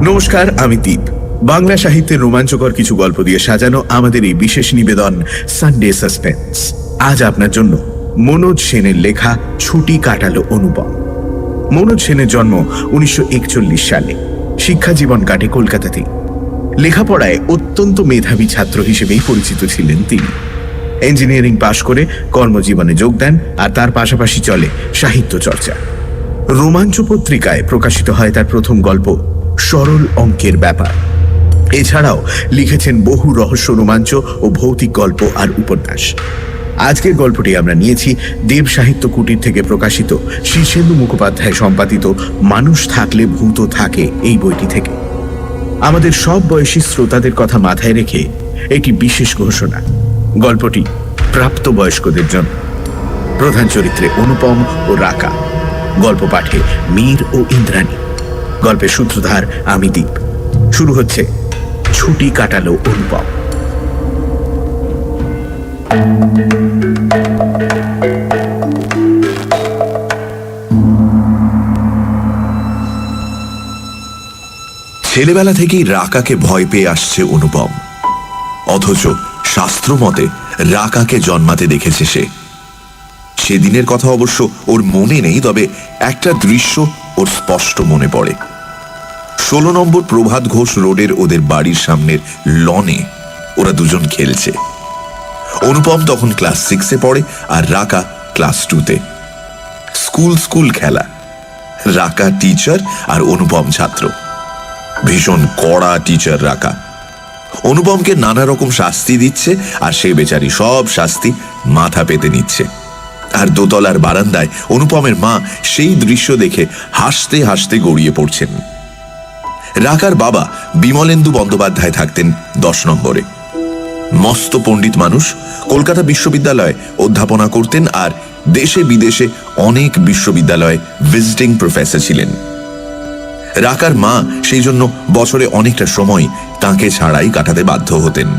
নমস্কার, আমি দীপ। বাংলা সাহিত্যের রোমাঞ্চকর কিছু গল্প দিয়ে সাজানো আমাদের এই বিশেষ নিবেদন সানডে সাসপেন্স। আজ আপনার জন্য মনোজ সেনের লেখা ছুটি কাটালো অনুপম। মনোজ সেনের জন্ম 1941 সালে। শিক্ষা জীবন কাটে কলকাতাতেই। লেখাপড়ায় অত্যন্ত মেধাবী ছাত্র হিসেবেই পরিচিত ছিলেন তিনি। ইঞ্জিনিয়ারিং পাশ করে কর্মজীবনে যোগ দেন, আর তার পাশাপাশি চলে সাহিত্য চর্চা। রোমাঞ্চ পত্রিকায় প্রকাশিত হয় তার প্রথম গল্প সরল অঙ্কের ব্যাপার। এছাড়াও লিখেছেন বহু রহস্য, রোমাঞ্চ ও ভৌতিক গল্প আর উপন্যাস। আজকের গল্পটি আমরা নিয়েছি দেব সাহিত্য কুটির থেকে প্রকাশিত শীর্ষেন্দু মুখোপাধ্যায় সম্পাদিত মানুষ থাকলে ভূত থাকে এই বইটি থেকে। আমাদের সব বয়সী শ্রোতাদের কথা মাথায় রেখে একটি বিশেষ ঘোষণা: গল্পটি প্রাপ্তবয়স্কদের জন্য। প্রধান চরিত্রে অনুপম ও রাকা, গল্প পাঠে মীর ও ইন্দ্রাণী, গল্পের সূত্রধার আমি দীপ। শুরু হচ্ছে ছুটি কাটালো অনুপম। ছেলেবেলা থেকেই রাকাকে ভয় পেয়ে আসছে অনুপম, অথচ শাস্ত্র মতে রাকাকে জন্মাতে দেখেছে সে। সেদিনের কথা অবশ্য ওর মনে নেই, তবে একটা দৃশ্য ওর স্পষ্ট মনে পড়ে। 16 নম্বর প্রভাত ঘোষ রোডের ওদের বাড়ির সামনের লনে ওরা দুজন খেলছে। অনুপম তখন ক্লাস 6-এ পড়ে আর রাকা ক্লাস 2-তে। স্কুল খেলা। রাকা টিচার আর অনুপম ছাত্র। ভীষণ কড়া টিচার রাকা। অনুপমকে নানা রকম শাস্তি দিচ্ছে, আর সে বেচারি সব শাস্তি মাথা পেতে নিচ্ছে। আর দোতলার বারান্দায় অনুপমের মা সেই দৃশ্য দেখে হাসতে হাসতে গড়িয়ে পড়ছেন। রাকার বাবা বিমলেন্দু বন্দ্যোপাধ্যায় থাকতেন 10 নম্বরে। মস্ত পণ্ডিত মানুষ, কলকাতা বিশ্ববিদ্যালয়ে অধ্যাপনা করতেন আর দেশে বিদেশে অনেক বিশ্ববিদ্যালয়ে ভিজিটিং প্রফেসর ছিলেন। রাকার মা সেই জন্য বছরে অনেকটা সময় তাকে ছাড়াই কাটাতে বাধ্য হতেন।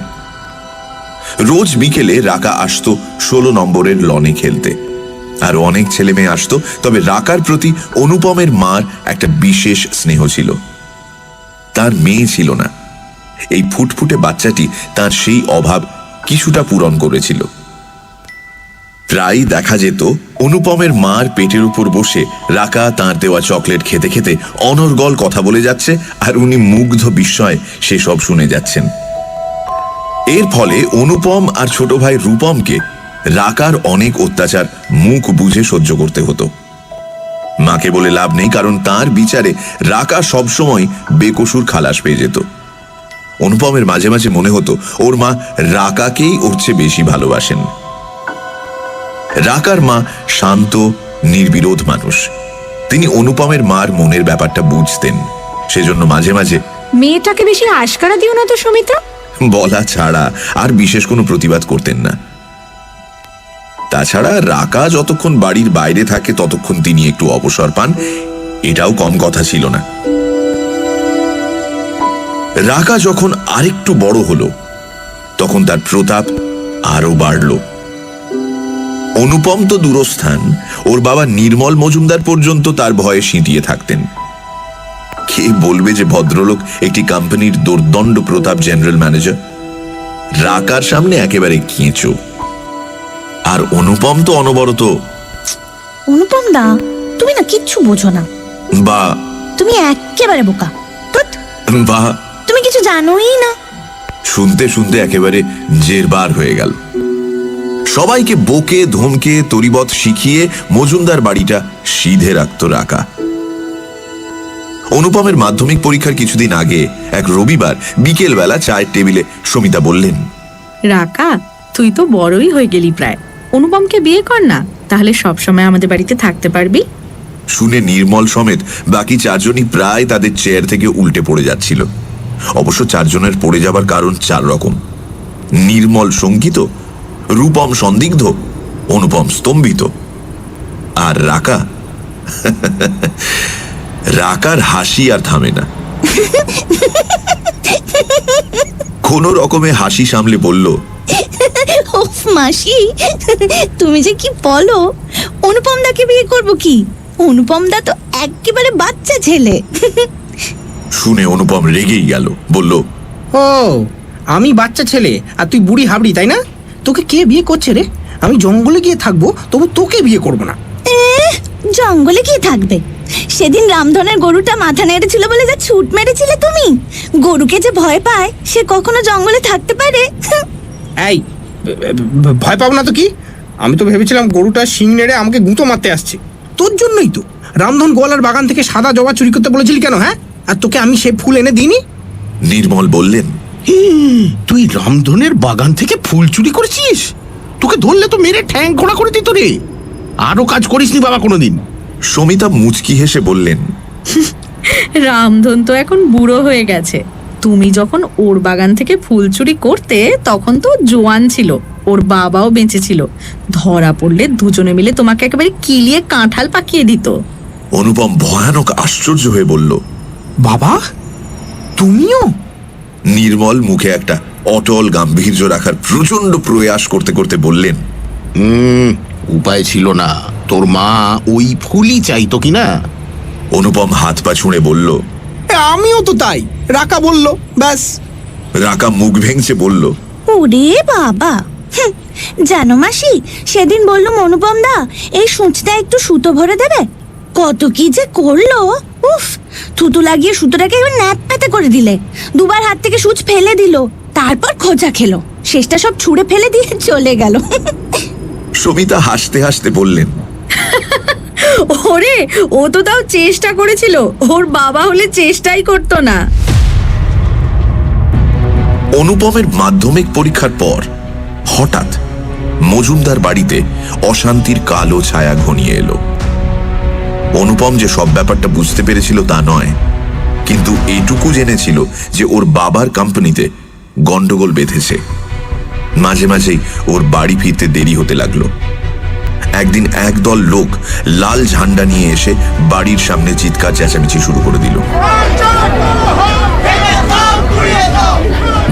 রোজ বিকেলে রাকা আসতো 16 নম্বরের লনে খেলতে। আর অনেক ছেলে মেয়ে আসতো, তবে রাকার প্রতি অনুপমের মার একটা বিশেষ স্নেহ ছিল। তার মেয়ে ছিল না। এই ফুটফুটে বাচ্চাটি তার সেই অভাব কিছুটা পূরণ করেছিল। প্রায় দেখা যেত অনুপমের মার পেটের উপর বসে রাকা তাঁর দেওয়া চকলেট খেতে খেতে অনর্গল কথা বলে যাচ্ছে, আর উনি মুগ্ধ বিস্ময়ে সেসব শুনে যাচ্ছেন। এর ফলে অনুপম আর ছোট ভাই রূপমকে রাকার অনেক অত্যাচার মুখ বুঝে সহ্য করতে হতো। মাকে বলে লাভ নেই, কারণ তার বিচারে রাকা সবসময় বেকসুর খালাস পেয়ে যেত। অনুপমের মাঝে মাঝে মনে হতো ওর মা রাকাকেই ওর চেয়ে বেশি ভালোবাসেন। রাকার মা শান্ত, নির্বিরোধ মানুষ। তিনি অনুপমের মার মনের ব্যাপারটা বুঝতেন। সেজন্য মাঝে মাঝে মেয়েটাকে বেশি আশকারা দিও না তো সুমিত্রা বলা ছাড়া আর বিশেষ কোনো প্রতিবাদ করতেন না। তাছাড়া রাকা যতক্ষণ বাড়ির বাইরে থাকে ততক্ষণ তিনি একটু অবসর পান, এটাও কম কথা ছিল না। রাকা যখন আরেকটু বড় হলো তখন তার প্রতাপ আরো বাড়ল। অনুপম তো দূরস্থান, ওর বাবা নির্মল মজুমদার পর্যন্ত তার ভয়ে সিঁটিয়ে থাকতেন। কে বলবে যে ভদ্রলোক একটি কোম্পানির দুর্দণ্ড প্রতাপ জেনারেল ম্যানেজার। রাকার সামনে একেবারে কেঁচো। আর অনুপম তো অনবরত, অনুপম দা তুমি না কিচ্ছু বোঝো না, বা তুমি একেবারে বোকা, বা তুমি কিছু জানোই না। শুনতে শুনতে একেবারে জেরবার হয়ে গেল। সবাইকে বকে ধমকে তরিবত শিখিয়ে মজুমদার বাড়িটা সিধে রাখত রাকা। অনুপমের মাধ্যমিক পরীক্ষার কিছুদিন আগে এক রবিবার বিকেল বেলা চায়ের টেবিলে সমিতা বললেন, রাকা তুই তো বড়ই হয়ে গেলি প্রায়, অনুপমকে বিয়ে কর না, তাহলে সবসময় আমাদের বাড়িতে থাকতে পারবি। শুনে নির্মল সমেত বাকি 4 জনই প্রায় তাদের চেয়ার থেকে উল্টে পড়ে যাচ্ছিল। অবশ্য 4 জনের পড়ে যাবার কারণ 4 রকম। নির্মল শঙ্কিত, রূপম সন্দিগ্ধ, অনুপম স্তম্ভিত, আর রাকা রাকার হাসি আর থামে না। কোন রকমে হাসি সামলে বলল, মাসি তুমি যে কি বলো, অনুপম দাকে বিয়ে করবো কি? অনুপম দা তো একেবারে বাচ্চা ছেলে। শুনে অনুপম রেগেই গেল, বলল, ও, আমি বাচ্চা ছেলে আর তুই বুড়ি হাবড়ি, তাই না? তোকে কে বিয়ে করছে রে? আমি জঙ্গলে গিয়ে থাকবো, তবু তোকে বিয়ে করবো না। জঙ্গলে কি থাকবে? সেদিন রামধনের গরুটা মাথা নেড়েছিল বলে যা ছুট মেরেছিলে তুমি। গরুকে যে ভয় পায় সে কখনো জঙ্গলে থাকতে পারে? এই, ভয় পাবো না তো কি? আমি তো ভেবেছিলাম গরুটা শিং নেড়ে আমাকে গুঁতো মারতে আসছে। তোর জন্যই তো রামধন গোয়ালার বাগান থেকে সাদা জবা চুরি করতে বলেছিলি কেন, হ্যাঁ? আর তোকে আমি সে ফুল এনে দিইনি? নির্মল বললেন, তুই রামধনের বাগান থেকে ফুল চুরি করেছিস? তোকে ধরলে তো মেরে ঠ্যাং ঘোড়া করে দিত রে। আরো কাজ করিসনি বাবা কোনোদিন? সমিতা মুচকি হেসে বললেন, রামধন তো এখন বুড়ো হয়ে গেছে। তুমি যখন ওর বাগান থেকে ফুল চুরি করতে তখন তো জোয়ান ছিল, ওর বাবাও বেঁচে ছিল। ধরা পড়লে দুজনে মিলে তোমাকে একেবারে কিলিয়ে কাঁঠাল পাকিয়ে দিত। অনুপম ভয়ানক আশ্চর্য হয়ে বলল, বাবা, তুমিও? নির্মল মুখে একটা অটল গাম্ভীর্য রাখার প্রচন্ড প্রয়াস করতে করতে বললেন, উপায় ছিল না, তোর মা ওই ফুলই চাইতো কিনা। অনুপম হাত পা ছুঁড়ে বলল, আমিও তো তাই, রাকা বলল, ব্যাস। রাকা মুখ ভেঙচে বলল, ওরে বাবা, জানো মাসি, সেদিন বললুম অনুপম দা এই সূচটা একটু সুতো ভরে দেবে, কত কি যে করলো। উফ, থুতু লাগিয়ে সুতোটাকে এবার ন্যাপ প্যাতে করে দিলে, দুবার হাত থেকে সূচ ফেলে দিল, তারপর খোঁচা খেলো, শেষটা সব ছুঁড়ে ফেলে দিয়ে চলে গেল। সমিতা হাসতে হাসতে বললেন, ওরে, ও তো তাও চেষ্টা করেছিল, ওর বাবা হলে চেষ্টাই করতো না। অনুপমের মাধ্যমিক পরীক্ষার পর হঠাৎ মজুমদার বাড়িতে অশান্তির কালো ছায়া ঘনিয়ে এলো। অনুপম যে সব ব্যাপারটা বুঝতে পেরেছিল তা নয়, কিন্তু এইটুকু জেনেছিল যে ওর বাবার কোম্পানিতে গন্ডগোল বেঁধেছে। মাঝে মাঝেই ওর বাড়ি ফিরতে দেরি হতে লাগলো। একদিন একদল লোক লাল ঝান্ডা নিয়ে এসে বাড়ির সামনে চিৎকার চেঁচামেচি শুরু করে দিল।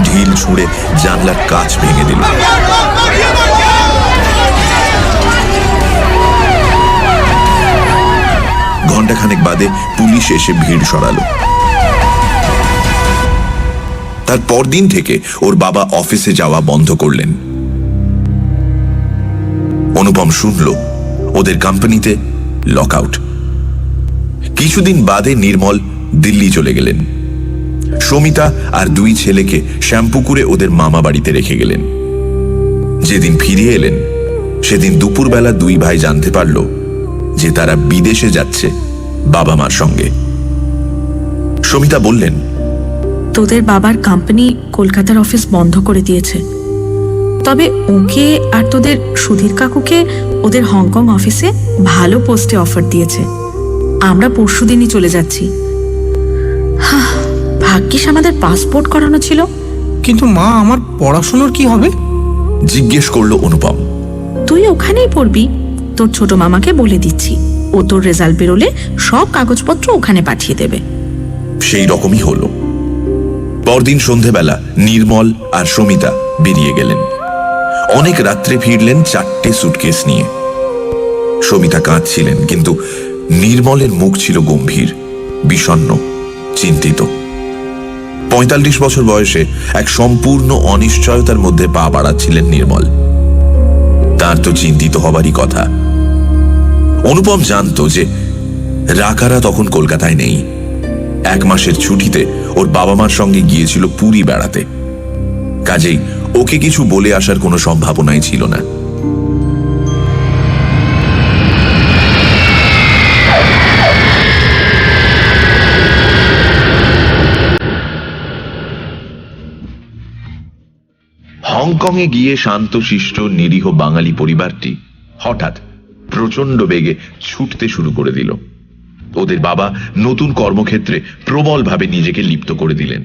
ঢিল ছুঁড়ে জানলার কাঁচ ভেঙে দিল। ঘণ্টাখানেক বাদে পুলিশ এসে ভিড় সরালো। তার পরদিন থেকে ওর বাবা অফিসে যাওয়া বন্ধ করলেন। অনুপম শুনল ওদের কোম্পানিতে লকআউট। কিছুদিন বাদে নির্মল দিল্লি চলে গেলেন। সমিতা আর দুই ছেলেকে শ্যামপুকুরে ওদের মামা বাড়িতে রেখে গেলেন। যেদিন ফিরে এলেন সেদিন দুপুরবেলা দুই ভাই জানতে পারল যে তারা বিদেশে যাচ্ছে বাবা মার সঙ্গে। সমিতা বললেন, তোদের বাবার কোম্পানি কলকাতার অফিস বন্ধ করে দিয়েছে, তবে ওকে আর তোদের সুধীর কাকুকে ওদের হংকং অফিসে ভালো পোস্টে অফার দিয়েছে। আমরা পরশুদিনই চলে যাচ্ছি। ভাগ্যিস আমাদের পাসপোর্ট করানো ছিল। কিন্তু মা, আমার পড়াশোনার কি হবে? জিজ্ঞেস করলো অনুপম। তুই ওখানেই পড়বি, তোর ছোট মামাকে বলে দিচ্ছি, ও তোর রেজাল্ট বেরোলে সব কাগজপত্র ওখানে পাঠিয়ে দেবে। সেই রকমই হলো। পরদিন সন্ধেবেলা নির্মল আর সমিতা বেরিয়ে গেলেন। অনেক রাত্রে ফিরলেন 4টে সুটকেস নিয়ে। সমিতা কাঁদছিলেন, কিন্তু নির্মলের মুখ ছিল গম্ভীর, বিষণ্ণ, চিন্তিত। 45 বছর বয়সে এক সম্পূর্ণ অনিশ্চয়তার মধ্যে পা বাড়াচ্ছিলেন নির্মল। তার তো চিন্তিত হবারই কথা। অনুপম জানত যে রাকারা তখন কলকাতায় নেই। 1 মাসের ছুটিতে ওর বাবা মার সঙ্গে গিয়েছিল পুরী বেড়াতে। কাজেই ওকে কিছু বলে আসার কোনো সম্ভাবনাই ছিল না। হংকংয়ে গিয়ে শান্তশিষ্ট নিরীহ বাঙালি পরিবারটি হঠাৎ প্রচন্ড বেগে ছুটতে শুরু করে দিল। ওদের বাবা নতুন কর্মক্ষেত্রে প্রবলভাবে নিজেকে লিপ্ত করে দিলেন।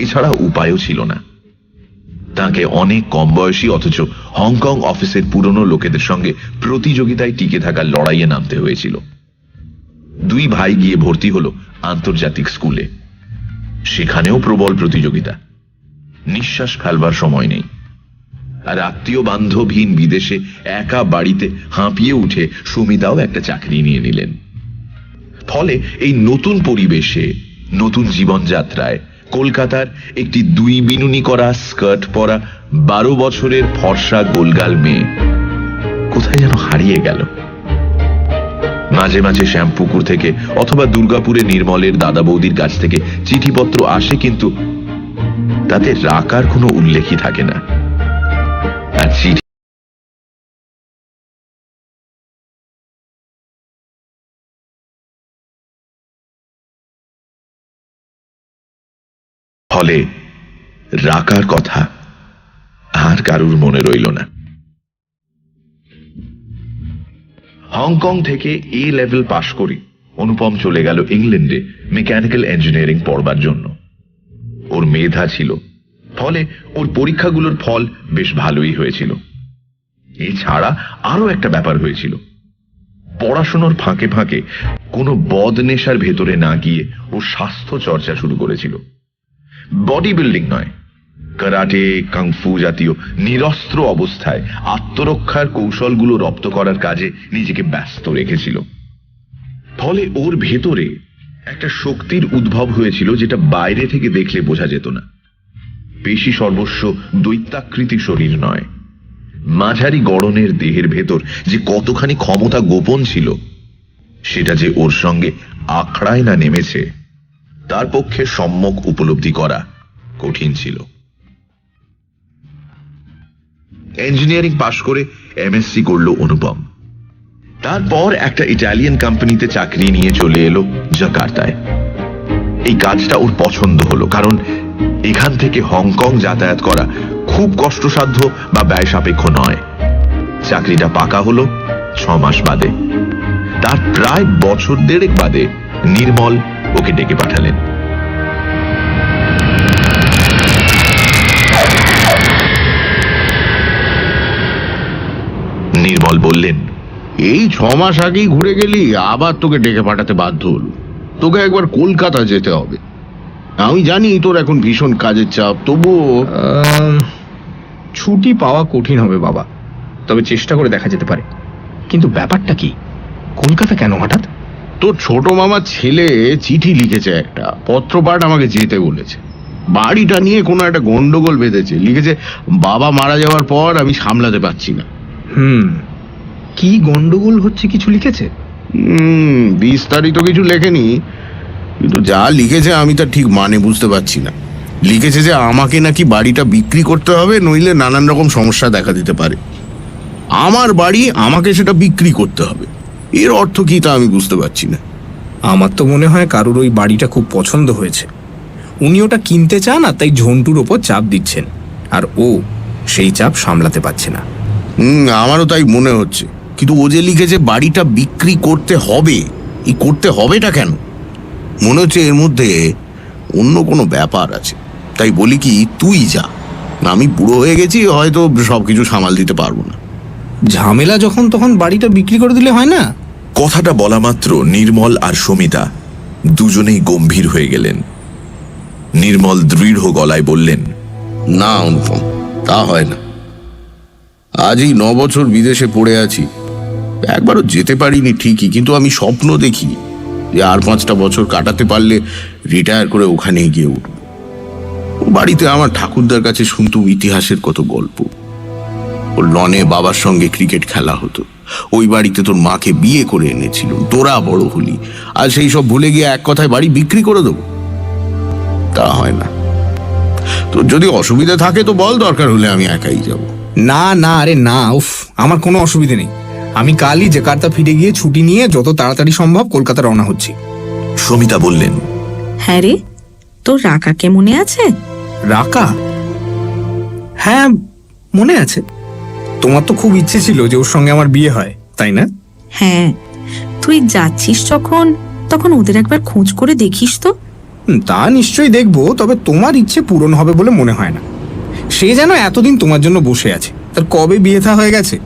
এছাড়া উপায়ও ছিল না। তাকে অনেক কম বয়সী অথচ হংকং অফিসের পুরনো লোকেদের সঙ্গে প্রতিযোগিতায় টিকে থাকার লড়াইয়ে নামতে হয়েছিল। দুই ভাই গিয়ে ভর্তি হলো আন্তর্জাতিক স্কুলে। সেখানেও প্রবল প্রতিযোগিতা, নিঃশ্বাস ফেলবার সময় নেই। আর আত্মীয় বান্ধবহীন বিদেশে একা বাড়িতে হাঁপিয়ে উঠে সুমিতাও একটা চাকরি নিয়ে নিলেন। ফলে এই নতুন পরিবেশে নতুন জীবনযাত্রায় কলকাতার একটি 2 বিনুনি করা স্কার্ট পরা 12 বছরের ফর্সা গোলগাল মেয়ে কোথায় যেন হারিয়ে গেল। মাঝে মাঝে শ্যামপুকুর থেকে অথবা দুর্গাপুরে নির্মলের দাদা বৌদির কাছ থেকে চিঠিপত্র আসে, কিন্তু তাতে রাকার কোনো উল্লেখই থাকে না। আর চিঠি ফলে রাকার কথা আর কারুর মনে রইল না। হংকং থেকে এ লেভেল পাশ করে অনুপম চলে গেল ইংল্যান্ডে মেকানিক্যাল ইঞ্জিনিয়ারিং পড়বার জন্য। ওর মেধা ছিল, ফলে ওর পরীক্ষাগুলোর ফল বেশ ভালোই হয়েছিল। এছাড়া আরো একটা ব্যাপার হয়েছিল, পড়াশোনার ফাঁকে ফাঁকে কোনো বদনেশার ভেতরে না গিয়ে ও স্বাস্থ্য চর্চা শুরু করেছিল। বডি বিল্ডিং নয়, কারাটে, কাংফু জাতীয় নিরস্ত্র অবস্থায় আত্মরক্ষার কৌশলগুলো রপ্ত করার কাজে নিজেকে ব্যস্ত রেখেছিল। ফলে ওর ভেতরে একটা শক্তির উদ্ভব হয়েছিল, যেটা বাইরে থেকে দেখলে বোঝা যেত না। পেশি সর্বস্ব দৈত্যাকৃতি শরীর নয়, মাঝারি গড়নের দেহের ভেতর যে কতখানি ক্ষমতা গোপন ছিল, সেটা যে ওর সঙ্গে আখড়ায় না নেমেছে তার পক্ষে সম্যক উপলব্ধি করা কঠিন ছিল। ইঞ্জিনিয়ারিং পাশ করে এমএসসি করলো অনুপম। তারপর একটা ইটালিয়ান কোম্পানিতে চাকরি নিয়ে চলে এলো জাকার্তায়। এই কাজটা ওর পছন্দ হলো, কারণ এখান থেকে হংকং যাতায়াত করা খুব কষ্টসাধ্য বা ব্যয় সাপেক্ষ নয়। চাকরিটা পাকা হলো 6 মাস বাদে। তার প্রায় বছর 1.5 বাদে নির্মল ওকে ডেকে পাঠালেন। নির্মল বললেন, এই 6 মাস আগেই ঘুরে গেলি, আবার তোকে ডেকে পাঠাতে বাধ্য হলো। তোকে একবার কলকাতা যেতে হবে। আমি জানি তোর এখন ভীষণ কাজের চাপ, তবুও ছুটি পাওয়া কঠিন হবে বাবা, তবে চেষ্টা করে দেখা যেতে পারে। কিন্তু ব্যাপারটা কি, কলকাতা কেন হঠাৎ? তোর ছোট মামার ছেলে চিঠি লিখেছে, একটা পত্রপাঠ আমাকে যেতে বলেছে। বাড়িটা নিয়ে কোনো একটা গন্ডগোল বেঁধেছে। লিখেছে, বাবা মারা যাওয়ার পর আমি সামলাতে পারছি না। কি গন্ডগোল হচ্ছে কিছু লিখেছে? বিস্তারিত কিছু লেখেনি, কিন্তু যা লিখেছে আমি তার ঠিক মানে বুঝতে পারছি না। লিখেছে যে আমাকে নাকি বাড়িটা বিক্রি করতে হবে, নইলে নানান রকম সমস্যা দেখা দিতে পারে। আমার বাড়ি, আমাকে সেটা বিক্রি করতে হবে। এর অর্থ কি তা আমি বুঝতে পারছি না। আমার তো মনে হয় কারুর ওই বাড়িটা খুব পছন্দ হয়েছে, উনি ওটা কিনতে চান, আর তাই ঝন্টুর ওপর চাপ দিচ্ছেন, আর ও সেই চাপ সামলাতে পারছে না। আমারও তাই মনে হচ্ছে, কিন্তু ও যে লিখেছে বাড়িটা বিক্রি করতে হবে, এই করতে হবেটা কেন? মনে হচ্ছে এর মধ্যে অন্য কোনো ব্যাপার আছে। তাই বলি কি, তুই যা, আমি বুড়ো হয়ে গেছি, হয়তো সবকিছু সামাল দিতে পারবো না। ঝামেলা যখন তখন বাড়িটা বিক্রি করে দিলে হয় না? কথাটা বলা মাত্র নির্মল আর সমিতা দুজনেই গম্ভীর হয়ে গেলেন। নির্মল দৃঢ় গলায় বললেন, না অনুপম, তা হয় না। আজই 9 বছর বিদেশে পড়ে আছি, একবারও যেতে পারিনি ঠিকই, কিন্তু আমি স্বপ্ন দেখি যে আর 5টা বছর কাটাতে পারলে রিটায়ার করে ওখানে গিয়ে উঠব। বাড়িতে আমার ঠাকুরদার কাছে শুনতুম ইতিহাসের কত গল্প। ওর লনে বাবার সঙ্গে ক্রিকেট খেলা হতো। ওই বাড়িতে তোর মাকে বিয়ে করে এনেছিল, তোরা বড় হলি, আর সেই সব ভুলে গিয়ে এক কথায় বাড়ি বিক্রি করে দেবো? তা হয় না। তোর যদি অসুবিধা থাকে তো বল, দরকার হলে আমি একাই যাব। না না, আরে না, উফ, আমার কোনো অসুবিধে নেই। আমি কালই জাকার্তা ফিরে গিয়ে ছুটি নিয়ে যত তাড়াতাড়ি সম্ভব কলকাতা রওনা হচ্ছি। সমিতা বললেন, হ্যাঁ রে, তোর রাকাকে মনে আছে? রাকা? হ্যাঁ, মনে আছে। তোমার তো খুব ইচ্ছে ছিল যে ওর সঙ্গে আমার বিয়ে হয়, তাই না? হ্যাঁ, তুই যাচ্ছিস যখন, তখন ওদের একবার খোঁজ করে দেখিস তো। তা নিশ্চয়ই দেখবো, তবে তোমার ইচ্ছে পূরণ হবে বলে মনে হয় না। সে যেন এতদিন তোমার জন্য বসে আছে, তার কবে বিয়ে থা হয়ে গেছে।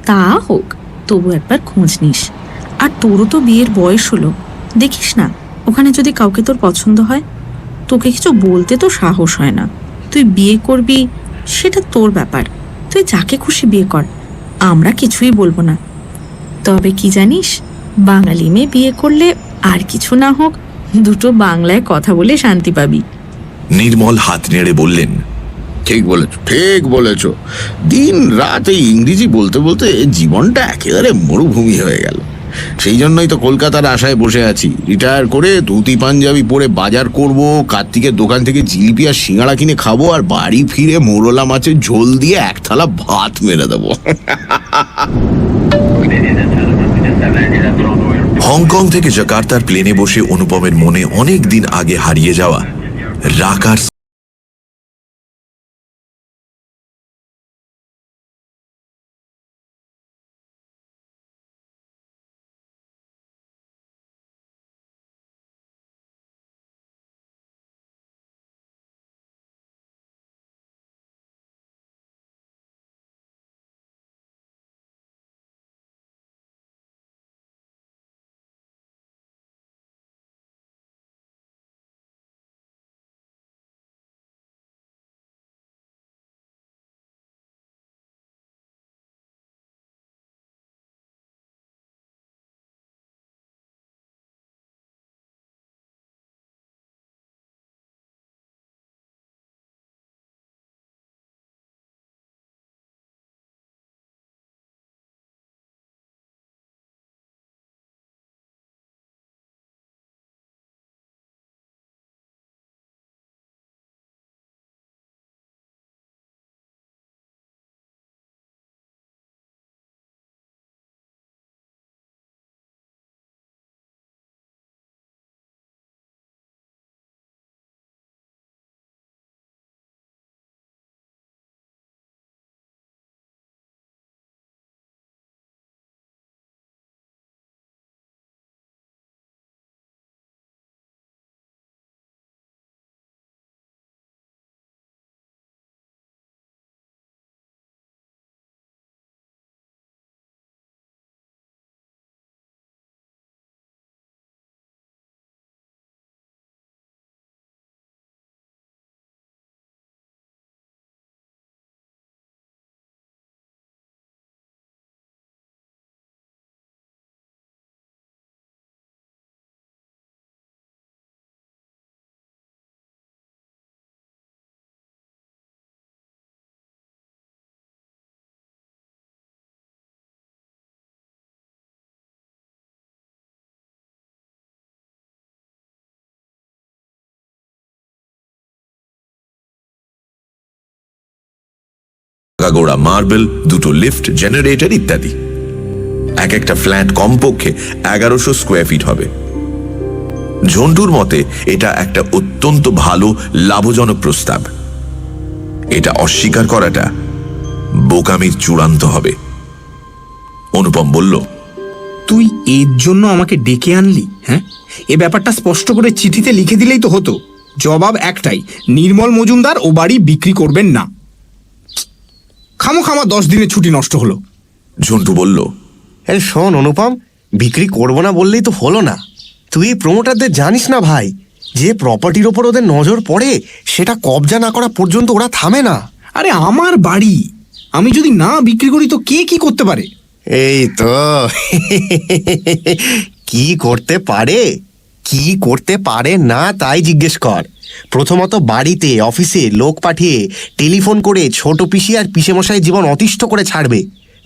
তা হোক, তবু একবার খোঁজ নিস। আর তোরও তো বিয়ের বয়স হলো, দেখিস না ওখানে যদি কাউকে তোর পছন্দ হয়। তোকে কিছু বলতে তো সাহস হয় না। তুই বিয়ে করবি সেটা তোর ব্যাপার, তুই যাকে খুশি বিয়ে কর, আমরা কিছুই বলবো না। তবে কি জানিস, বাঙালি মেয়ে বিয়ে করলে আর কিছু না হোক দুটো বাংলায় কথা বলে শান্তি পাবি। নির্মল হাত নেড়ে বললেন, ঠিক বলেছ, ঠিক বলেছ। দিন রাত এই ইংরেজি বলতে বলতে জীবনটা একেবারে মরুভূমি হয়ে গেল। সেই জন্যই তো কলকাতার আশায় বসে আছি। রিটায়ার করে ধুতি পাঞ্জাবি পরে বাজার করব, কার্তিকের দোকান থেকে জিলিপি আর সিঙ্গাড়া কিনে খাবো, আর বাড়ি ফিরে মোরলা মাছের ঝোল দিয়ে এক থালা ভাত মেরে দেবো। হংকং থেকে জাকার্তার প্লেনে বসে অনুপমের মনে অনেক দিন আগে হারিয়ে যাওয়া রাকার গোড়া মার্বেল, দুটো লিফট, জেনারেটর ইত্যাদি। এক একটা ফ্ল্যাট কমপক্ষে 1100 স্কোয়ার ফিট হবে। ঝন্টুর মতে এটা একটা অত্যন্ত ভালো লাভজনক প্রস্তাব। এটা অস্বীকার করাটা বোকামির চূড়ান্ত হবে। অনুপম বলল, তুই এর জন্য আমাকে ডেকে আনলি? হ্যাঁ, এ ব্যাপারটা স্পষ্ট করে চিঠিতে লিখে দিলেই তো হতো। জবাব একটাই, নির্মল মজুমদার ও বাড়ি বিক্রি করবেন না। খামোখামা 10 দিনের ছুটি নষ্ট হলো। ঝন্টু বলল, আরে শোন অনুপম, বিক্রি করবো না বললেই তো হলো না। তুই প্রমোটারদের জানিস না ভাই, যে প্রপার্টির ওপর ওদের নজর পড়ে সেটা কবজা না করা পর্যন্ত ওরা থামে না। আরে আমার বাড়ি, আমি যদি না বিক্রি করি তো কে কি করতে পারে? এই তো কি করতে পারে, কি করতে পারে না তাই জিজ্ঞেস কর। প্রথমত বাড়িতে অফিসে লোক পাঠিয়ে টেলিফোন করে ছোট পিসি আর পিসেমশাই জীবন অতিষ্ঠ করে ছাড়বে।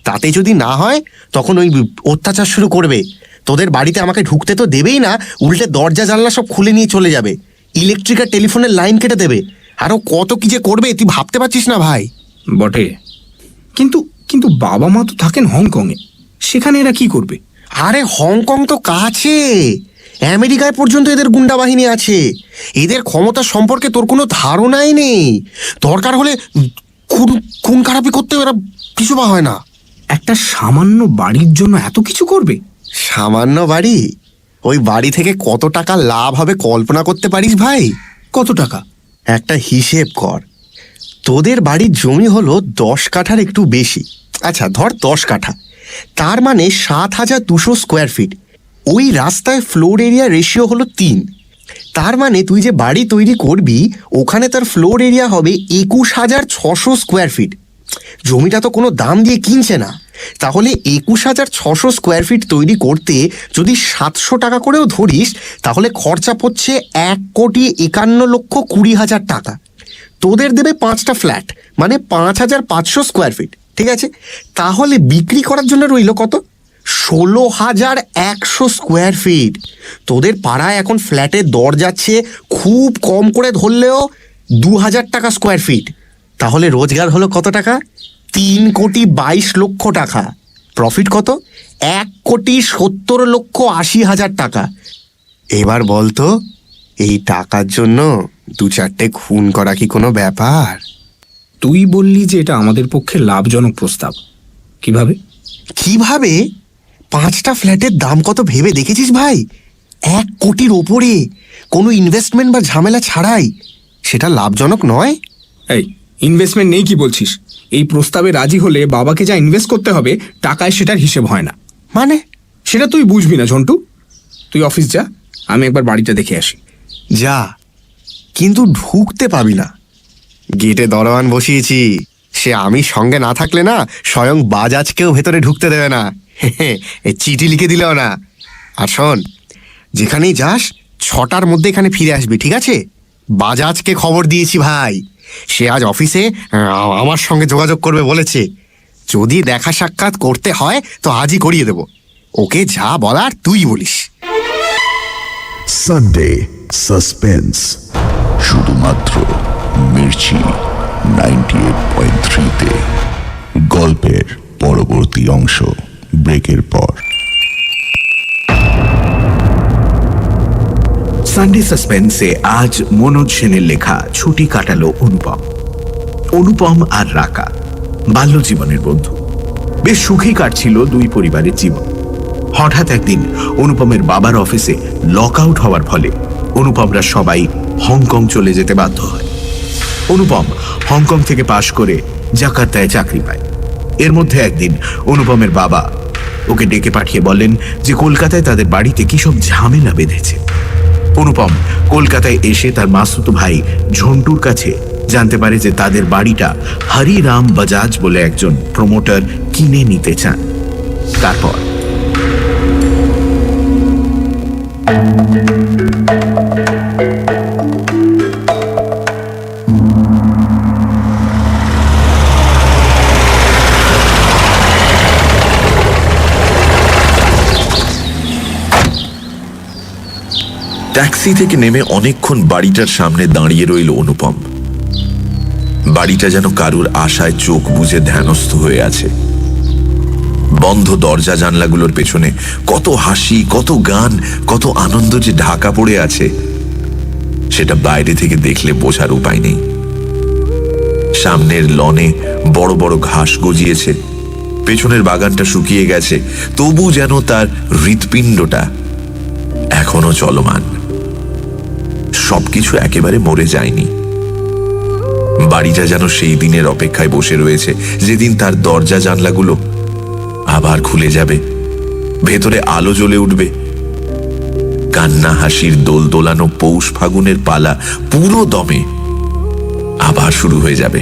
তাতে যদি না হয় তখন ওই অত্যাচার শুরু করবে। তোদের বাড়িতে আমাকে ঢুকতে তো দেবেই না, উল্টে দরজা জানলা সব খুলে নিয়ে চলে যাবে, ইলেকট্রিক আর টেলিফোনের লাইন কেটে দেবে। আরও কত কি যে করবে তুই ভাবতে পারছিস না ভাই। বটে, কিন্তু কিন্তু বাবা মা তো থাকেন হংকংয়ে, সেখানে এরা কি করবে? আরে হংকং তো কাছে, আমেরিকায় পর্যন্ত এদের গুন্ডা বাহিনী আছে। এদের ক্ষমতা সম্পর্কে তোর কোনো ধারণাই নেই। দরকার হলে খুন খারাপি করতে এরা পিছু পা হয় না। একটা সামান্য বাড়ির জন্য এত কিছু করবে? সামান্য বাড়ি? ওই বাড়ি থেকে কত টাকা লাভ হবে কল্পনা করতে পারিস ভাই? কত টাকা? একটা হিসেব কর। তোদের বাড়ির জমি হলো 10 কাঠার একটু বেশি। আচ্ছা ধর 10 কাঠা, তার মানে 7200 স্কোয়ার ফিট। ওই রাস্তায় ফ্লোর এরিয়া রেশিও হলো 3। তার মানে তুই যে বাড়ি তৈরি করবি ওখানে তার ফ্লোর এরিয়া হবে 21600 স্কোয়ার ফিট। জমিটা তো কোনো দাম দিয়ে কিনছে না, তাহলে 21,600 স্কোয়ার ফিট তৈরি করতে যদি 700 টাকা করেও ধরিস, তাহলে খরচা পড়ছে 1,51,20,00,000 টাকা। তোদের দেবে 5টা ফ্ল্যাট, মানে 5,500 স্কোয়ার ফিট, ঠিক আছে? তাহলে বিক্রি করার জন্য রইল কত? 16,100 স্কোয়ার ফিট। তোদের পাড়ায় এখন ফ্ল্যাটের দর যাচ্ছে খুব কম করে ধরলেও 2,000 টাকা স্কোয়ার ফিট। তাহলে রোজগার হলো কত টাকা? 3,22,00,000 টাকা। প্রফিট কত? 1,70,80,000 টাকা। এবার বলতো, এই টাকার জন্য 2-4টে খুন করা কি কোনো ব্যাপার? তুই বললি যে এটা আমাদের পক্ষে লাভজনক প্রস্তাব, কিভাবে? কিভাবে? 5টা ফ্ল্যাটের দাম কত ভেবে দেখেছিস ভাই? 1 কোটির ওপরে, কোনো ইনভেস্টমেন্ট বা ঝামেলা ছাড়াই। সেটা লাভজনক নয়? এই ইনভেস্টমেন্ট নেই কি বলছিস? এই প্রস্তাবে রাজি হলে বাবাকে যা ইনভেস্ট করতে হবে টাকায় সেটার হিসেব হয় না। মানে? সেটা তুই বুঝবি না ঝন্টু। তুই অফিস যা, আমি একবার বাড়িটা দেখে আসি। যা, কিন্তু ঢুকতে পাবি না। গেটে দরওয়ান বসিয়েছি, সে আমি সঙ্গে না থাকলে না স্বয়ং বাজাজকেও ভেতরে ঢুকতে দেবে না। এ চিঠি লিখে দিলেও না। আর শোন, যেখানেই যাস 6টার মধ্যে এখানে ফিরে আসবি, ঠিক আছে? বাজাজকে খবর দিয়েছি ভাই, সে আজ অফিসে আমার সঙ্গে যোগাযোগ করবে বলেছে। যদি দেখা সাক্ষাৎ করতে হয় তো আজই করিয়ে দেব। ওকে যা বলার তুই বলিস। সানডে সাসপেন্স, শুধুমাত্র মির্চি 98.3-তে। গল্পের পরবর্তী অংশ ব্রেকের পর। সানডে সাসপেন্সে আজ মনোজ সেনের লেখা ছুটি কাটালো অনুপম। অনুপম আর রাকা বাল্য জীবনের বন্ধু। বেশ সুখী কাটছিল দুই পরিবারের জীবন। হঠাৎ একদিন অনুপমের বাবার অফিসে লক আউট হওয়ার ফলে অনুপমরা সবাই হংকং চলে যেতে বাধ্য হয়। অনুপম হংকং থেকে পাশ করে জাকার্তায় চাকরি পায়। এর মধ্যে একদিন অনুপমের বাবা ওকে ডেকে পাঠিয়ে বললেন যে কলকাতায় তাদের বাড়িতে কি সব ঝামেলা বেঁধেছে। অনুপম কলকাতায় এসে তার মাসুতো ভাই ঝন্টুর কাছে জানতে পারে যে তাদের বাড়িটা হরিরাম বাজাজ বলে একজন প্রমোটার কিনে নিতে চান। তারপর ট্যাক্সি থেকে নেমে অনেকক্ষণ বাড়িটার সামনে দাঁড়িয়ে রইল অনুপম। বাড়িটা যেন কারুর আশায় চোখ বুজে ধ্যানস্থ হয়ে আছে। বন্ধ দরজা জানলাগুলোর পেছনে কত হাসি, কত গান, কত আনন্দ যে ঢাকা পড়ে আছে, সেটা বাইরে থেকে দেখলে বোঝার উপায় নেই। সামনের লনে বড় বড় ঘাস গজিয়েছে, পেছনের বাগানটা শুকিয়ে গেছে, তবু যেন তার হৃৎপিণ্ডটা এখনো চলমান। সবকিছু একেবারে মরে যায়নি। বাড়িটা যেন সেই দিনের অপেক্ষায় বসে রয়েছে যেদিন তার দরজা জানলাগুলো আবার খুলে যাবে, ভেতরে আলো জ্বলে উঠবে, কান্না হাসির দোল দোলানো পৌষ ফাগুনের পালা পুরো দমে আবার শুরু হয়ে যাবে।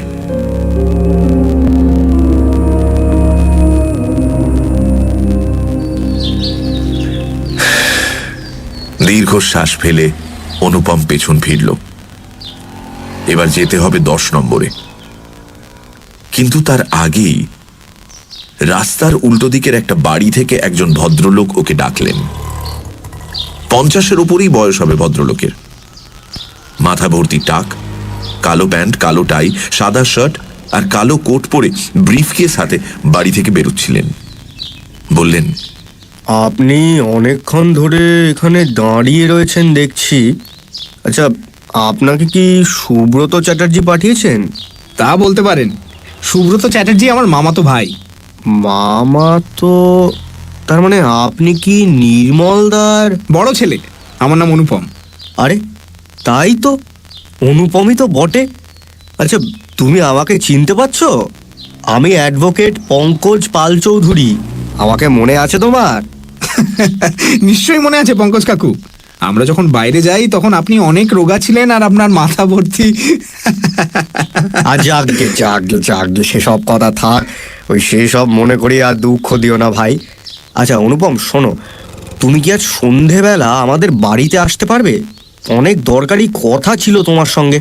দীর্ঘশ্বাস ফেলে অনুপম পেছন ফিরল। এবার যেতে হবে 10 নম্বরে। কিন্তু তার আগেই রাস্তার উল্টো দিকের একটা বাড়ি থেকে একজন ভদ্রলোক ওকে ডাকলেন। 50-এর উপরেই বয়স হবে ভদ্রলোকের। মাথা ভর্তি টাক, কালো প্যান্ট, কালো টাই, সাদা শার্ট আর কালো কোট পরে ব্রিফকেস হাতে বাড়ি থেকে বেরোচ্ছিলেন। বললেন, আপনি অনেকক্ষণ ধরে এখানে দাঁড়িয়ে রয়েছেন দেখছি। আচ্ছা, আপনাকে কি সুব্রত চ্যাটার্জি পাঠিয়েছেন? তা বলতে পারেন। সুব্রত চ্যাটার্জি আমার মামাতো ভাই। মামা তো? তার মানে আপনি কি নির্মলদার বড় ছেলে। আমার নাম অনুপম। আরে তাই তো, অনুপমই তো বটে। আচ্ছা, তুমি আমাকে চিনতে পারছো? আমি অ্যাডভোকেট পঙ্কজ পাল চৌধুরী। আমাকে মনে আছে তোমার? নিশ্চয়ই মনে আছে পঙ্কজ কাকু। আমরা যখন বাইরে যাই তখন আপনি অনেক রোগা ছিলেন আর আপনার মাথা ভর্তি। আর যাকগে যাকগে যাকগে, সেসব কথা থাক। ওই সেসব মনে করি আর দুঃখ দিও না ভাই। আচ্ছা অনুপম, শোনো, তুমি কি আজ সন্ধেবেলা আমাদের বাড়িতে আসতে পারবে? অনেক দরকারি কথা ছিল তোমার সঙ্গে।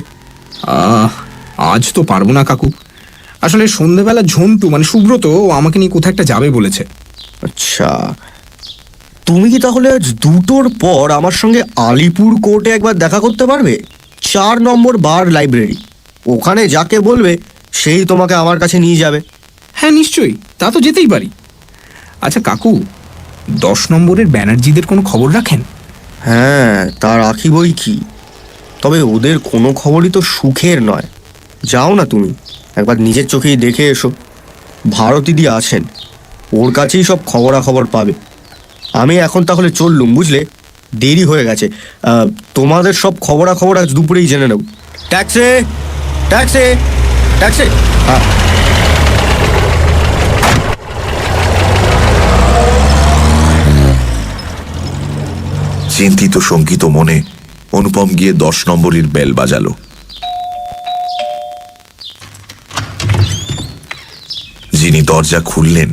আজ তো পারবো না কাকু, আসলে সন্ধেবেলা ঝন্টু মানে সুব্রত ও আমাকে নিয়ে কোথাও একটা যাবে বলেছে। আচ্ছা, তুমি কি তাহলে আজ 2টোর পর আমার সঙ্গে আলিপুর কোর্টে একবার দেখা করতে পারবে? 4 নম্বর বার লাইব্রেরি, ওখানে যাকে বলবে সেই তোমাকে আমার কাছে নিয়ে যাবে। হ্যাঁ নিশ্চয়ই, তা তো যেতেই পারি। আচ্ছা কাকু, 10 নম্বরের ব্যানার্জিদের কোনো খবর রাখেন? হ্যাঁ, তা রাখি বই কি, তবে ওদের কোনো খবরই তো সুখের নয়। যাও না তুমি, একবার নিজের চোখেই দেখে এসো। ভারতীদি আছেন, ওর কাছেই সব খবরাখবর পাবে। আমি এখন তাহলে চললুম, বুঝলে, দেরি হয়ে গেছে। তোমাদের সব খবরাখবর আজ দুপুরেই জেনে নেব। Taxi taxi taxi. হ্যাঁ, চিন্তিত শঙ্কিত মনে অনুপম গিয়ে 10 নম্বরের বেল বাজালো। যিনি দরজা খুললেন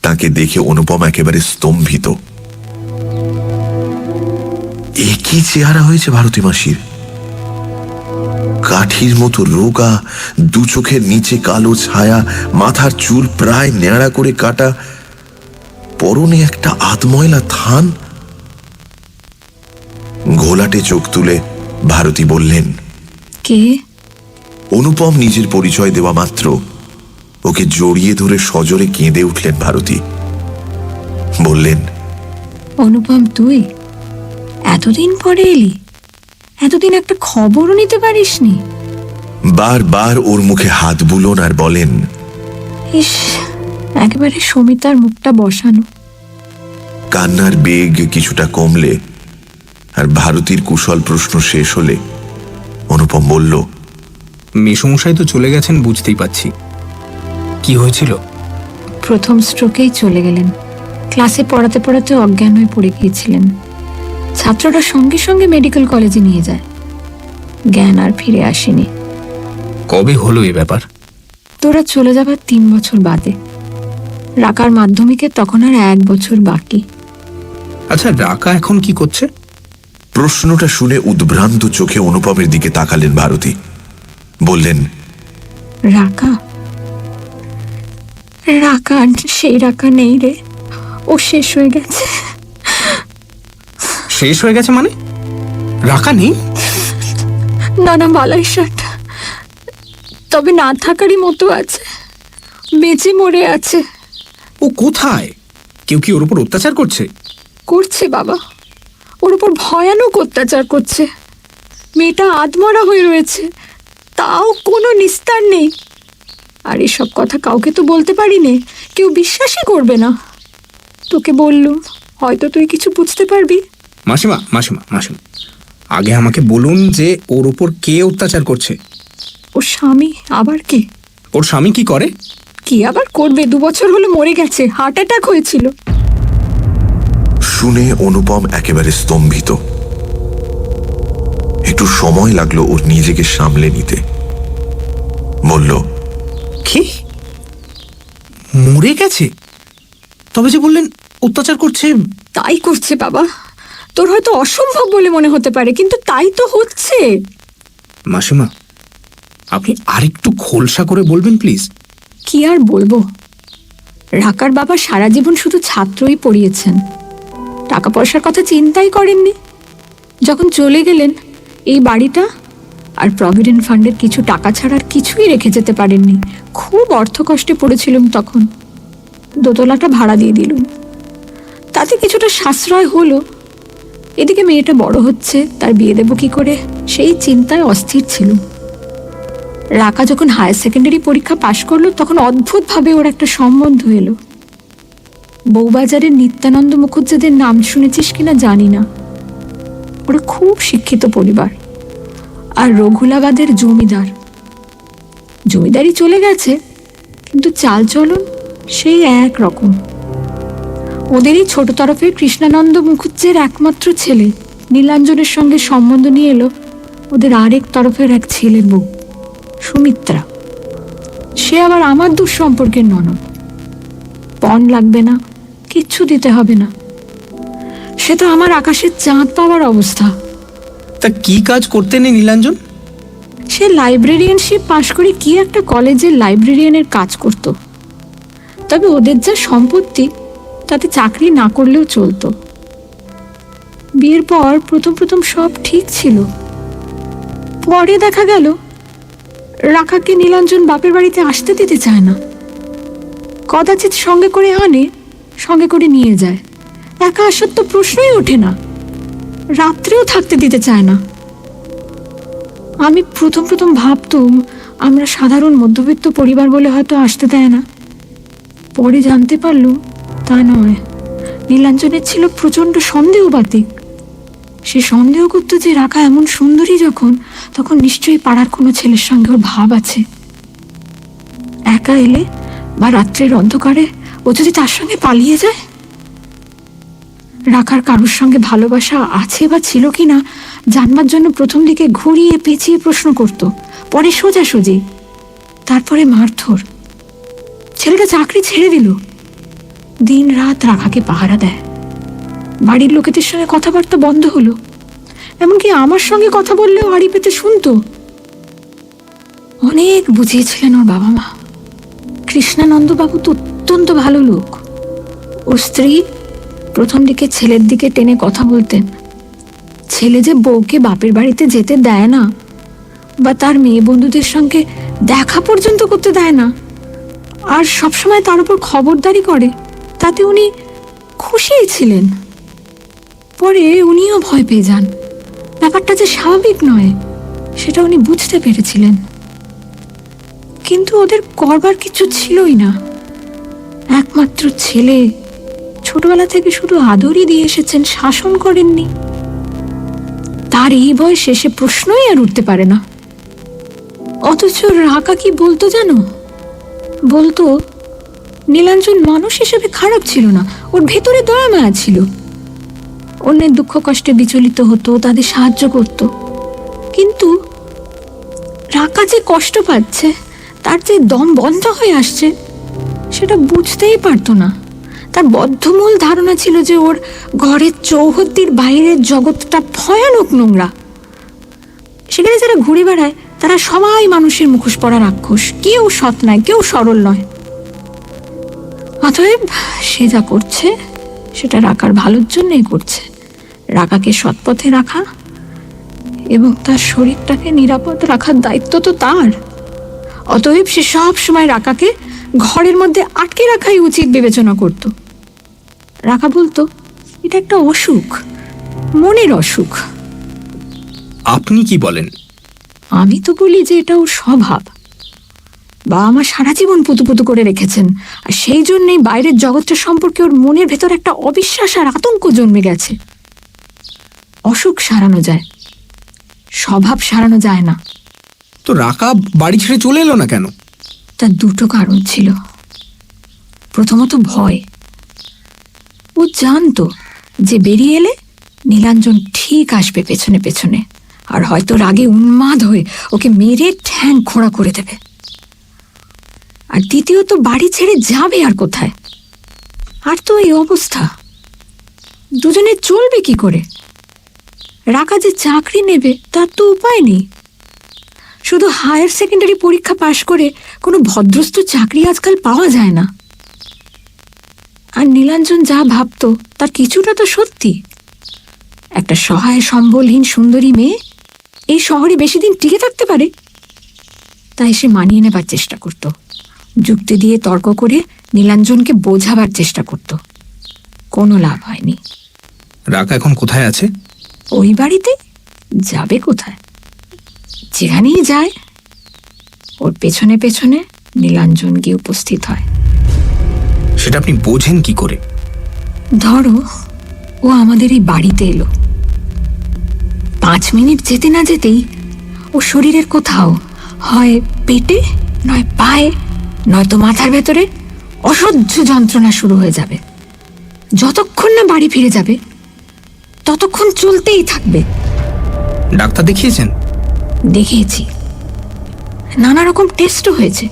তাকে দেখে অনুপম একেবারে স্তম্ভিত। এ কি চেহারা হয়েছে ভারতী মাসির! কাঠির মতো রোগা, 2 চোখের নিচে কালো ছায়া, মাথার চুল প্রায় ন্যাড়া করে কাটা, পরনে একটা আধময়লা থান। ঘোলাটে চোখ তুলে ভারতী বললেন, কে? অনুপম নিজের পরিচয় দেওয়া মাত্র ওকে জড়িয়ে ধরে সজোরে কেঁদে উঠলেন ভারতী। বললেন, অনুপম, তুই এতদিন পরে এলি? এতদিন একটা খবরও নিতে পারিসনি? বারবার ওর মুখে হাত বুলোন আর বলেন, ইস, একেবারে সমিতার মুখটা বসানো। কান্নার বেগ কিছুটা কমলে আর ভারতীর কুশল প্রশ্ন শেষ হলে অনুপম বলল, মেসমশাই তো চলে গেছেন বুঝতেই পাচ্ছি। কি হয়েছিল? প্রথম স্ট্রোকেই চলে গেলেন। ক্লাসে পড়াতে পড়াতে অজ্ঞান হয়ে পড়ে গিয়েছিলেন। ছাত্ররা সঙ্গে সঙ্গে মেডিকেল কলেজে নিয়ে যায়। জ্ঞান আর ফিরে আসেনি। কবে হলো এ ব্যাপার? তোরা চলে যাবার 3 বছর বাদে। রাকার মাধ্যমিকে তখন আর 1 বছর বাকি। আচ্ছা, রাকা এখন কি করছে? প্রশ্নটা শুনে উদ্ভ্রান্ত চোখে অনুপমের দিকে তাকালেন ভারতী। বললেন, রাকা? রাকা সেই রাকা নেই রে, ও শেষ হয়ে গেছে। শেষ হয়ে গেছে মানে? রাকা নেই? না না, বালাই ষাট। তবে না থাকারই মতো আছে, বেঁচে মরে আছে। ও কোথায়? কেউ কি ওর উপর অত্যাচার করছে? করছে বাবা, ওর উপর ভয়ানক অত্যাচার করছে। মেয়েটা আধমরা হয়ে রয়েছে, তাও কোনো নিস্তার নেই। আর এসব কথা কাউকে তো বলতে পারি নে, কেউ বিশ্বাসই করবে না। তোকে বললুম, হয়তো তুই কিছু বুঝতে পারবি। মাসিমা মাসিমা মাসিমা, আগে আমাকে বলুন যে ওর উপর কে অত্যাচার করছে। ওর স্বামী। আবার কে? ওর স্বামী কি করে? কি আবার করবে, 2 বছর হলো মরে গেছে, হার্ট অ্যাটাক হয়েছিল। শুনে অনুপম একেবারে স্তম্ভিত। একটু সময় লাগলো ওর নিজেকে সামলে নিতে। বলল, কি? মরে গেছে? তবে যে বললেন অত্যাচার করছে। তাই করছে বাবা। তোর হয়তো অসম্ভব বলে মনে হতে পারে, কিন্তু তাই তো হচ্ছে। মাসিমা, আপনি আরেকটু খোলসা করে বলবেন প্লিজ। কি আর বলবো, রাকার বাবা সারা জীবন শুধু ছাত্রই পড়িয়েছেন, টাকা পয়সার কথা চিন্তাই করেননি। যখন চলে গেলেন, এই বাড়িটা আর প্রভিডেন্ট ফান্ডের কিছু টাকা ছাড়া আর কিছুই রেখে যেতে পারেননি। খুব অর্থকষ্টে পড়েছিলাম তখন। 2তলাটা ভাড়া দিয়ে দিলুম, তাতে কিছুটা সাশ্রয় হলো। এদিকে মেয়েটা বড় হচ্ছে, তার বিয়ে দেবো কি করে সেই চিন্তায় অস্থির ছিল। রাকা যখন হায়ার সেকেন্ডারি পরীক্ষা পাশ করলো, তখন অদ্ভুতভাবে ওর একটা সম্বন্ধ এলো। বউবাজারের নিত্যানন্দ মুখুজ্জেদের নাম শুনেছিস কিনা জানি না। ওরা খুব শিক্ষিত পরিবার, আর রঘুলাবাদের জমিদার। জমিদারি চলে গেছে, কিন্তু চালচলন সেই এক রকম। ওদেরই ছোট তরফের কৃষ্ণানন্দ মুখুজ্জের একমাত্র ছেলে নীলাঞ্জনের সঙ্গে সম্বন্ধ নিয়ে এলো ওদের আরেক তরফের এক ছেলে বউ সুমিত্রা। সে আবার আমার দূর সম্পর্কের ননদ। পণ লাগবে না, কিচ্ছু দিতে হবে না। সে তো আমার আকাশের চাঁদ পাওয়ার অবস্থা। তা কি কাজ করতে নেই নীলাঞ্জন? সে লাইব্রেরিয়ানশিপ পাশ করে কি একটা কলেজের লাইব্রেরিয়ানের কাজ করত। তবে ওদের যা সম্পত্তি তাতে চাকরি না করলেও চলতো। বিয়ের পর প্রথম প্রথম সব ঠিক ছিল। পরে দেখা গেল রাখাকে নীলাঞ্জন বাপের বাড়িতে আসতে দিতে চায় না। কদাচিৎ সঙ্গে করে আনে, সঙ্গে করে নিয়ে যায়। একা আসার তো প্রশ্নই ওঠে না। রাত্রেও থাকতে দিতে চায় না। আমি প্রথম প্রথম ভাবতুম আমরা সাধারণ মধ্যবিত্ত পরিবার বলে হয়তো আসতে দেয় না। পরে জানতে পারলুম তা নয়। নীলাঞ্জনের ছিল প্রচণ্ড সন্দেহবাতিক। সে সন্দেহ করত যে রাখা এমন সুন্দরী যখন, তখন নিশ্চয়ই পাড়ার কোনো ছেলের সঙ্গে ওর ভাব আছে। একা এলে বা রাত্রের অন্ধকারে ও যদি তার সঙ্গে পালিয়ে যায়। রাখার কারোর সঙ্গে ভালোবাসা আছে বা ছিল কিনা জানবার জন্য প্রথম দিকে ঘুরিয়ে পেঁচিয়ে প্রশ্ন করত, পরে সোজাসুজি, তারপরে মারধর। ছেলেটা চাকরি ছেড়ে দিল, দিন রাত রাখাকে পাহারা দেয়। বাড়ির লোকেদের সঙ্গে কথাবার্তা বন্ধ হলো, এমনকি আমার সঙ্গে কথা বললেও আড়ি পেতে শুনতো। অনেক বুঝিয়েছিলেন ওর বাবা মা। কৃষ্ণানন্দ বাবু তো অত্যন্ত ভালো লোক। ওর স্ত্রী প্রথম দিকে ছেলের দিকে টেনে কথা বলতেন। ছেলে যে বউকে বাপের বাড়িতে যেতে দেয় না বা তার মেয়ে বন্ধুদের সঙ্গে দেখা পর্যন্ত করতে দেয় না, আর সবসময় তার উপর খবরদারি করে, তাতে উনি খুশিই ছিলেন। পরে উনিও ভয় পেয়ে যান। ব্যাপারটা যে স্বাভাবিক নয় সেটা উনি বুঝতে পেরেছিলেন। কিন্তু ওদের করবার কিছু ছিলই না। একমাত্র ছেলে, ছোটবেলা থেকে শুধু আদরই দিয়ে এসেছেন, শাসন করেননি। তার এই বয়সে সে প্রশ্নই আর উঠতে পারে না। অথচ রাকা কি বলতো জানো? বলতো নীলাঞ্জন মানুষ হিসেবে খারাপ ছিল না, ওর ভেতরে দয়া মায়া ছিল। অন্যের দুঃখ কষ্টে বিচলিত হতো, তাদের সাহায্য করত। কিন্তু রাকা যে কষ্ট পাচ্ছে, তার যে দম বন্ধ হয়ে আসছে, সেটা বুঝতেই পারতো না। তার বদ্ধমূল ধারণা ছিল যে ওর ঘরের চৌহদ্দির বাইরের জগৎটা ভয়ানক নোংরা। সেখানে যারা ঘুরে বেড়ায় তারা সবাই মানুষের মুখোশ পরা রাক্ষস, কেউ সৎ নয়, কেউ সরল নয়। অতএব সে যা করছে সেটা রাকার ভালোর জন্যই করছে। রাকাকে সৎপথে রাখা এবং তার শরীরটাকে নিরাপদ রাখার দায়িত্ব তো তার। অতএব সে সব সময় রাকাকে ঘরের মধ্যে আটকে রাখাই উচিত বিবেচনা করত। রাকা বলতো এটা একটা অসুখ, মনের অসুখ। আপনি কি বলেন? আমি তো বলি যে এটা ওর স্বভাব। বাবা মা সারা জীবন পুতুপুতু করে রেখেছেন, আর সেই জন্যই বাইরের জগৎটা সম্পর্কে ওর মনের ভেতর একটা অবিশ্বাস আর আতঙ্ক জন্মে গেছে। অসুখ সারানো যায়, স্বভাব সারানো যায় না। তো রাকা বাড়ি ছেড়ে চলে এলো না কেন? তার দুটো কারণ ছিল। প্রথমত ভয়। ও জানতো যে বেরিয়ে এলে নীলাঞ্জন ঠিক আসবে পেছনে পেছনে, আর হয়তো রাগে উন্মাদ হয়ে ওকে মেরে ঠ্যাং খোঁড়া করে দেবে। আর দ্বিতীয়ত বাড়ি ছেড়ে যাবে আর কোথায়? আর তো এই অবস্থা, দুজনে চলবে কি করে? রাকা যে চাকরি নেবে তার তো উপায় নেই। শুধু হায়ার সেকেন্ডারি পরীক্ষা পাশ করে কোনো ভদ্রস্থ চাকরি আজকাল পাওয়া যায় না। আর নীলাঞ্জন যা ভাবতো তার কিছুটা তো সত্যি। একটা সহায় সম্বলহীন সুন্দরী মেয়ে এই শহরে বেশি দিন টিকে থাকতে পারে? তাই সে মানিয়ে নেবার চেষ্টা করত, যুক্তি দিয়ে তর্ক করে নীলাঞ্জনকে বোঝাবার চেষ্টা করত। কোনো লাভ হয়নি। রাকা এখন কোথায় আছে? ওই বাড়িতে যাবে কোথায়? যেখানেই যায় ওর পেছনে পেছনে নীলাঞ্জন গিয়ে উপস্থিত হয়। সেটা আপনি বোঝেন কি করে? ধরো ও আমাদের এই বাড়িতে এলো, 5 মিনিট যেতে না যেতেই ও শরীরের কোথাও, হয় পেটে, নয় পায়ে, নয়তো মাথার ভেতরে অসহ্য যন্ত্রণা শুরু হয়ে যাবে। যতক্ষণ না বাড়ি ফিরে যাবে ততক্ষণ চলতেই থাকবে। ডাক্তার দেখিয়েছেন? দেখিয়েছি, নানা রকম টেস্টও হয়েছে,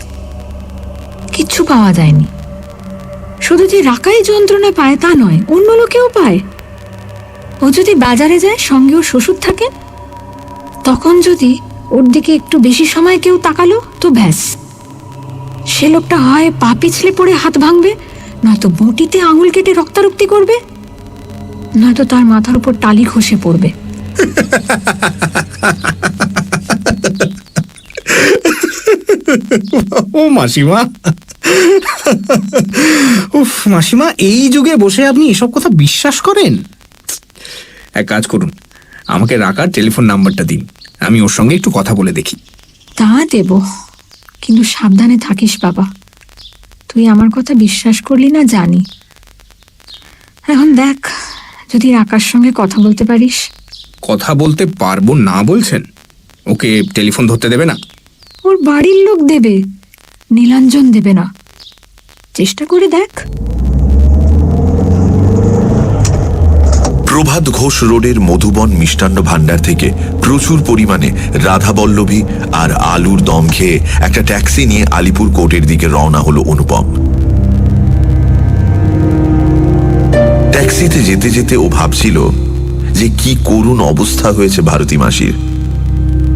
কিচ্ছু পাওয়া যায়নি। শুধু যে রাকাই যন্ত্রণা পায় তা নয়, অন্য লোকেও পায়। ও যদি বাজারে যায়, সঙ্গে ওর শ্বশুর থাকেন, তখন যদি ওর দিকে একটু বেশি সময় কেউ তাকালো তো ব্যাস, সে লোকটা হয় পা পিছলে পড়ে হাত ভাঙবে, নয়তো বটিতে আঙুল কেটে রক্তারক্তি করবে, নয়তো তার মাথার উপর টালি খসে পড়বে। ও মাসিমা, উফ মাসিমা, এই যুগে বসে আপনি এসব কথা বিশ্বাস করেন? এক কাজ করুন, আমাকে রাকার টেলিফোন নাম্বারটা দিন, আমি ওর সঙ্গে একটু কথা বলে দেখি। তা দেব, কিন্তু সাবধানে থাকিস বাবা। তুই আমার কথা বিশ্বাস করলি না জানি, এখন দেখ যদি রাকার সঙ্গে কথা বলতে পারিস। কথা বলতে পারবো না বলছেন? ওকে টেলিফোন ধরতে দেবে না? ওর বাড়ির লোক দেবে, নীলাঞ্জন দেবে না। চেষ্টা করে দেখ। প্রভাত ঘোষ রোডের মধুবন মিষ্টান্ন ভাণ্ডার থেকে প্রচুর পরিমাণে রাধাবল্লভী আর আলুর দম খেয়ে একটা ট্যাক্সি নিয়ে আলিপুর কোর্টের দিকে রওনা হলো অনুপম। ট্যাক্সিতে যেতে যেতে ও ভাবছিল যে কি করুণ অবস্থা হয়েছে ভারতী মাসির।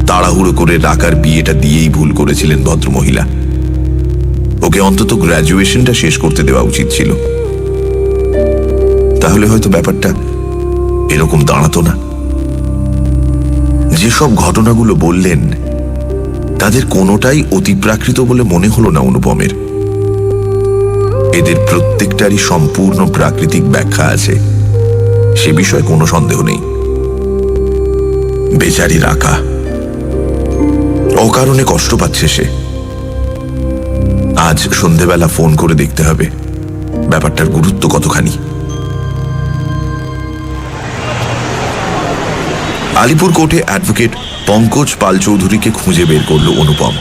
তাড়াহুড়ো করে রাকার বিয়েটা দিয়েই ভুল করেছিলেন ভদ্রমহিলা। ওকে অন্তত গ্র্যাজুয়েশনটা শেষ করতে দেওয়া উচিত ছিল, তাহলে হয়তো ব্যাপারটা এরকম দাঁড়াতো না। যেসব ঘটনাগুলো বললেন তাদের কোনোটাই অতিপ্রাকৃত বলে মনে হলো না অনুপমের। এদের প্রত্যেকটারই সম্পূর্ণ প্রাকৃতিক ব্যাখ্যা আছে, সে বিষয়ে কোনো সন্দেহ নেই। বেচারি রাকা, অকারণে কষ্ট পাচ্ছে সে। আজ সন্ধেবেলা ফোন করে দেখতে হবে ব্যাপারটার গুরুত্ব কতখানি। আলিপুর কোর্টে অ্যাডভোকেট পঙ্কজ পাল চৌধুরীকে খুঁজে বের করলো অনুপম।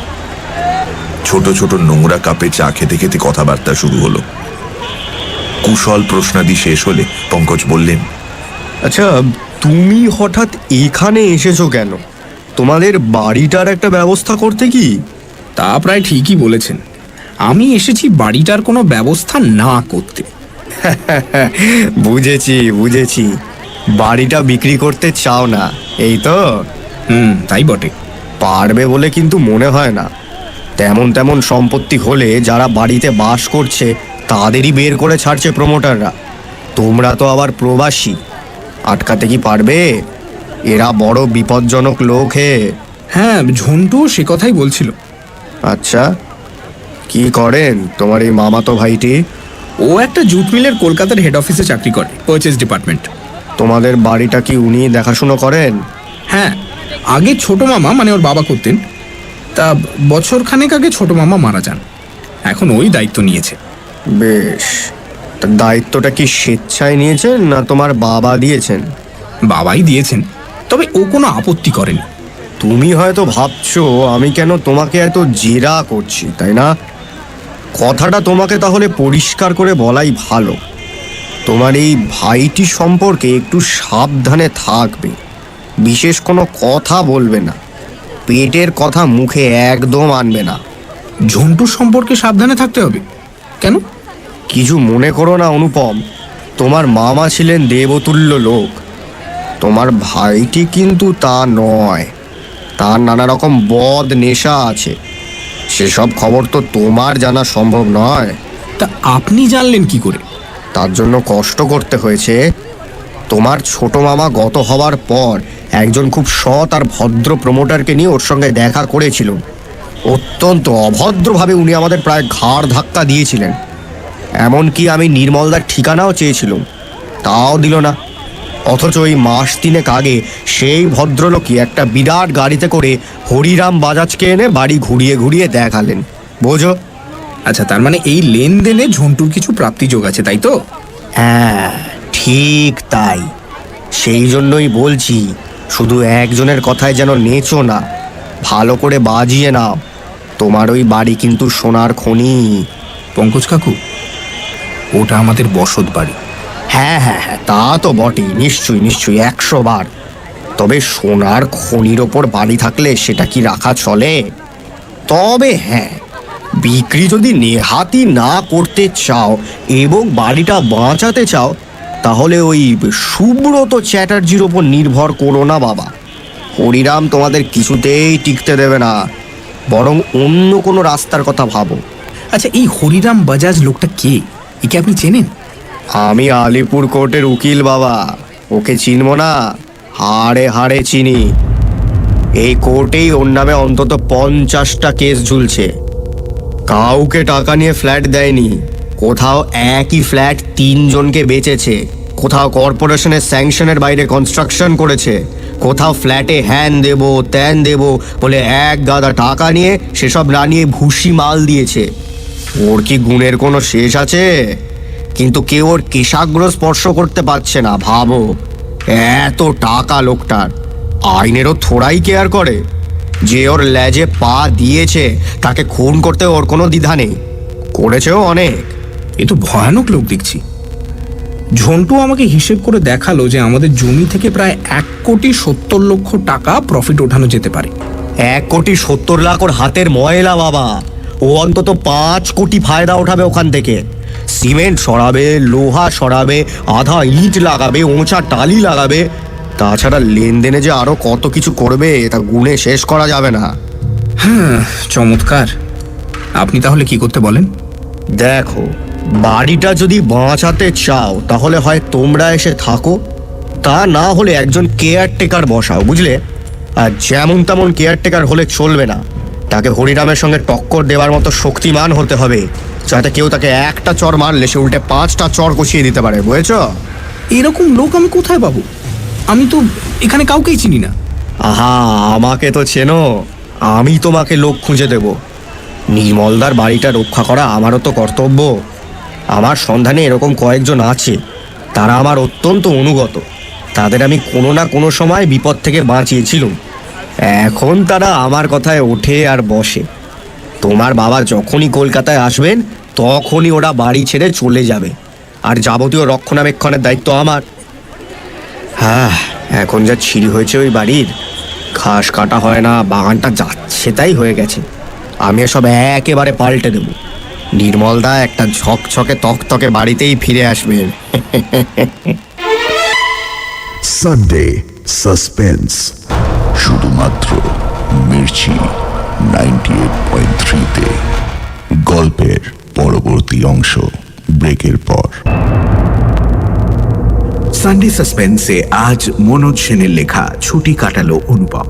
ছোট ছোট নোংরা কাপে চা খেতে খেতে কথাবার্তা শুরু হলো। কুশল প্রশ্নাদি শেষ হলে পঙ্কজ বললেন, আচ্ছা, তুমি হঠাৎ এখানে এসেছো কেন? তোমাদের বাড়িটার একটা ব্যবস্থা করতে কি? তা প্রায় ঠিকই বলেছেন, আমি এসেছি বাড়িটার কোনো ব্যবস্থা না করতে। বুঝেছি বুঝেছি, বাড়িটা বিক্রি করতে চাও না, এই তো? তাই বটে। পারবে বলে কিন্তু মনে হয় না। তেমন তেমন সম্পত্তি হলে যারা বাড়িতে বাস করছে তাদেরই বের করে ছাড়ছে প্রমোটাররা। তোমরা তো আবার প্রবাসী, আটকাতে কি পারবে? এরা বড় বিপজ্জনক লোক হে। হ্যাঁ, ঝন্টু সে কথাই বলছিল। আচ্ছা, কি করেন তোমার এই মামাতো ভাইটি? ও একটা জুট মিলের কলকাতার হেড অফিসে চাকরি করে, পারচেজ ডিপার্টমেন্ট। তোমাদের বাড়িটা কি উনি দেখাশুনো করেন? হ্যাঁ, আগে ছোট মামা মানে ওর বাবা করতেন, তা বছর খানেক আগে ছোট মামা মারা যান, এখন ওই দায়িত্ব নিয়েছে। বেশ, তা দায়িত্বটা কি স্বেচ্ছায় নিয়েছেন না তোমার বাবা দিয়েছেন? বাবাই দিয়েছেন, তবে ও কোনো আপত্তি করেনি। তুমি হয়তো ভাবছো আমি কেন তোমাকে এত জেরা করছি, তাই না? কথাটা তোমাকে তাহলে পরিষ্কার করে বলাই ভালো। তোমার এই ভাইটি সম্পর্কে একটু সাবধানে থাকবে, বিশেষ কোনো কথা বলবে না, পেটের কথা মুখে একদম আনবে না। ঝন্টুর সম্পর্কে সাবধানে থাকতে হবে কেন? কিছু মনে করো না অনুপম, তোমার মামা ছিলেন দেবতুল্য লোক, তোমার ভাইটি কিন্তু তা নয়। তার নানা রকম বদ নেশা আছে, সেসব খবর তো তোমার জানা সম্ভব নয়। তা আপনি জানলেন কি করে? তার জন্য কষ্ট করতে হয়েছে। তোমার ছোট মামা গত হওয়ার পর একজন খুব সৎ আর ভদ্র প্রমোটারকে নিয়ে ওর সঙ্গে দেখা করেছিল। অত্যন্ত অভদ্রভাবে উনি আমাদের প্রায় ঘাড় ধাক্কা দিয়েছিলেন। এমনকি আমি নির্মলদার ঠিকানাও চেয়েছিলাম, তাও দিল না। অথচ ওই মাস তিনেক আগে সেই ভদ্রলোকই একটা বিরাট গাড়িতে করে হরিরাম বাজাজকে এনে বাড়ি ঘুরিয়ে ঘুরিয়ে দেখালেন, বোঝো? আচ্ছা, তার মানে এই লেনদেনে ঝন্টুর কিছু প্রাপ্তিযোগ আছে, তাই তো? হ্যাঁ, ঠিক তাই। সেই জন্যই বলছি, শুধু একজনের কথায় যেন নেচো না, ভালো করে বাজিয়ে নাও। তোমার ওই বাড়ি কিন্তু সোনার খনি। পঙ্কজ কাকু, ওটা আমাদের বসত বাড়ি। হ্যাঁ হ্যাঁ হ্যাঁ, তা তো বটেই, নিশ্চয়ই নিশ্চয়ই, 100 বার। তবে সোনার খনির ওপর বাড়ি থাকলে সেটা কি রাখা চলে? তবে হ্যাঁ, বিক্রি যদি নেহাতি না করতে চাও এবং বাড়িটা বাঁচাতে চাও, তাহলে ওই সুব্রত চ্যাটার্জির ওপর নির্ভর করো না বাবা। হরিরাম তোমাদের কিছুতেই টিকতে দেবে না, বরং অন্য কোনো রাস্তার কথা ভাবো। আচ্ছা, এই হরিরাম বাজাজ লোকটা কে? একে আপনি চেনেন? আমি আলিপুর কোর্টের উকিল বাবা, ওকে চিনব না? হাড়ে হাড়ে চিনি। এই কোর্টেই ওর নামে অন্তত 50টা কেস ঝুলছে। কাউকে টাকা নিয়ে ফ্ল্যাট দেয়নি, কোথাও একই ফ্ল্যাট 3 জনকে বেচেছে, কোথাও কর্পোরেশনের স্যাংশনের বাইরে কনস্ট্রাকশন করেছে, কোথাও ফ্ল্যাটে হ্যান দেব ত্যান দেব বলে এক গাদা টাকা নিয়ে সেসব না নিয়ে ভুসি মাল দিয়েছে। ওর কি গুণের কোনো শেষ আছে? কিন্তু কেউ ওর কেশাগ্র স্পর্শ করতে পারছে না। ভাবো, এত টাকা লোকটার, আইনেরও থোড়াই কেয়ার করে। যে ওর লেজে পা দিয়েছে তাকে খুন করতে ওর কোনো দ্বিধা নেই, করেছেও অনেক। এ তো ভয়ানক লোক দেখছি। ঝন্টু আমাকে হিসেব করে দেখালো যে আমাদের জমি থেকে প্রায় 1,70,00,000 টাকা প্রফিট ওঠানো যেতে পারে। 1,70,00,000 ওর হাতের ময়লা বাবা। ও অন্তত 5 কোটি ফায়দা ওঠাবে ওখান থেকে। সিমেন্ট সরাবে, লোহা সরাবে, আধা ইট লাগাবে, ওঁচা টালি লাগাবে। তাছাড়া লেনদেনে যে আরো কত কিছু করবে তা গুণে শেষ করা যাবে না। হ্যাঁ, চমৎকার। আপনি তাহলে কি করতে বলেন? দেখো, বাড়িটা যদি বাঁচাতে চাও তাহলে হয় তোমরা এসে থাকো, তা না হলে একজন কেয়ারটেকার বসাও, বুঝলে? আর যেমন তেমন কেয়ারটেকার হলে চলবে না, তাকে হরিরামের সঙ্গে টক্কর দেওয়ার মতো শক্তিমান হতে হবে, যাতে কেউ তাকে একটা চর মারলে সে উল্টে 5টা চর কষিয়ে দিতে পারে, বুঝেছ? এরকম লোক আমি কোথায় পাবো? আমি তো এখানে কাউকেই চিনি না। আহা, আমাকে তো চেনো, আমি তোমাকে লোক খুঁজে দেব। নির্মলদার বাড়িটা রক্ষা করা আমারও তো কর্তব্য। আমার সন্ধানে এরকম কয়েকজন আছে, তারা আমার অত্যন্ত অনুগত। তাদের আমি কোনো না কোনো সময় বিপদ থেকে বাঁচিয়েছিলাম। এখন তারা আমার কথায় ওঠে আর বসে। তোমার বাবা যখনই কলকাতায় আসবেন তখনই ওরা বাড়ি ছেড়ে চলে যাবে, আর যাবতীয় রক্ষণাবেক্ষণের দায়িত্ব আমার। হ্যাঁ, এখন যা ছিঁড়ি হয়েছে ওই বাড়ির, ঘাস কাটা হয় না, বাগানটা যাচ্ছে তাই হয়ে গেছে। আমি এসব একেবারে পাল্টে দেব। নির্মলদা একটা ঝকঝকে তকতকে বাড়িতেই ফিরে আসবেন। সানডে সাসপেন্স, শুধুমাত্র মির্চি 98.3-তে। গল্পের পরবর্তী অংশ ব্রেকের পর। সানডে সাসপেন্সে আজ মনোজ সেনের লেখা ছুটি কাটালো অনুপম।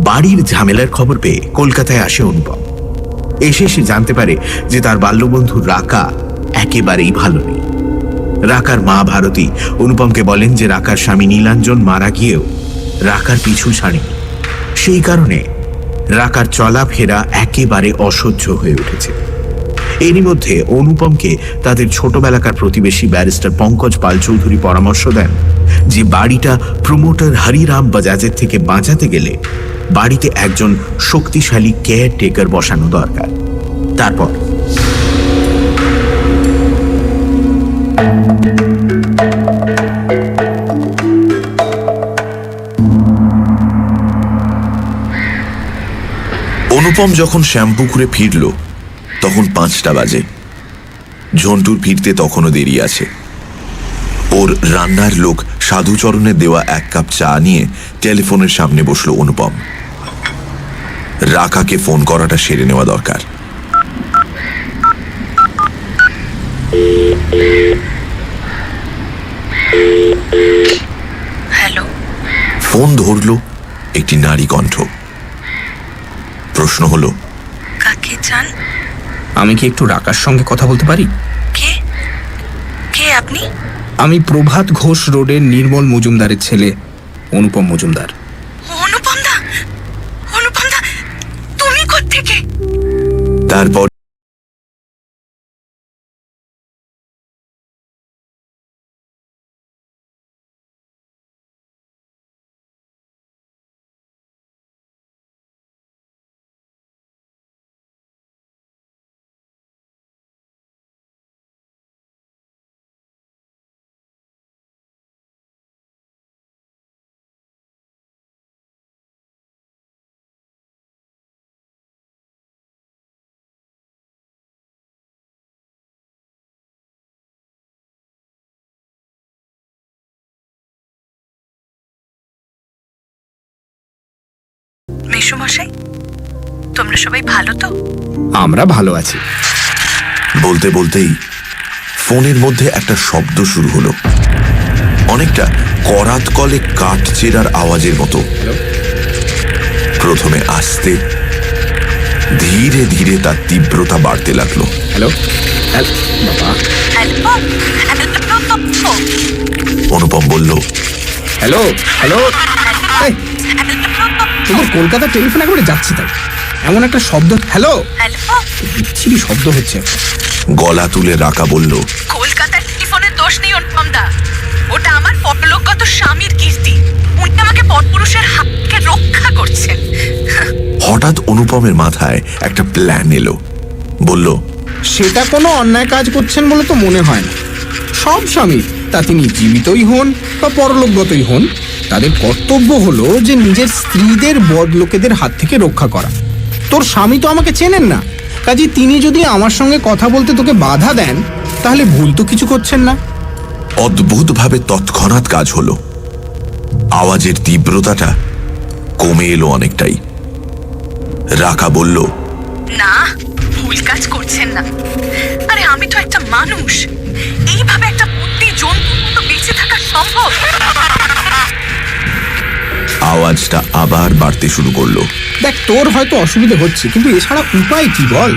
বাড়ির ঝামেলার খবর পেয়ে কলকাতায় আসে অনুপম। এসে সে জানতে পারে যে তার বাল্যবন্ধু রাকা একেবারেই ভালো নেই। রাকার মা ভারতী অনুপমকে বলেন যে রাকার স্বামী নীলাঞ্জন মারা গিয়েও রাকার পিছু ছাড়েনি। সেই কারণে রাকার চলাফেরা একেবারে অসহ্য হয়ে উঠেছে। এরই মধ্যে অনুপমকে তাদের ছোটবেলাকার প্রতিবেশী ব্যারিস্টার পঙ্কজ পাল চৌধুরী পরামর্শ দেন যে বাড়িটা প্রমোটার হরিরাম বাজাজের থেকে বাঁচাতে গেলে বাড়িতে একজন শক্তিশালী কেয়ারটেকার বসানো দরকার। তারপর অনুপম যখন শ্যামপুকুরে ফিরল তখন 5টা বাজে। ঝন্টুর ফিরতে তখনও দেরি আছে। ওর রান্নার লোক সাধুচরণের দেওয়া 1 কাপ চা নিয়ে টেলিফোনের সামনে বসলো অনুপম। রাকাকে ফোন করাটা সেরে নেওয়া দরকার। হ্যালো, ফোন ধরল একটি নারী কণ্ঠ। প্রশ্ন হলো, কাকে চান? আমি কি একটু রাকার সঙ্গে কথা বলতে পারি? কে কে আপনি? আমি প্রভাত ঘোষ রোডের নির্মল মজুমদারের ছেলে অনুপম মজুমদার। অনুপম দা, অনুপম দা, তুমি কোত্থেকে? তারপর মেসোমশাই, তোমরা সবাই ভালো তো? আমরা ভালো আছি। বলতে বলতেই ফোনের মধ্যে একটা শব্দ শুরু হলো, অনেকটা করাত কলে কাঠ চেরার আওয়াজের মতো। প্রথমে আস্তে, ধীরে ধীরে তার তীব্রতা বাড়তে লাগলো। হ্যালো বাবা। অনুপম বলল, হ্যালো হ্যালো, তোমার কলকাতা টেলিফোন একবারে যাচ্ছে তাই এমন একটা শব্দ। হ্যালো, বিচ্ছিরি শব্দ হচ্ছে। গলা তুলে রাকা বলল, কলকাতার টেলিফোনের দোষ নেই অনুপম দা, ওটা আমার পরলোকগত স্বামীর কীর্তি। উনি আমাকে পরপুরুষের হাত থেকে রক্ষা করছেন। হঠাৎ অনুপমের মাথায় একটা প্ল্যান এলো। বলল, সেটা কোনো অন্যায় কাজ করছেন বলে তো মনে হয় না। সব স্বামী, তা তিনি জীবিতই হন বা পরলোকগতই হন, তাদের কর্তব্য হলো যে নিজের স্ত্রীদের বদলোকেদের হাত থেকে রক্ষা করা। তোর স্বামী তো আমাকে চেনেন না, কাজে তিনি যদি আমার সঙ্গে কথা বলতে তোকে বাধা দেন, তাহলে ভুল তো কিছু করছেন না। অদ্ভুতভাবে তৎক্ষণাৎ কাজ হলো। আওয়াজের তীব্রতাটা কমে এলো অনেকটাই। রাকা বলল, না, ভুল কাজ করছেন না। আরে আমি তো একটা মানুষ, এইভাবে একটা বুদ্ধি জন্তুর মতো বেঁচে থাকা সম্ভব? আওয়াজটা আবার বাড়তে শুরু করলো। দেখ, তোর হয়তো অসুবিধে হচ্ছে, কিন্তু এছাড়া উপায় কি বল?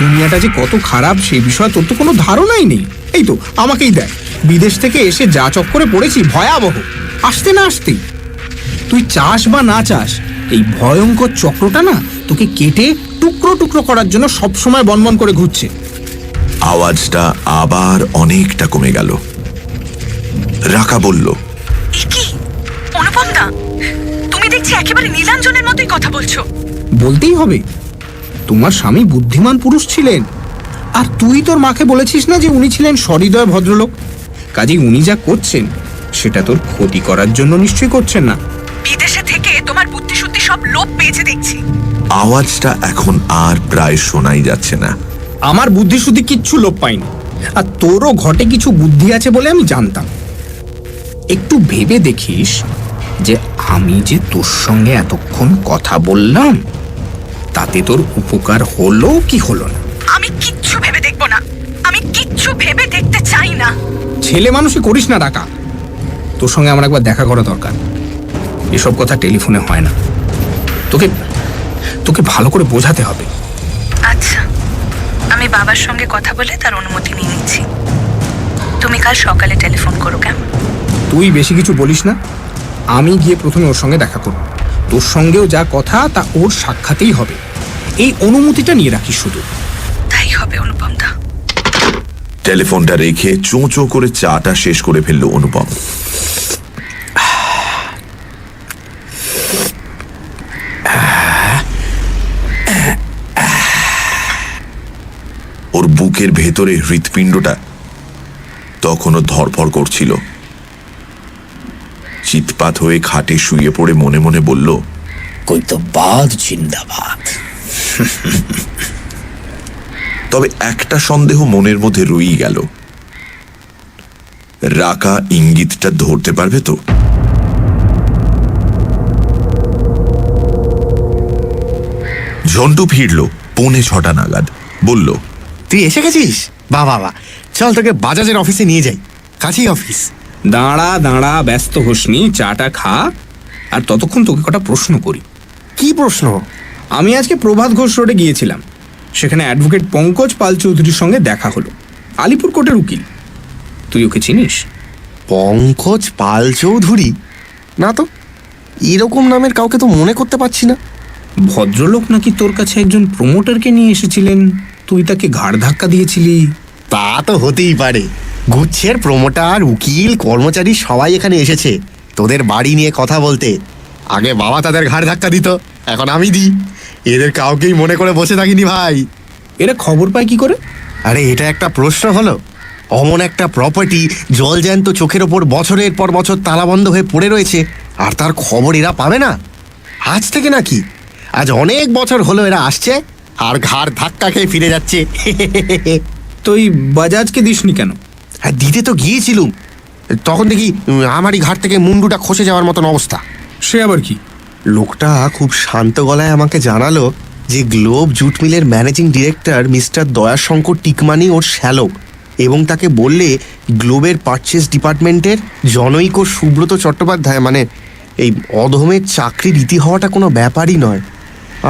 দুনিয়াটা যে কত খারাপ সেই বিষয়ে তোর তো কোনো ধারণাই নেই। এই তো আমাকেই দেখ, বিদেশ থেকে এসে যা চক্করে পড়েছি, ভয়াবহ। আসতে না আসতেই তুই চাস বা না চাস, এই ভয়ঙ্কর চক্রটা না তোকে কেটে টুকরো টুকরো করার জন্য সবসময় বনবন করে ঘুরছে। আওয়াজটা আবার অনেকটা কমে গেল। রাকা বলল, কি অনুপম দা, তুমি দেখছি একেবারে নীলাঞ্জনের মতোই কথা বলছো। বলতেই হবে, তোমার স্বামী বুদ্ধিমান পুরুষ ছিলেন, আর তুই তোর মাকে বলেছিস না যে উনি ছিলেন সহৃদয় ভদ্রলোক। কাজেই উনি যা করছেন সেটা তোর ক্ষতি করার জন্য নিশ্চয়ই করছেন না। বিদেশে থেকে তোমার বুদ্ধি শুদ্ধি সব লোপ পেয়েছে দেখছি। আওয়াজটা এখন আর প্রায় শোনাই যাচ্ছে না। আমার বুদ্ধি শুদ্ধি কিচ্ছু লোপ পাইনি, আর তোরও ঘটে কিছু বুদ্ধি আছে বলে আমি জানতাম। একটু ভেবে দেখিস যে আমি যে তোর সঙ্গে এতক্ষণ কথা বললাম, তাতে তোর উপকার হলো কি হলো না। আমি কিচ্ছু ভেবে দেখবো না, আমি কিচ্ছু ভেবে দেখতে চাই না। ছেলে মানুষই করিস না রাকা, তোর সঙ্গে আমার একবার দেখা করা দরকার। এসব কথা টেলিফোনে হয় না, তোকে তোকে ভালো করে বোঝাতে হবে। আচ্ছা, আমি বাবার সঙ্গে কথা বলে তার অনুমতি নিয়ে নিচ্ছি। তুমি কাল সকালে টেলিফোন করো, কেমন? তুই বেশি কিছু বলিস না, আমি গিয়ে প্রথমে ওর সঙ্গে দেখা করব। তোর সঙ্গেও যা কথা তা ওর সাক্ষাতেই হবে, এই অনুমতিটা নিয়ে রাখিস শুধু। তাই হবে অনুপম দা। টেলিফোনটা রেখে চোঁ চোঁ করে চাটা শেষ করে ফেলল অনুপম। ওর বুকের ভেতরে হৃৎপিণ্ডটা তখনও ধড়ফড় করছিল। চিৎপাত হয়ে খাটে শুয়ে পড়ে মনে মনে বলল, কৈতবাদ জিন্দাবাদ। তবে একটা সন্দেহ মনের মধ্যে রয়েই গেল, রাকা ইঙ্গিতটা ধরতে পারবে তো? ঝন্টু ফিরল 6:45 নাগাদ। বলল, তুই এসে গেছিস? বাবা বাবা, চল তোকে বাজাজের অফিসে নিয়ে যাই, কাছেই অফিস। দাঁড়া দাঁড়া, ব্যস্ত হোসনি, চাটা খা, আর ততক্ষণ তোকে কটা প্রশ্ন করি। কি প্রশ্ন? আমি আজকে প্রভাত ঘোষ রোডে গিয়েছিলাম, সেখানে অ্যাডভোকেট পঙ্কজ পাল চৌধুরীর সঙ্গে দেখা হলো। আলিপুর কোর্টের উকিল। তুই ওকে চিনিস? পঙ্কজ পাল চৌধুরী? না তো, এরকম নামের কাউকে তো মনে করতে পারছি না। ভদ্রলোক নাকি তোর কাছে একজন প্রমোটারকে নিয়ে এসেছিলেন, তুই তাকে ঘাড় ধাক্কা দিয়েছিলি। তা তো হতেই পারে, গুচ্ছের প্রমোটার, উকিল, কর্মচারী সবাই এখানে এসেছে তোদের বাড়ি নিয়ে কথা বলতে। আগে বাবা তাদের ঘাড় ধাক্কা দিত, এখন আমি দিই। এদের কাউকেই মনে করে বসে থাকিনি ভাই। এরা খবর পায় কি করে? আরে এটা একটা প্রশ্ন হলো? অমন একটা প্রপার্টি জলজ্যান্ত চোখের ওপর বছরের পর বছর তালাবন্ধ হয়ে পড়ে রয়েছে, আর তার খবর এরা পাবে না? আজ থেকে নাকি, আজ অনেক বছর হলো এরা আসছে আর ঘাড় ধাক্কা খেয়ে ফিরে যাচ্ছে। তুই বাজাজকে দিসনি কেন? হ্যাঁ, দিতে তো গিয়েছিলুম, তখন দেখি আমারই ঘাট থেকে মুন্ডুটা খসে যাওয়ার মতন অবস্থা। সে আবার কি? লোকটা খুব শান্ত গলায় আমাকে জানালো যে গ্লোব জুট মিলের ম্যানেজিং ডিরেক্টর মিস্টার দয়াশঙ্কর টিকমানি ওর শ্যালক, এবং তাকে বললে গ্লোবের পারচেস ডিপার্টমেন্টের জনৈক ও সুব্রত চট্টোপাধ্যায় মানে এই অধমের চাকরির ইতি হওয়াটা কোনো ব্যাপারই নয়,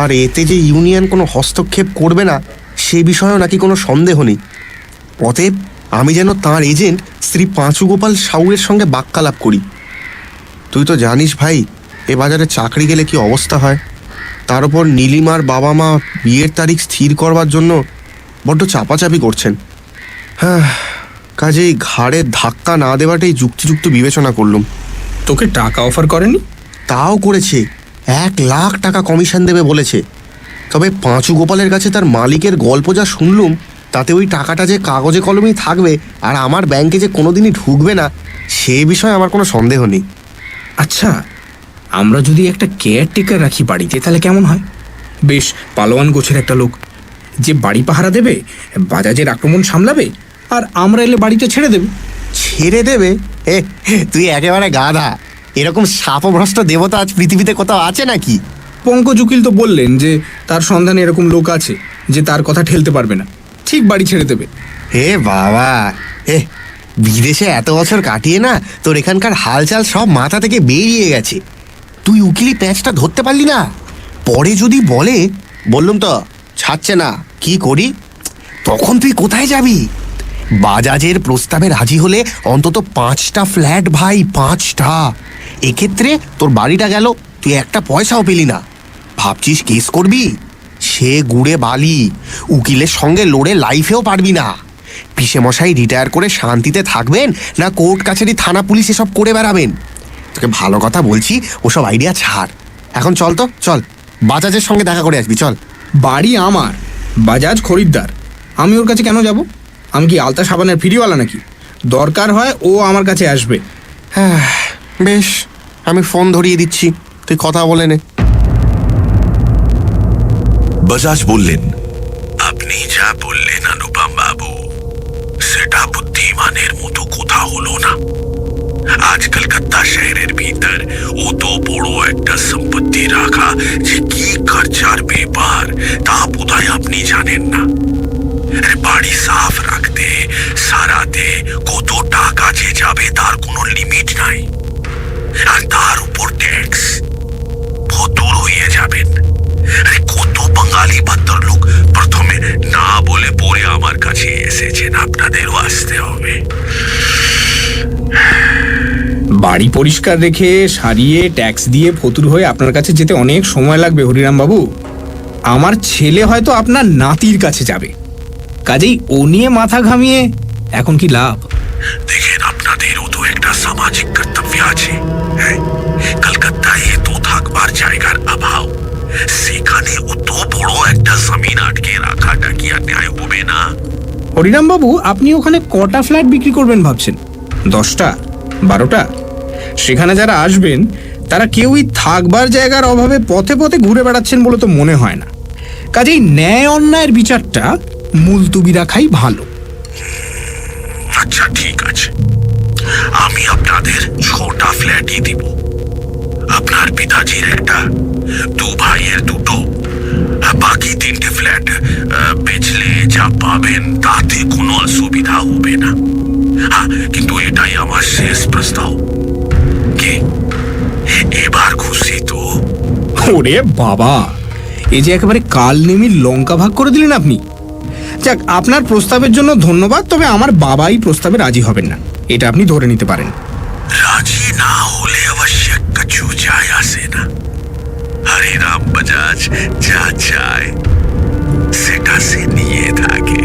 আর এতে যে ইউনিয়ন কোনো হস্তক্ষেপ করবে না সে বিষয়েও নাকি কোনো সন্দেহ নেই। অতএব আমি যেন তাঁর এজেন্ট শ্রী পাঁচুগোপাল সাউয়ের সঙ্গে বাক্যালাপ করি। তুই তো জানিস ভাই, এ বাজারে চাকরি গেলে কি অবস্থা হয়। তার উপর নীলিমার বাবা মা বিয়ের তারিখ স্থির করবার জন্য বড্ড চাপাচাপি করছেন। হ্যাঁ, কাজেই ঘাড়ে ধাক্কা না দেওয়াটাই যুক্তিযুক্ত বিবেচনা করলুম। তোকে টাকা অফার করেনি? তাও করেছে, 1,00,000 টাকা কমিশন দেবে বলেছে। তবে পাঁচু গোপালের কাছে তার মালিকের গল্প যা শুনলুম, তাতে ওই টাকাটা যে কাগজে কলমেই থাকবে আর আমার ব্যাংকে যে কোনোদিনই ঢুকবে না সে বিষয়ে আমার কোনো সন্দেহ নেই। আচ্ছা, আমরা যদি একটা কেয়ারটেকার রাখি বাড়িতে তাহলে কেমন হয়? বেশ পালোয়ান গোছের একটা লোক, যে বাড়ি পাহারা দেবে, বাজাজের আক্রমণ সামলাবে, আর আমরা এলে বাড়িতে ছেড়ে দেবে। ছেড়ে দেবে? তুই একেবারে গাধা। এরকম শাপভ্রষ্ট দেবতা আজ পৃথিবীতে কোথাও আছে নাকি? পঙ্কজ উকিল তো বললেন যে তার সন্ধানে এরকম লোক আছে যে তার কথা ঠেলতে পারবে না, ঠিক বাড়ি ছেড়ে দেবে। হে বাবা, বিদেশে এত বছর কাটিয়ে না তোর এখানকার হালচাল সব মাথা থেকে বেরিয়ে গেছে। তুই উকিলি প্যাঁচটা ধরতে পারলি না? পরে যদি বলে, বললুম তো ছাড়ছে না, কি করি? তখন তুই কোথায় যাবি? বাজাজের প্রস্তাবে রাজি হলে অন্তত 5টা ফ্ল্যাট ভাই, 5টা। এক্ষেত্রে তোর বাড়িটা গেল, তুই একটা পয়সাও পেলি না। ভাবছিস কেস করবি? সে গুড়ে বালি, উকিলের সঙ্গে লড়ে লাইফেও পারবি না। পিসে মশাই রিটায়ার করে শান্তিতে থাকবেন না কোর্ট কাছারি থানা পুলিশ এসব করে বেড়াবেন? তোকে ভালো কথা বলছি, ওসব আইডিয়া ছাড়। এখন চল তো, চল বাজাজের সঙ্গে দেখা করে আসবি, চল। বাড়ি আমার, বাজাজ খরিদ্দার, আমি ওর কাছে কেন যাব? আমি কি আলতা সাবানের ফিরিওয়ালা নাকি? দরকার হয় ও আমার কাছে আসবে। হ্যাঁ বেশ, আমি ফোন ধরিয়ে দিচ্ছি, তুই কথা বলে নে। বাজাজ বললেন, আপনি যা বললেন অনুপম বাবু, সেটা বুদ্ধিমানের মতো কথা হলো না। আজ কলকাতা শহরের ভিতর অত বড় একটা সম্পত্তি রাখা যে কি খরচার ব্যাপার তা বোধহয় আপনি জানেন না। বাড়ি সাফ রাখতে সারাতে কত টাকা যে যাবে তার কোনো লিমিট নাই, আর তার উপর ট্যাক্স, ফতুর হয়ে যাবেন। কত বাঙালি বাদ্দর লোক প্রথমে না বলে পরে আমার কাছে এসেছেন, আপনাদেরও আসতে হবে। বাড়ি পরিষ্কার রেখে সারিয়ে ট্যাক্স দিয়ে ফতুর হয়ে আপনার কাছে যেতে অনেক সময় লাগবে হরিরাম বাবু। আমার ছেলে হয়তো আপনার নাতির কাছে যাবে, কাজেই ও নিয়ে মাথা ঘামিয়ে এখন কি লাভ? দেখেন, আপনাদেরও তো একটা সামাজিক কর্তব্য আছে। কলকাতায় তো থাকবার জায়গার অভাব, সেখানে অত বড় একটা জমিন আটকে রাখাটা কি আর ন্যায় হবে না? হরিরাম বাবু, আপনি ওখানে কটা ফ্ল্যাট বিক্রি করবেন ভাবছেন? 10টা, 12টা? সেখানে যারা আসবেন তারা কেউই থাকবার জায়গার অভাবে পথে পথে ঘুরে বেড়াচ্ছেন বলে তো মনে হয় না। কাজেই ন্যায় অন্যায়ের বিচারটা মুলতুবি রাখাই ভালো। আচ্ছা ঠিক আছে, আমি আপনাদের 6টা ফ্ল্যাটই দিব। আপনার পিতাজির একটা, 2 ভাইয়ের 2টো, বাকি 3টে ফ্ল্যাট বেচলে যা পাবেন তাতে কোনো অসুবিধা হবে না। কিন্তু এটাই আমার শেষ প্রস্তাব। কে এবার খুশি তো? ওরে বাবা, এই যে একেবারে কাল নেমির লঙ্কা ভাগ করে দিলেন আপনি। যাক, আপনার প্রস্তাবের জন্য ধন্যবাদ, তবে আমার বাবাই প্রস্তাবে রাজি হবেন না, এটা আপনি ধরে নিতে পারেন। রাজি না হলে আবশ্যক কিছু যায় আসে না। হরিরাম বাজাজ যা চায় সেটা সে নিয়ে থাকে,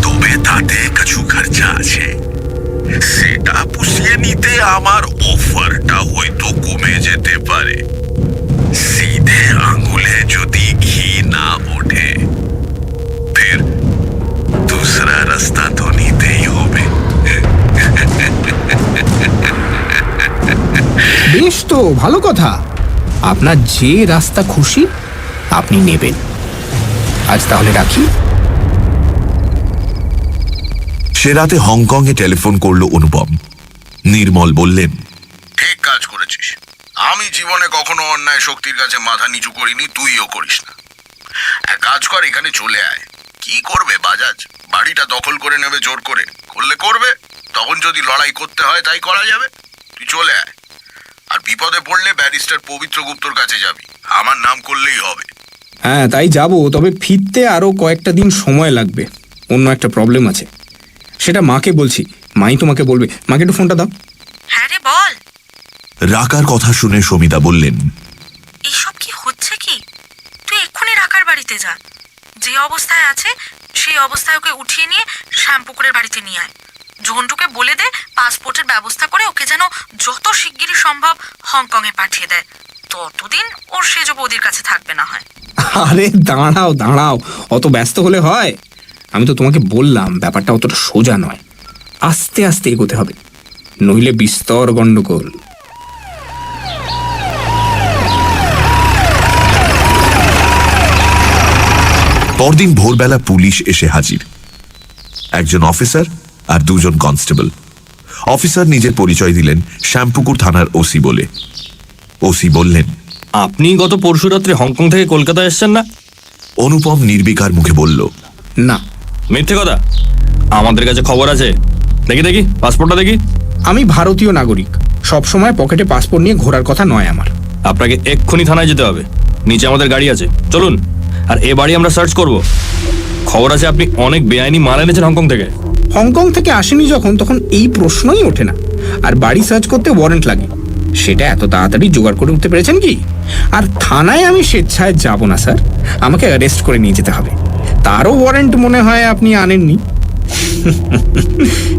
তবে তাতে কিছু খরচা আছে। সেটা পুষিয়ে নিতে আমার অফারটা হয়তো কমে যেতে পারে। সিধে আঙুলে যদি ঘি না ওঠে, ফির दूसरा रास्ता तो নিতেই হবে। বেশ, তো ভালো কথা। আপনার যে রাস্তা খুশি আপনি নেবেন। আজ তাহলে রাখি। সে রাতে হংকংয়ে টেলিফোন করলো অনুপম। নির্মল বললেন, ঠিক কাজ করেছিস, আমি জীবনে কখনো অন্যায় শক্তির কাছে মাথা নিচু করিনি, তুইও করিস না। এক কাজ কর, এখানে চলে আয়। কি করবে বাজাজ? বাড়িটা দখল করে নেবে জোর করে, করলে করবে, তখন যদি লড়াই করতে হয় তাই করা যাবে। তুই চলে আয়, আর বিপদে পড়লে ব্যারিস্টার পবিত্র গুপ্তর কাছে যাবি, আমার নাম করলেই হবে। হ্যাঁ তাই যাব, তবে ফিরতে আরো কয়েকটা দিন সময় লাগবে। অন্য একটা প্রবলেম আছে, সেটা মাকে বলছি, মাই তোমাকে বলবে। মাকে একটু ফোনটা দাও। হ্যাঁ রে বল, রাকার কথা শুনে সমিতা বললেন, এইসব কি হচ্ছে কি? তুই এক্ষুনি রাকার বাড়িতে যা, যে অবস্থায় আছে সেই অবস্থায় ওকে উঠিয়ে নিয়ে শ্যামপুকুরের বাড়িতে নিয়ে আয়। ঝন্টুকে বলে দে পাসপোর্টের ব্যবস্থা করে ওকে যেন যত শিগগিরই সম্ভব হংকং এ পাঠিয়ে দেয়। ততদিন ওর সেজ বৌদির কাছে থাকবে না হয়। আরে দাঁড়াও দাঁড়াও, অত ব্যস্ত হলে হয়? আমি তো তোমাকে বললাম ব্যাপারটা অতটা সোজা নয়, আস্তে আস্তে এগোতে হবে, নইলে বিস্তর গন্ডগোল। পরদিন ভোরবেলা পুলিশ এসে হাজির, একজন অফিসার আর দুজন কনস্টেবল। অফিসার নিজের পরিচয় দিলেন শ্যামপুকুর থানার ওসি বলে। ওসি বললেন, আপনি গত পরশু রাত্রে হংকং থেকে কলকাতা এসছেন না? অনুপম নির্বিকার মুখে বলল, না। মিথ্যে কথা, আমাদের কাছে খবর আছে। দেখি দেখি পাসপোর্টটা দেখি। আমি ভারতীয় নাগরিক, সব সময় পকেটে পাসপোর্ট নিয়ে ঘোরার কথা নয় আমার। আপনাকে এক্ষুনি থানায় যেতে হবে, নিচে আমাদের গাড়ি আছে, চলুন। আর এ বাড়ি আমরা সার্চ করব। খবর আছে আপনি অনেক বেআইনি মাল এনেছেন হংকং থেকে। হংকং থেকে আসেনি যখন, তখন এই প্রশ্নই ওঠে না। আর বাড়ি সার্চ করতে ওয়ারেন্ট লাগে, সেটা এত তাড়াতাড়ি জোগাড় করে উঠতে পেরেছেন কি? আর থানায় আমি স্বেচ্ছায় যাব না স্যার, আমাকে অ্যারেস্ট করে নিয়ে যেতে হবে। তারও ওয়ারেন্ট মনে হয় আপনি আনেননি।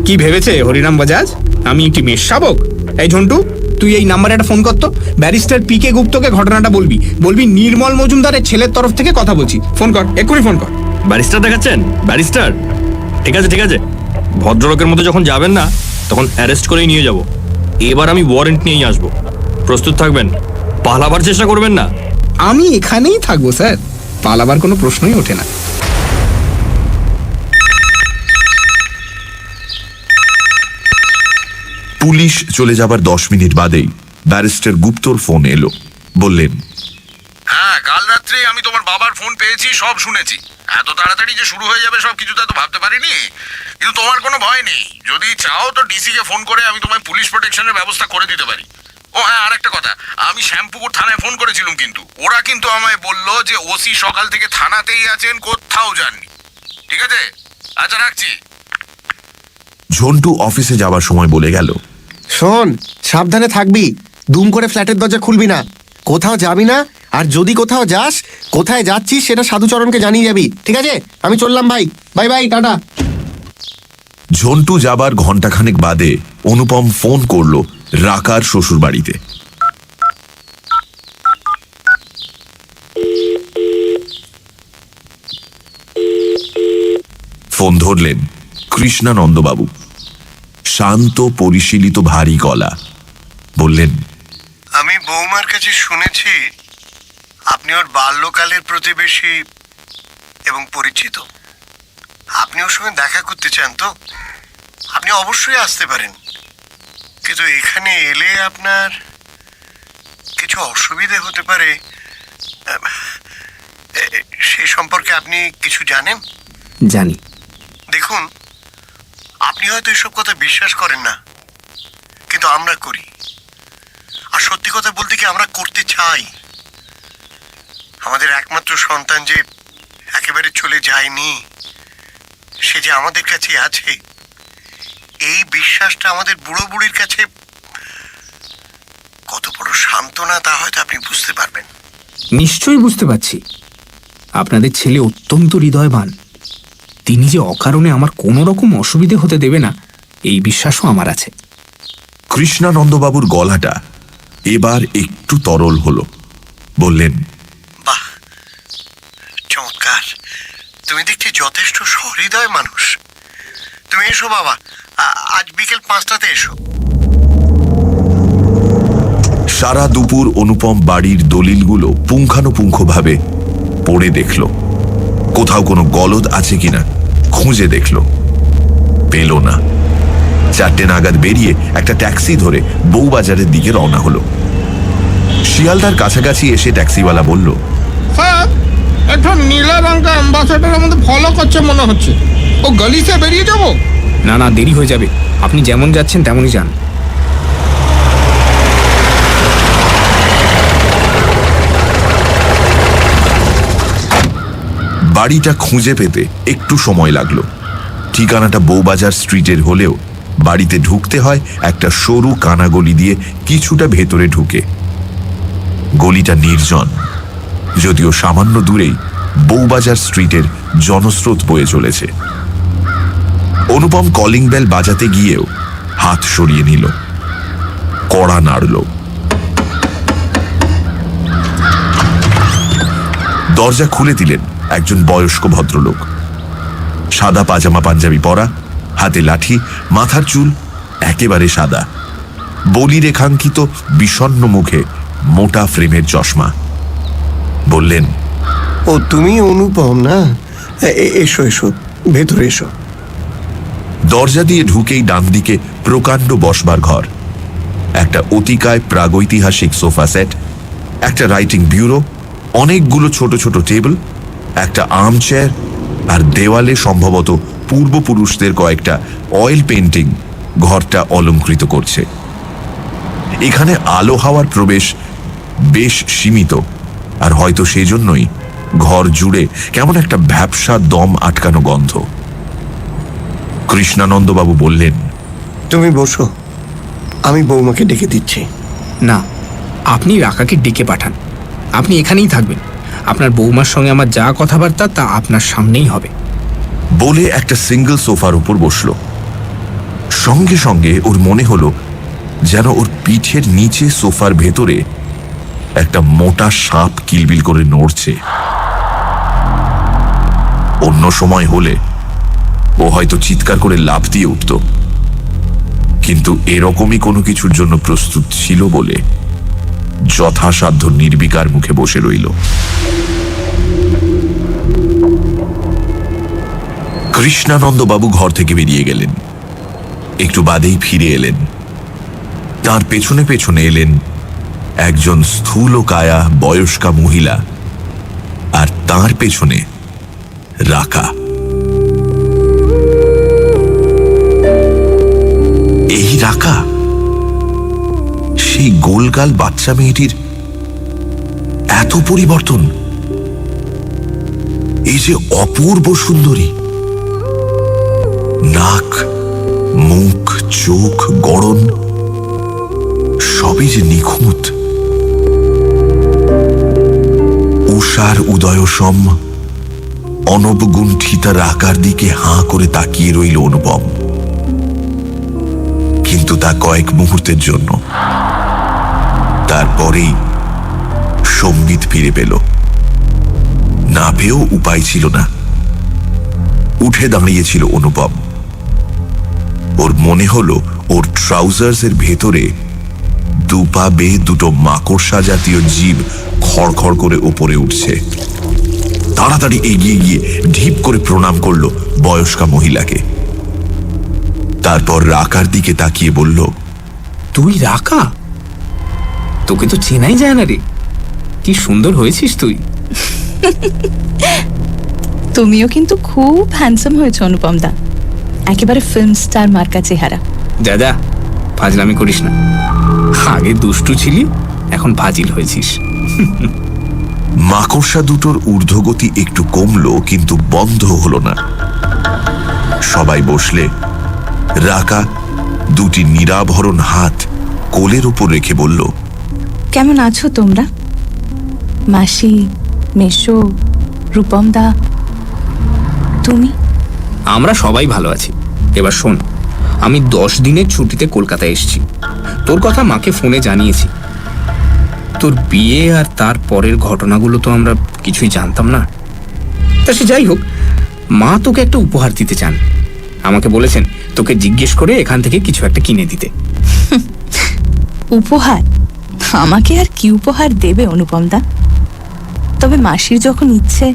কি ভেবেছে হরিরাম বাজাজ আমি একটি মেষ শাবক? এই ঝন্টু, তুই এই নাম্বারে একটা ফোন করতো, ব্যারিস্টার পিকে গুপ্তকে ঘটনাটা বলবি, বলবি নির্মল মজুমদারের ছেলের তরফ থেকে কথা বলছি। ফোন কর, এক্ষুনি ফোন কর। ব্যারিস্টার দেখাচ্ছেন? ব্যারিস্টার? ঠিক আছে ঠিক আছে, ভদ্রলোকের মতো যখন যাবেন না তখন অ্যারেস্ট করেই নিয়ে যাব। এবার আমি ওয়ারেন্ট নিয়েই আসবো, প্রস্তুত থাকবেন, পালাবার চেষ্টা করবেন না। আমি এখানেই থাকবো স্যার, পালাবার কোনো প্রশ্নই ওঠে না। পুলিশ চলে যাবার 10 মিনিট বাদেই ব্যারিস্টার গুপ্তর ফোন এলো। বললেন, হ্যাঁ, কাল রাত্রে আমি তোমার বাবার ফোন পেয়েছি, সব শুনেছি। এত তাড়াতাড়ি যে শুরু হয়ে যাবে সবকিছু তো ভাবতে পারিনি, কিন্তু তোমার কোনো ভয় নেই। যদি চাও তো ডিসি কে ফোন করে আমি তোমায় পুলিশ প্রোটেকশনের ব্যবস্থা করে দিতে পারি। ও হ্যাঁ, আরেকটা কথা, আমি শ্যামপুকুর থানায় ফোন করেছিলাম, কিন্তু ওরা কিন্তু আমায় বললো যে ওসি সকাল থেকে থানাতেই আছেন, কোথাও যাননি। ঠিক আছে, আচ্ছা রাখছি। ঝন্টু অফিসে যাবার সময় বলে গেল, শোন, সাবধানে থাকবি, দুম করে ফ্ল্যাটের দরজা খুলবি না, কোথাও যাবি না। আর যদি কোথাও যাস, কোথায় যাচ্ছিস সেটা সাধুচরণকে জানিয়ে যাবি, ঠিক আছে? আমি চললাম ভাই, বাই বাই, টাটা। ঝন্টু যাবার ঘন্টাখানেক বাদে অনুপম ফোন করলো রাকার শ্বশুর বাড়িতে। ফোন ধরলেন কৃষ্ণানন্দবাবু। শান্ত পরিশীলিত ভারী গলা। বললেন, আমি বৌমার কাছে শুনেছি আপনি ওর বাল্যকালের প্রতিবেশী এবং পরিচিত। আপনি ওর সঙ্গে দেখা করতে চান তো? আপনি অবশ্যই আসতে পারেন, কিন্তু এখানে এলে আপনার কিছু অসুবিধে হতে পারে। সে সম্পর্কে আপনি কিছু জানেন? জানি। দেখুন, আপনি হয়তো এসব কথা বিশ্বাস করেন না, কিন্তু আমরা করি। আর সত্যি কথা বলতে কি, আমরা করতে চাই। আমাদের একমাত্র সন্তান যে একেবারে চলে যায়নি, সে যে আমাদের কাছে আছে, এই বিশ্বাসটা আমাদের বুড়ো বুড়ির কাছে কত বড় সান্ত্বনা তা হয়তো আপনি বুঝতে পারবেন। নিশ্চয়ই বুঝতে পারছি। আপনাদের ছেলে অত্যন্ত হৃদয়বান, তিনি যে অকারণে আমার কোনো রকম অসুবিধে হতে দেবে না এই বিশ্বাসও আমার আছে। কৃষ্ণানন্দবাবুর গলাটা এবার একটু তরল হলো। বললেন, বাহ, চমৎকার। তুমি দেখছি যথেষ্ট সহৃদয় মানুষ। তুমি এসো বাবা, আজ বিকেল 5টাতে এসো। সারা দুপুর অনুপম বাড়ির দলিলগুলো পুঙ্খানুপুঙ্খভাবে পড়ে দেখল, কোথাও কোনো গলদ আছে কিনা খুঁজে দেখল, পেল না। 4টে নাগাদ বেরিয়ে একটা ট্যাক্সি ধরে বউবাজারের দিকে রওনা হলো। শিয়ালদার কাছাকাছি এসে ট্যাক্সিওয়ালা বলল, স্যার একটা নীলা রঙকা অ্যাম্বাসেডার আমাদের ফলো করছে মনে হচ্ছে। ও গলি সে বেরিয়ে যাব? না না, দেরি হয়ে যাবে। আপনি যেমন যাচ্ছেন তেমনই যান। বাড়িটা খুঁজে পেতে একটু সময় লাগলো। ঠিকানাটা বউবাজার স্ট্রিটের হলেও বাড়িতে ঢুকতে হয় একটা সরু কানা গলি দিয়ে কিছুটা ভেতরে ঢুকে। গলিটা নির্জন, যদিও সামান্য দূরেই বউবাজার স্ট্রিটের জনস্রোত বয়ে চলেছে। অনুপম কলিং বেল বাজাতে গিয়েও হাত সরিয়ে নিল, কড়া নাড়ল। দরজা খুলে দিলেন একজন বয়স্ক ভদ্রলোক। সাদা পাজামা পাঞ্জাবি পরা, হাতে লাঠি, মাথার চুল একেবারে সাদা, বলি রেখাঙ্কিত বিষণ্ণ মুখে মোটা ফ্রেমের চশমা। বললেন, ও তুমি অনুপম না? এসো এসো, ভেতরে এসো। দরজা দিয়ে ঢুকেই ডান দিকে প্রকাণ্ড বসবার ঘর, একটা অতিকায় প্রাগৈতিহাসিক সোফা সেট, একটা রাইটিং ব্যুরো, অনেকগুলো ছোট ছোট টেবিল, একটা আর্ম চেয়ার, আর দেওয়ালে সম্ভবত পূর্বপুরুষদের কয়েকটা অয়েল পেন্টিং ঘরটা অলঙ্কৃত করছে। এখানে আলো হাওয়ার প্রবেশ বেশ সীমিত, আর হয়তো সেজন্যই ঘর জুড়ে কেমন একটা ভ্যাপসা দম আটকানো গন্ধ। কৃষ্ণানন্দবাবু বললেন, তুমি বসো, আমি বৌমাকে ডেকে দিচ্ছি। না, আপনি রাকাকে ডেকে পাঠান। আপনি এখানেই থাকবেন। আপনার বৌমার সঙ্গে আমার যা কথাবার্তা তা আপনার সামনেই হবে। বলে একটা সিঙ্গল সোফার উপর বসল। সঙ্গে সঙ্গে ওর মনে হলো যেন ওর পিঠের নিচে সোফার ভেতরে একটা মোটা সাপ কিলবিল করে নড়ছে। অন্য সময় হলে ও হয়তো চিৎকার করে লাফ দিয়ে উঠত, কিন্তু এরকমই কোনো কিছুর জন্য প্রস্তুত ছিল বলে যথাসাধ্য নির্বিকার মুখে বসে রইল। কৃষ্ণানন্দবাবু ঘর থেকে বেরিয়ে গেলেন। একটু বাদেই ফিরে এলেন। তার পেছনে পেছনে এলেন একজন স্থূলকায়া বয়স্কা মহিলা, আর তার পেছনে রাকা। এই রাকা সেই গোলগাল বাচ্চা মেয়েটির এত পরিবর্তন! এই যে অপূর্ব সুন্দরী, নাক, মুখ, চোখ, গড়ন সবই যে নিখুঁত। উষার উদয়সম অনবগুণ্ঠিতা রাকার দিকে হাঁ করে তাকিয়ে রইল অনুপম, কিন্তু তা কয়েক মুহূর্তের জন্য। তারপরেই সম্বিত ফিরে পেল। না পেয়েও উপায় ছিল না। উঠে দাঁড়িয়েছিল অনুপম। ওর মনে হলো ওর ট্রাউজার্সের ভেতরে দুপা বেয়ে দুটো মাকড়সা জাতীয় জীব খড়খড় করে উপরে উঠছে। তাড়াতাড়ি এগিয়ে গিয়ে ঢিপ করে প্রণাম করল বয়স্কা মহিলাকে। তারপর রাকার দিকে তাকিয়ে বলল, তুই রাকা? তোকে তো চেনাই যায় না রে। কি সুন্দর হয়েছিস তুই। তুমিও কিন্তু খুব হ্যান্ডসাম হয়েছে অনুপম দা, একেবারে ফিল্ম স্টার মার্কা চেহারা। দাদা, ফাজলামি করিস না। আগে দুষ্টু ছিলি, এখন ফাজিল হয়েছিস। মাকড়সা দুটোর ঊর্ধ্বগতি একটু কমলো, কিন্তু বন্ধ হলো না। সবাই বসলে রাকা দুটি নিরাভরণ হাত কোলের উপর রেখে বলল, কেমন আছো তোমরা? মাসি, মেশো, রূপম দা, তুমি? আমরা সবাই ভালো আছি। এবার শোন, আমি 10 দিনের ছুটিতে কলকাতায় এসেছি। তোর কথা মাকে ফোনে জানিয়েছি। তোর বিয়ে আর তার পরের ঘটনাগুলো তো আমরা কিছুই জানতাম না। তা সে যাই হোক, মা তোকে একটা উপহার দিতে চান। আমাকে বলেছেন তোকে জিজ্ঞেস করে এখান থেকে কিছু একটা কিনে দিতে। উপহার? আমাকে আর কি উপহার দেবে অনুপম দা? তবে মাসির যখন ইচ্ছে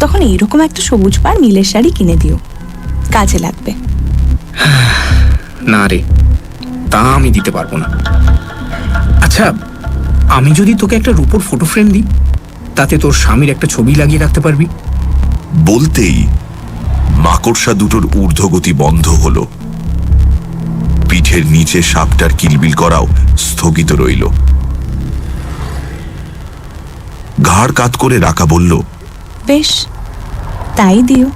তখন এইরকম একটা সবুজ পাড় নীলের শাড়ি কিনে দিও, কাজে লাগবে। না রে, তা আমি দিতে পারবো না। আচ্ছা, আমি যদি তোকে একটা রূপোর ফটো ফ্রেম দিই, তাতে তোর স্বামীর একটা ছবি লাগিয়ে রাখতে পারবি। বলতেই মাকড়সা দুটোর ঊর্ধ্বগতি বন্ধ হলো। পিঠের নিচে সাপটার কিলবিল করাও স্থগিত রইল। ঘাড় কাত করে রাকা বলল, বেশ, তাই দিও।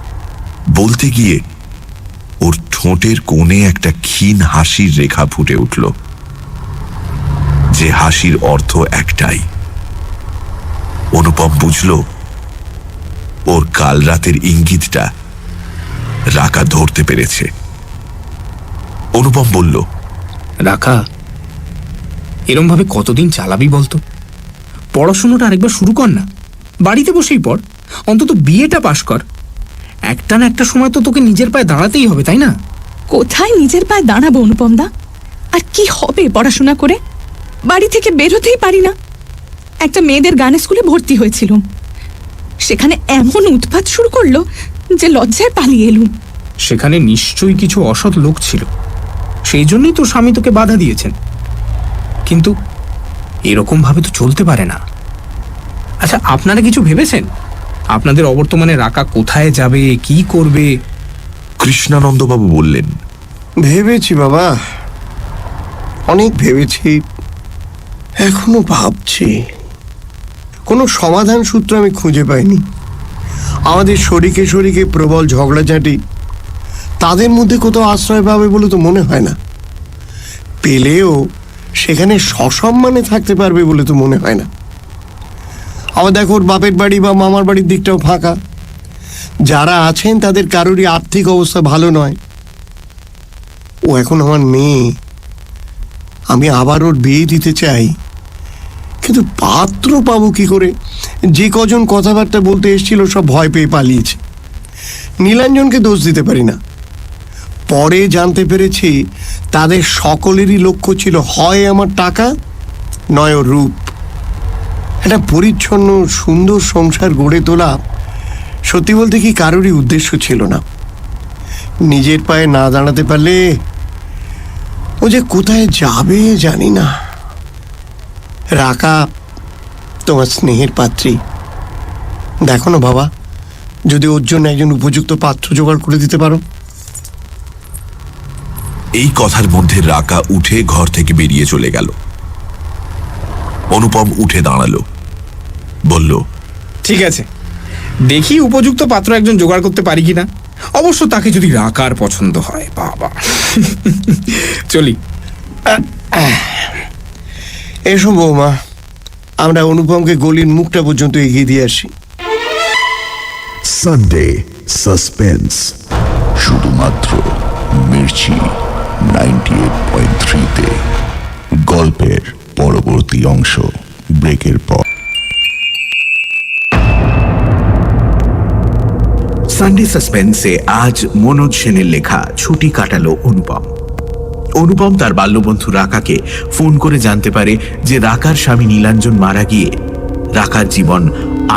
বলতে গিয়ে ওর ঠোঁটের কোণে একটা ক্ষীণ হাসির রেখা ফুটে উঠল, যে হাসির অর্থ একটাই। অনুপম বুঝল ওর কাল রাতের ইঙ্গিতটা রাকা ধরতে পেরেছে। অনুপম বলল, রাখা, এরম ভাবে কতদিন চালাবি বলতো? পড়াশুনোটা আরেকবার শুরু কর না, বাড়িতে বসেই পড়, অন্তত বিয়েটা পাশ কর। একটা না একটা সময় তো তোকে নিজের পায়ে দাঁড়াতেই হবে, তাই না? কোথায় নিজের পায়ে দাঁড়াবো অনুপমদা? আর কি হবে পড়াশোনা করে? বাড়ি থেকে বের হতেই পারি না। একটা মেয়েদের গানের স্কুলে ভর্তি হয়েছিলাম, সেখানে এমন উৎপাত শুরু করলো যে লজ্জায় পালিয়ে এলুম। সেখানে নিশ্চয়ই কিছু অসৎ লোক ছিল, সেই জন্যই তোর স্বামী তোকে বাধা দিয়েছেন। কিন্তু এরকম ভাবে তো চলতে পারে না। আচ্ছা, আপনারা কিছু ভেবেছেন? আপনাদের অবর্তমানে রাকা কোথায় যাবে, কি করবে? কৃষ্ণানন্দবাবু বললেন, ভেবেছি বাবা, অনেক ভেবেছি, এখনো ভাবছি। কোনো সমাধান সূত্র আমি খুঁজে পাইনি। আমাদের শরিকে শরিকে প্রবল ঝগড়াঝাঁটি, তাদের মধ্যে কোথাও আশ্রয় পাবে বলে তো মনে হয় না। পেলেও সেখানে সসম্মানে থাকতে পারবে বলে তো মনে হয় না। আবার দেখো, ওর বাপের বাড়ি বা মামার বাড়ির দিকটাও ফাঁকা। যারা আছেন তাদের কারোরই আর্থিক অবস্থা ভালো নয়। ও এখন আমার মেয়ে, আমি আবার ওর বিয়ে দিতে চাই, কিন্তু পাত্র পাবো কি করে? যে কজন কথাবার্তা বলতে এসেছিল সব ভয় পেয়ে পালিয়েছে। নীলাঞ্জনকে দোষ দিতে পারি না। পরে জানতে পেরেছি তাদের সকলেরই লক্ষ্য ছিল হয় আমার টাকা, নয় ওর রূপ। একটা পরিচ্ছন্ন সুন্দর সংসার গড়ে তোলা সত্যি বলতে কি কারোরই উদ্দেশ্য ছিল না। নিজের পায়ে না দাঁড়াতে পারলে ও যে কোথায় যাবে জানি না। রাকা তোমার স্নেহের পাত্রী, দেখো না বাবা, যদি ওর জন্য একজন উপযুক্ত পাত্র জোগাড় করে দিতে পারো। এই কথার মধ্যে রাকা উঠে ঘর থেকে বেরিয়ে চলে গেল। অনুপম উঠে দাঁড়ালো, বলল, ঠিক আছে, দেখি উপযুক্ত পাত্র একজন জোগাড় করতে পারি কিনা। অবশ্য তাকে যদি রাকার পছন্দ হয়। বাবা, চলি। এসো বৌমা, আমরা অনুপমকে গলির মুখটা পর্যন্ত এগিয়ে দিয়ে আসি। সানডে সাসপেন্স, শুধুমাত্র মির্চি 98.3-তে। গল্পের পরবর্তী অংশ ব্রেকের পর। সানডে সাসপেন্সে আজ মনোজ সেনের লেখা ছুটি কাটালো অনুপম। অনুপম তার বাল্যবন্ধু রাকাকে ফোন করে জানতে পারে যে রাকার স্বামী নীলাঞ্জন মারা গিয়ে রাকার জীবন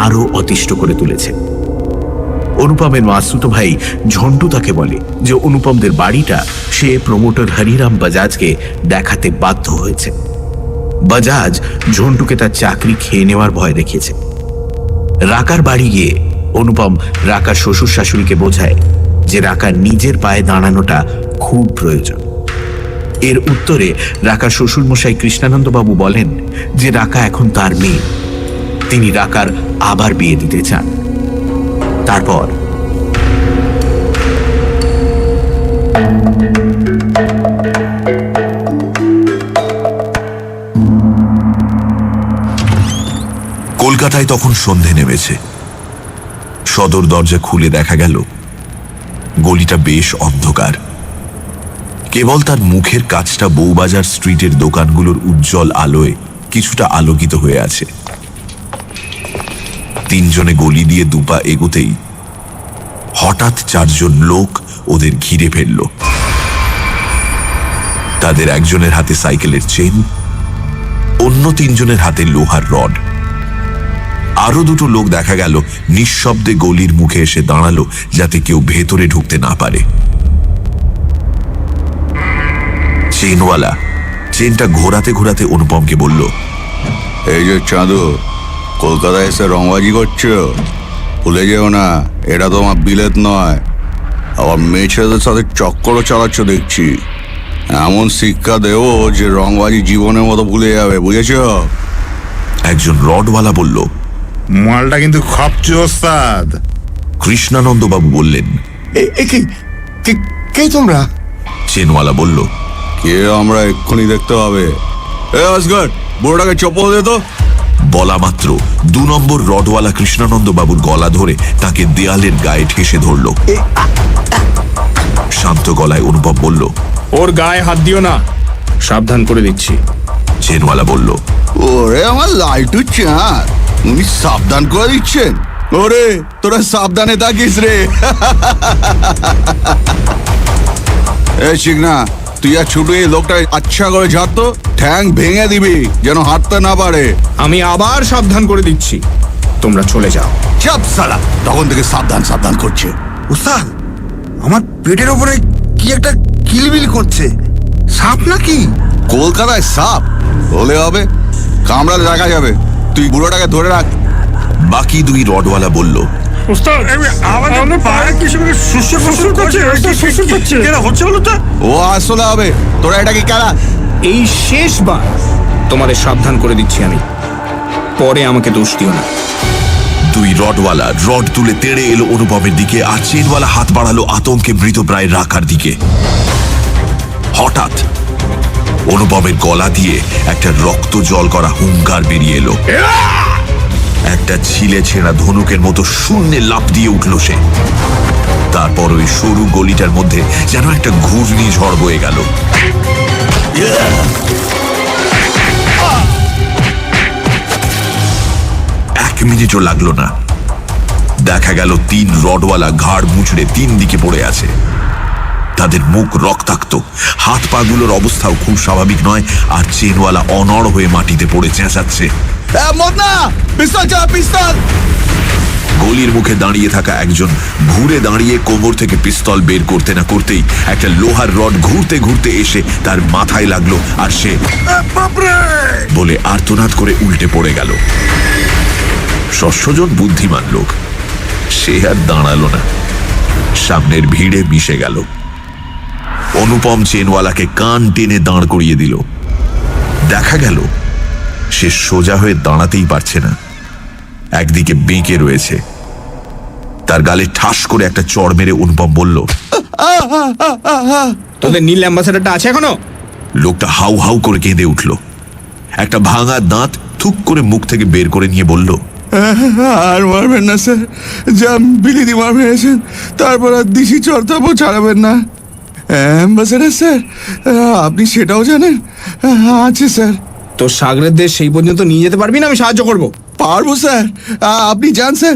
আরো অতিষ্ঠ করে তুলেছে। অনুপমের মাসুতো ভাই ঝন্টু তাকে বলে যে অনুপমদের বাড়িটা সে প্রমোটার হরিরাম বাজাজকে দেখাতে বাধ্য হয়েছে। বাজাজ ঝন্টুকে তার চাকরি খেয়ে নেওয়ার ভয় দেখিয়েছে। রাকার বাড়ি গিয়ে অনুপম রাকার শ্বশুর শাশুড়িকে বোঝায় যে রাকার নিজের পায়ে দাঁড়ানোটা খুব প্রয়োজন। এর উত্তরে রাকার শ্বশুরমশাই কৃষ্ণানন্দবাবু বলেন যে রাকা এখন তার মেয়ে, তিনি রাকার আবার বিয়ে দিতে চান। তারপর কলকাতায় তখন সন্ধে নেমেছে। সদর দরজা খুলে দেখা গেল গলিটা বেশ অন্ধকার। কেবল তার মুখের কাছটা বউবাজার স্ট্রিটের দোকানগুলোর উজ্জ্বল আলোয় কিছুটা আলোকিত হয়ে আছে। তিনজনে গলি দিয়ে দুপা এগোতেই হঠাৎ চারজন লোক ওদের ঘিরে ফেলল। তাদের একজনের হাতে সাইকেলের চেন, অন্য তিনজনের হাতে লোহার রড। আরো দুটো লোক দেখা গেল নিঃশব্দে গলির মুখে এসে দাঁড়ালো যাতে কেউ ভেতরে ঢুকতে না পারে। চেনওয়ালা চেনটা ঘোরাতে ঘোরাতে অনুপমকে বলল, এই যে চাঁদু, কলকাতায় এসে রংবাজি করছো, ভুলে যেও না এটা তোমার বিলেত নয়। আবার মেয়ে ছেলেদের সাথে চক্করও চালাচ্ছ দেখছি। এমন শিক্ষা দেবো যে রংবাজি জীবনের মতো ভুলে যাবে, বুঝেছ? একজন রডওয়ালা বলল। মালটা কিন্তু খাপছে ওস্তাদ। কৃষ্ণানন্দবাবু বললেন। কে তোমরা? চেনওয়ালা বলল। কে আমরা এক্ষুনি দেখতে হবে। এ আসগর, বুড়োটাকে চপ্পল দে তো। বলা মাত্র 2 নম্বর রডওয়ালা কৃষ্ণানন্দবাবুর গলা ধরে তাকে দেয়ালের গায়ে ঠেসে ধরল। শান্ত গলায় অনুভব বলল, ওর গায়ে হাত দিও না, সাবধান করে দিচ্ছি। চেনওয়ালা বলল, ওরে আমার লালটু চাঁদ, উনি সাবধান করে দিচ্ছেন। ওরে তোরা সাবধানে থাকিস রে। এ চিকনা, তুই আর ছুটু এই লোকটা আচ্ছা করে ঝাড়তো, ঠ্যাং ভেঙে দিবি যেন হাঁটতে না পারে। আমি আবার সাবধান করে দিচ্ছি, তোমরা চলে যাও। চাপ সালা, তখন থেকে সাবধান সাবধান করছে। উস্তাদ, আমার পেটের ওপরে কি একটা কিলবিল করছে, সাপ নাকি? কলকাতায় সাপ হলে হবে, কামড়ালে দেখা যাবে। তুই বুড়োটাকে ধরে রাখ। বাকি 2 রডওয়ালা বলল, ও আসলে হবে, তোরা এটা কি খেলা? এই শেষবার তোমাদের সাবধান করে দিচ্ছি আমি, পরে আমাকে দোষ দিও না। 2 রডওয়ালা রড তুলে তেড়ে এলো অনুপমের দিকে, আর চেনওয়ালা হাত বাড়ালো আতঙ্কে মৃতপ্রায় রাখার দিকে। হঠাৎ অনুপমের গলা দিয়ে একটা রক্ত জল করা হুঙ্কার বেরিয়ে এলো। একটা ছিলে ছেঁড়া ধনুকের মতো শূন্যে লাফ দিয়ে উঠল সে। তারপর ওই সরু গলিটার মধ্যে যেন একটা ঘূর্ণি ঝড় বয়ে গেল। 1 মিনিটও লাগলো না, দেখা গেল 3 রডওয়ালা ঘাড় মুচড়ে 3 দিকে পড়ে আছে। তাদের মুখ রক্তাক্ত, হাত পাগুলোর অবস্থাও খুব স্বাভাবিক নয়, আর চেনওয়ালা অনড় হয়ে মাটিতে পড়ে চেঁচাচ্ছে। গলির মুখে দাঁড়িয়ে থাকা একজন ঘুরে দাঁড়িয়ে কোমর থেকে পিস্তল বের করতে না করতেই একটা লোহার রড ঘুরতে ঘুরতে এসে তার মাথায় লাগলো, আর সে বলে আর্তনাদ করে উল্টে পড়ে গেল। শস্যজন বুদ্ধিমান লোক, সে আর দাঁড়ালো না, সামনের ভিড়ে মিশে গেল। অনুপম চেনওয়ালাকে কান টেনে দাঁড় করিয়ে দিল। দেখা গেল সে সোজা হয়ে দাঁড়াতেই পারছে না, একদিকে বেঁকে রয়েছে। তার গালে ঠাস করে একটা চড় মেরে অনুপম বলল, তোদের নীল অ্যাম্বাসেডারটা আছে এখনো? লোকটা হাউ হাউ করে কেঁদে উঠল। একটা ভাঙা দাঁত থুক করে মুখ থেকে বের করে নিয়ে বলল, আর মারবেন না স্যার, যা বিলিদি মার মেরেছেন তারপর আর দিশি চর্তাবো ছাড়াবেন না। অ্যাম্বাসেডার স্যার, আপনি সেটাও জানেন? আছে স্যার। তোর সাগরেদের সেই পর্যন্ত নিয়ে যেতে পারবি না? আমি সাহায্য করবো। পারবো স্যার, আপনি যান স্যার,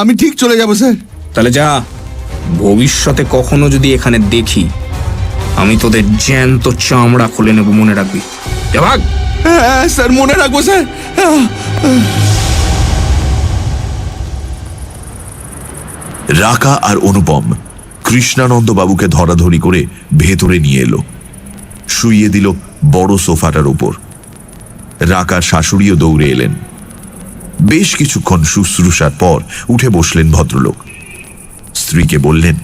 আমি ঠিক চলে যাব স্যার। তাহলে যা, ভবিষ্যতে কখনো যদি এখানে দেখি আমি তোদের জ্যান্ত চামড়া খুলে নেব, মনে রাখবি। যা ভাগ। হ্যাঁ স্যার, মনে রাখবো স্যার। রাকা আর অনুপম কৃষ্ণানন্দবাবুকে ধরাধরি করে ভেতরে নিয়ে এলো, শুইয়ে দিল বড় সোফাটার উপর। রাকার শাশুড়িও দৌড়ে এলেন। বেশ কিছুক্ষণ শুশ্রূষার পর উঠে বসলেন ভদ্রলোক। স্ত্রীকে বললেন,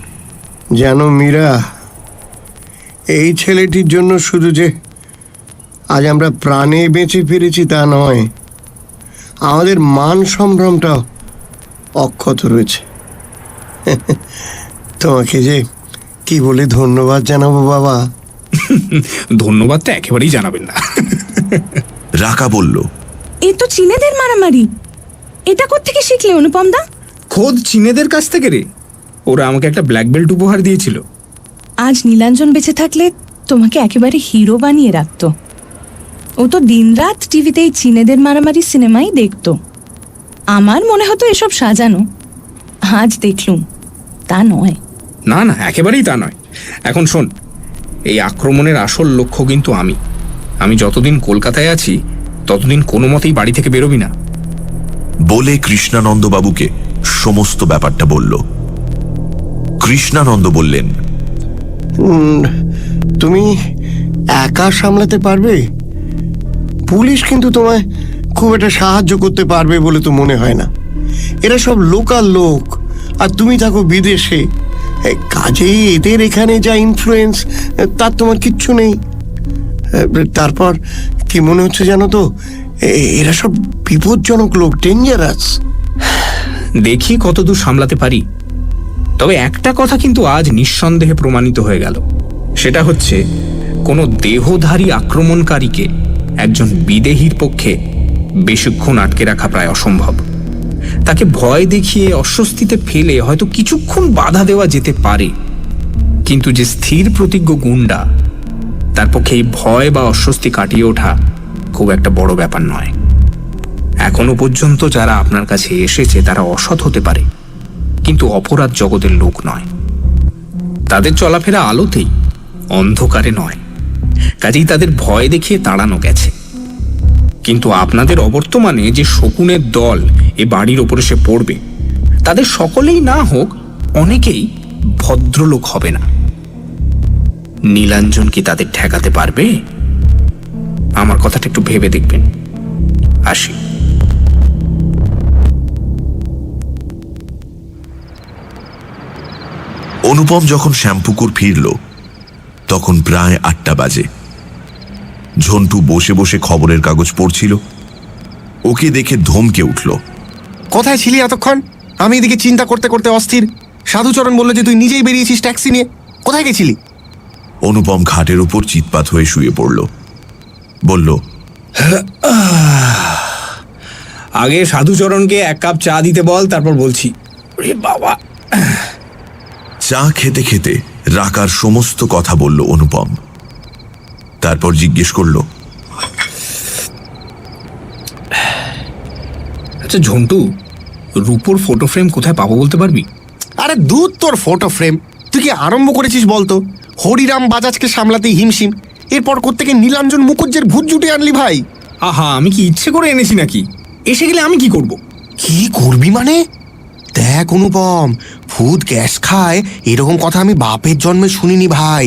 জানো মীরা, এই ছেলেটির জন্য শুধু যে আজ আমরা প্রাণে বেঁচে ফিরেছি তা নয়, আমাদের মান সম্ভ্রমটা অক্ষত রয়েছে। তোমাকে যে কি বলে ধন্যবাদ জানাবো বাবা। ধন্যবাদটা একেবারেই জানাবেন না। রাকা বলল, এ তো চীনেদের মারামারি, এটা কোত্থেকে শিখলে অনুপম দা? খোদ চীনেদের কাছ থেকে রে। ওরা আমাকে একটা ব্ল্যাক বেল্ট উপহার দিয়েছিল। আজ নীলাঞ্জন বেঁচে থাকলে তোমাকে একেবারে হিরো বানিয়ে রাখতো। ও তো দিনরাত টিভিতে এই চীনেদের মারামারি সিনেমাই দেখতো। আমার মনে হতো এসব সাজানো, আজ দেখলুম তা নয়। না না, একেবারেই তা নয়। এখন শোন, এই আক্রমণের আসল লক্ষ্য কিন্তু আমি। আমি যতদিন কলকাতায় আছি ততদিন কোনো মতেই বাড়ি থেকে বেরোবি না। বলে কৃষ্ণানন্দবাবুকে সমস্ত ব্যাপারটা বলল। কৃষ্ণানন্দ বললেন, তুমি একা সামলাতে পারবে? পুলিশ কিন্তু তোমায় খুব একটা সাহায্য করতে পারবে বলে তো মনে হয় না। এরা সব লোকাল লোক, আর তুমি থাকো বিদেশে। কাজেই এদের এখানে যা ইনফ্লুয়েন্স, তার তোমার কিচ্ছু নেই। তারপর কি মনে হচ্ছে জানো তো, এরা সব বিপজ্জনক লোক, ডেঞ্জারাস। দেখি কতদূর সামলাতে পারি। তবে একটা কথা কিন্তু আজ নিঃসন্দেহে প্রমাণিত হয়ে গেল, সেটা হচ্ছে কোনো দেহধারী আক্রমণকারীকে একজন বিদেহীর পক্ষে বেশিক্ষণ আটকে রাখা প্রায় অসম্ভব। তাকে ভয় দেখিয়ে অস্বস্তিতে ফেলে হয়তো কিছুক্ষণ বাধা দেওয়া যেতে পারে, কিন্তু যে স্থির প্রতিজ্ঞ গুন্ডা, তার পক্ষে এই ভয় বা অস্বস্তি কাটিয়ে ওঠা খুব একটা বড় ব্যাপার নয়। এখনো পর্যন্ত যারা আপনার কাছে এসেছে তারা অসৎ হতে পারে, কিন্তু অপরাধ জগতের লোক নয়। তাদের চলাফেরা আলোতেই, অন্ধকারে নয়। কাজেই তাদের ভয় দেখিয়ে তাড়ানো গেছে। কিন্তু আপনাদের অবর্তমানে যে শকুনের দল এ বাড়ির ওপরে সে পড়বে, তাদের সকলেই না হোক অনেকেই ভদ্রলোক হবে না। নীলাঞ্জন কি তাদের ঠেকাতে পারবে? আমার কথাটা একটু ভেবে দেখবেন। আসি। অনুপম যখন শ্যামপুকুর ফিরল তখন প্রায় 8টা বাজে। ঝন্টু বসে বসে খবরের কাগজ পড়ছিল। ওকে দেখে ধমকে উঠল। কোথায় ছিলি এতক্ষণ? আমি এদিকে চিন্তা করতে করতে অস্থির। সাধুচরণ বললো যে তুই নিজেই বেরিয়েছিস ট্যাক্সি নিয়ে। কোথায় গেছিলি? অনুপম খাটের উপর চিৎপাত হয়ে শুয়ে পড়ল। বলল, আগে সাধুচরণকে 1 কাপ চা দিতে বল, তারপর বলছি। বাবা। চা খেতে খেতে রাকার সমস্ত কথা বলল অনুপম। তারপর জিজ্ঞেস করল, আচ্ছা ঝন্টু, রূপোর ফটো ফ্রেম কোথায় পাবো বলতে পারবি? আরে দূর তোর ফটো ফ্রেম, তুই কি আরম্ভ করেছিস বলতো? হরিরাম বাজাজকে সামলাতেই হিমশিম, এরপর কোত্থেকে নীলাঞ্জন মুখুজ্জের ভূত জুটে আনলি ভাই? আহা, আমি কি ইচ্ছে করে এনেছি নাকি? এসে গেলে আমি কি করব? কি করবি মানে? দেখ অনুপম, ভূত গ্যাস খায় এরকম কথা আমি বাপের জন্মে শুনিনি ভাই।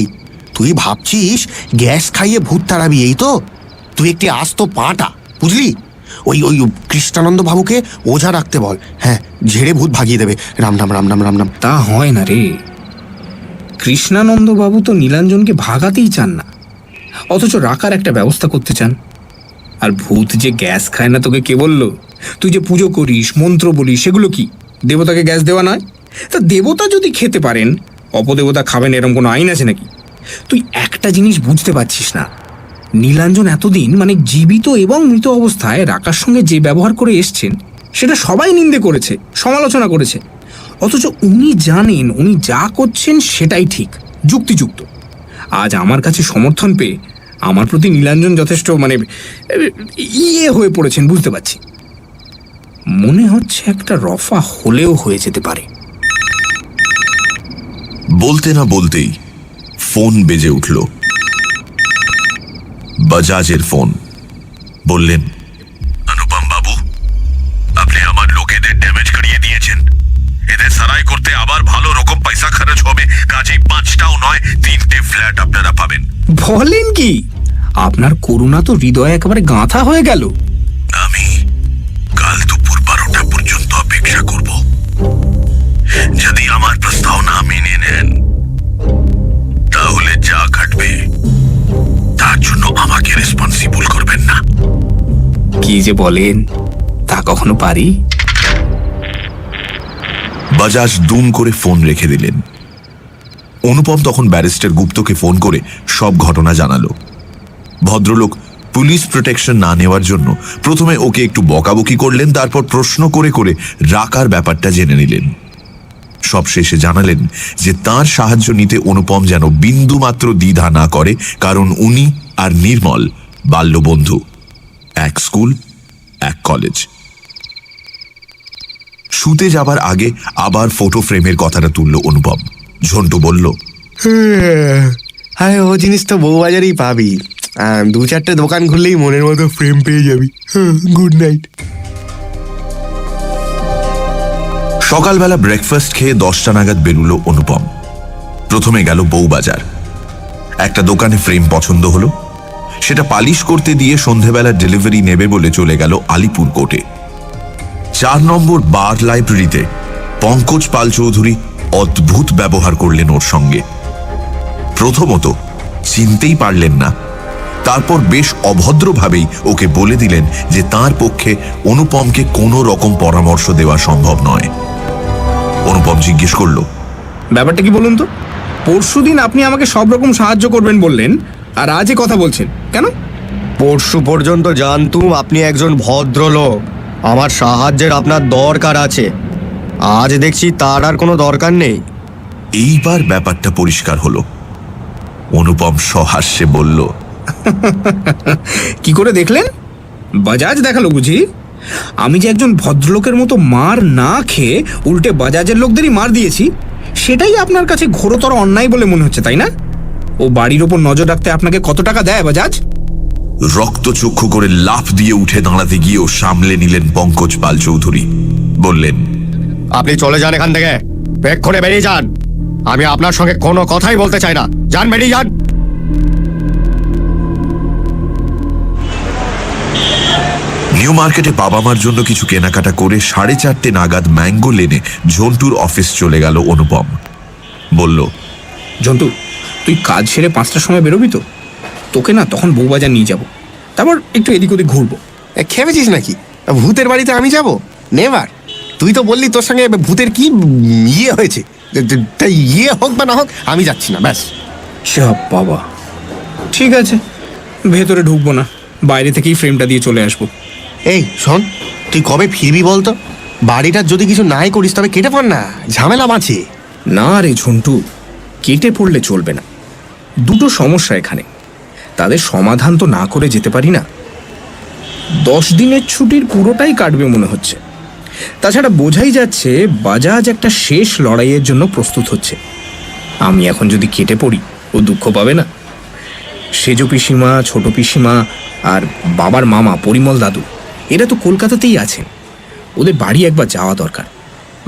তুই ভাবছিস গ্যাস খাইয়ে ভূত তাড়াবি, এই তো? তুই একটি আস্ত পাটা, বুঝলি? ওই ওই কৃষ্ণানন্দ বাবুকে ওঝা রাখতে বল। হ্যাঁ, ঝেড়ে ভূত ভাগিয়ে দেবে। রাম রাম রাম রাম রাম রাম। তা হয় না রে। কৃষ্ণানন্দ বাবু তো নীলাঞ্জনকে ভাগাতেই চান না, অথচ রাখার একটা ব্যবস্থা করতে চান। আর ভূত যে গ্যাস খায় না তোকে কে বললো? তুই যে পুজো করিস, মন্ত্র বলিস, সেগুলো কি দেবতাকে গ্যাস দেওয়া নয়? তা দেবতা যদি খেতে পারেন, অপদেবতা খাবেন এরকম কোনো আইন আছে নাকি? তুই একটা জিনিস বুঝতে পারছিস না, নীলাঞ্জন এতদিন মানে জীবিত এবং মৃত অবস্থায় রাকার সঙ্গে যে ব্যবহার করে এসছেন সেটা সবাই নিন্দে করেছে, সমালোচনা করেছে। অথচ উনি জানেন উনি যা করছেন সেটাই ঠিক, যুক্তিযুক্ত। আজ আমার কাছে সমর্থন পেয়ে আমার প্রতি নীলাঞ্জন যথেষ্ট মানে হয়ে পড়েছেন, বুঝতে পারছি। মনে হচ্ছে একটা রফা হলেও হয়ে যেতে পারে। বলতে না বলতেই ফোন বেজে উঠল। বাজাজের ফোন। বললেন, অনুপম বাবু, আপনি আমার লোকেদের ড্যামেজ করিয়ে দিয়েছেন। এদের সারাই করতে আবার ভালো রকম পয়সা খরচ হবে। কাজেই 5টাও নয় 3টে ফ্ল্যাট আপনারা পাবেন। বলেন কি? আপনার করুণা তো হৃদয়ে একেবারে গাঁথা হয়ে গেল। আমি কাল দুপুর 12টা পর্যন্ত অপেক্ষা করব। যদি আমার প্রস্তাব না মেনে নেন তাহলে যা ঘটবে তার জন্য আমাকে রেসপন্সিবল করবেন না। কি যে বলেন, তা কখনো পারি? বাজাজ দুম করে ফোন রেখে দিলেন। অনুপম তখন ব্যারিস্টার গুপ্তকে ফোন করে সব ঘটনা জানালো। ভদ্রলোক পুলিশ প্রোটেকশন না নেওয়ার জন্য প্রথমে ওকে একটু বকাবকি করলেন, তারপর প্রশ্ন করে করে রাকার ব্যাপারটা জেনে নিলেন। সব শেষে জানালেন যে তার সাহায্য নিতে অনুপম যেন বিন্দু মাত্র দ্বিধা না করে, কারণ উনি আর নির্মল বাল্যবন্ধু, এক স্কুল এক কলেজ। শুতে যাবার আগে আবার ফটো ফ্রেমের কথাটা তুলল অনুপম। ঝন্টু বলল, হ্যাঁ, ও জিনিস তো বউবাজারেই পাবি। 2-4টে দোকান খুললেই মনের মতো ফ্রেম পেয়ে যাবি। Good night. সকালবেলা ব্রেকফাস্ট খেয়ে 10টা নাগাদ বেরুলো অনুপম। প্রথমে গেল বউবাজার। একটা দোকানে ফ্রেম পছন্দ হলো, সেটা পালিশ করতে দিয়ে সন্ধেবেলা ডেলিভারি নেবে বলে চলে গেল আলিপুর কোর্টে। 4 নম্বর বার লাইব্রেরিতে পঙ্কজ পাল চৌধুরী অদ্ভুত ব্যবহার করলেন ওর সঙ্গে। প্রথমত চিনতেই পারলেন না, তারপর বেশ অভদ্রভাবেই ওকে বলে দিলেন যে তার পক্ষে অনুপমকে কোনো রকম পরামর্শ দেওয়া সম্ভব নয়। অনুপম জিজ্ঞেস করল, ব্যাপারটা কি বলুন তো? পরশুদিন আপনি আমাকে সব রকম সাহায্য করবেন বললেন, আর আজ এ কথা বলছেন কেন? পরশু পর্যন্ত জানতুম আপনি একজন ভদ্রলোক, আমার সাহায্যের আপনার দরকার আছে। আজ দেখছি তার আর কোনো দরকার নেই। এইবার ব্যাপারটা পরিষ্কার হলো। অনুপম সহাস্যে বলল, কি করে দেখলেন? বাজাজ দেখালো বুঝি? আমি যে একজন ভদ্রলোকের মতো মার না খেয়ে উল্টে বাজাজের লোকদেরই মার দিয়েছি, সেটাই আপনার কাছে ঘোরতর অন্যায় বলে মনে হচ্ছে, তাই না? ও বাড়ির ওপর নজর রাখতে আপনাকে কত টাকা দেয় বাজাজ? রক্তচক্ষু করে লাফ দিয়ে উঠে দাঁড়াতে গিয়েও সামলে নিলেন পঙ্কজ পাল চৌধুরী। বললেন, আপনি চলে যান এখান থেকে, এক্ষুনি বেরিয়ে যান। আমি আপনার সঙ্গে কোনো কথাই বলতে চাই না। যান, বেরিয়ে যান। নিউ মার্কেটে বাবা মার জন্য কিছু কেনাকাটা করে 4:30 নাগাদ ম্যাঙ্গো লেনে ঝন্টুর অফিস চলে গেল অনুপম। বলল, জন্টু, তুই কাজ সেরে 5টার সময় বেরোবি তো? তোকে না তখন বউবাজার নিয়ে যাব, তারপর একটু এদিক ওদিক ঘুরবো। খেপেছিস নাকি? ভূতের বাড়িতে আমি যাব? নেভার। তুই তো বললি তোর সঙ্গে ভূতের কি ইয়ে হয়েছে, তাই ইয়ে হোক বা না হোক আমি যাচ্ছি না, ব্যাস। সব বাবা, ঠিক আছে, ভেতরে ঢুকবো না, বাইরে থেকেই ফ্রেমটা দিয়ে চলে আসবো। এই শোন, তুই কবে ফিরবি বলতো? বাড়িটার যদি কিছু নাই করিস তবে কেটে পড় না, ঝামেলা আছে। না রে ঝন্টু, কেটে পড়লে চলবে না। দুটো সমস্যা এখানে, তাদের সমাধান তো না করে যেতে পারি না। 10 দিনের ছুটির পুরোটাই কাটবে মনে হচ্ছে। তাছাড়া বোঝাই যাচ্ছে বাজাজ একটা শেষ লড়াইয়ের জন্য প্রস্তুত হচ্ছে। আমি এখন যদি কেটে পড়ি, ও দুঃখ পাবে না? সেজ পিসিমা, ছোট পিসিমা আর বাবার মামা পরিমল দাদু, এরা তো কলকাতাতেই আছেন। ওদের বাড়ি একবার যাওয়া দরকার।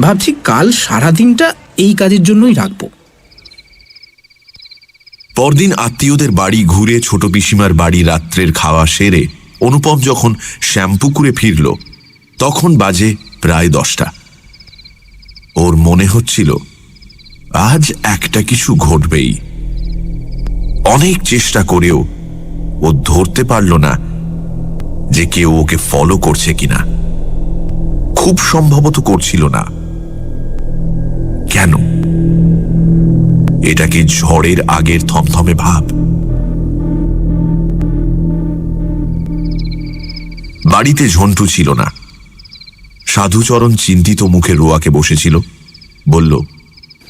ভাবছি কাল সারাদিনটা এই কাজের জন্যই রাখবো। পরদিন আত্মীয়দের বাড়ি ঘুরে ছোট পিসিমার বাড়ি রাত্রের খাওয়া সেরে অনুপম যখন শ্যামপুকুরে ফিরল, তখন বাজে প্রায় 10টা। ওর মনে হচ্ছিল আজ একটা কিছু ঘটবেই। অনেক চেষ্টা করেও ও ধরতে পারল না যে কেউ ওকে ফলো করছে কিনা। খুব সম্ভবত করছিল না। কেন? এটা কি ঝড়ের আগের থমথমে ভাব? বাড়িতে ঝন্টু ছিল না। সাধুচরণ চিন্তিত মুখে রোয়াকে বসেছিল। বলল,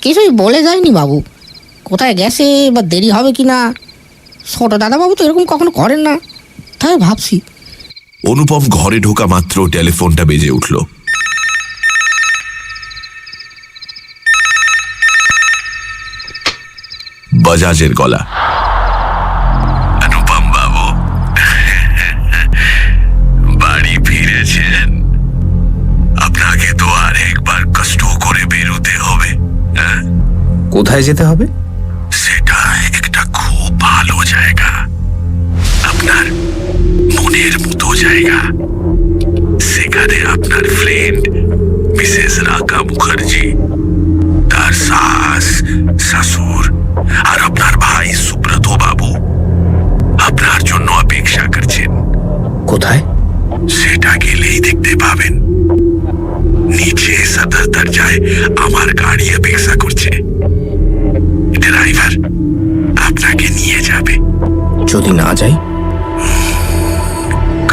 কিছুই বলে যায়নি বাবু, কোথায় গেছে বা দেরি হবে কিনা। ছোট দাদাবাবু তো এরকম কখনো করেন না, তাই ভাবছি। অনুপম ঘরে ঢোকা মাত্র টেলিফোনটা বেজে উঠল। বাজাজের গলা। অনুপম বাবু বাড়ি ফিরেছেন? আপনাকে তো আর একবার কষ্ট করে বেরোতে হবে। কোথায় যেতে হবে? সেটা একটা খুব ভালো জায়গা, আপনার মনের মতো জায়গা। সেখানে আপনার ফ্রেন্ড মিসেস রাকা মুখার্জি, তার শাশ, শাশুর আর আপনার ভাই সুব্রত বাবু আপনার জন্য অপেক্ষা করছেন। কোথায়? সেটা গেলেই দেখতে পাবেন। নিচে সদর দরজায় আমার গাড়ি অপেক্ষা করছে। ড্রাইভার আপনাকে নিয়ে যাবে। যদি না যাই?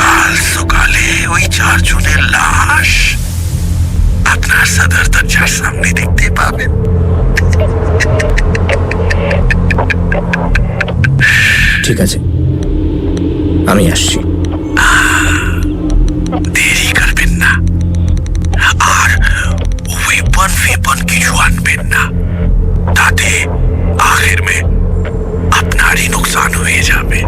কাল সকালে ওই 4 জনের লাশ আপনার সদর দরজার সামনে দেখতে পাবেন। ঠিক আছে, আমি আসছি। দেরি করবেন না, আর ওয়েপন কিছু আনবেন না, তাতে আখের মে আপনারই নুকসান হয়ে যাবে।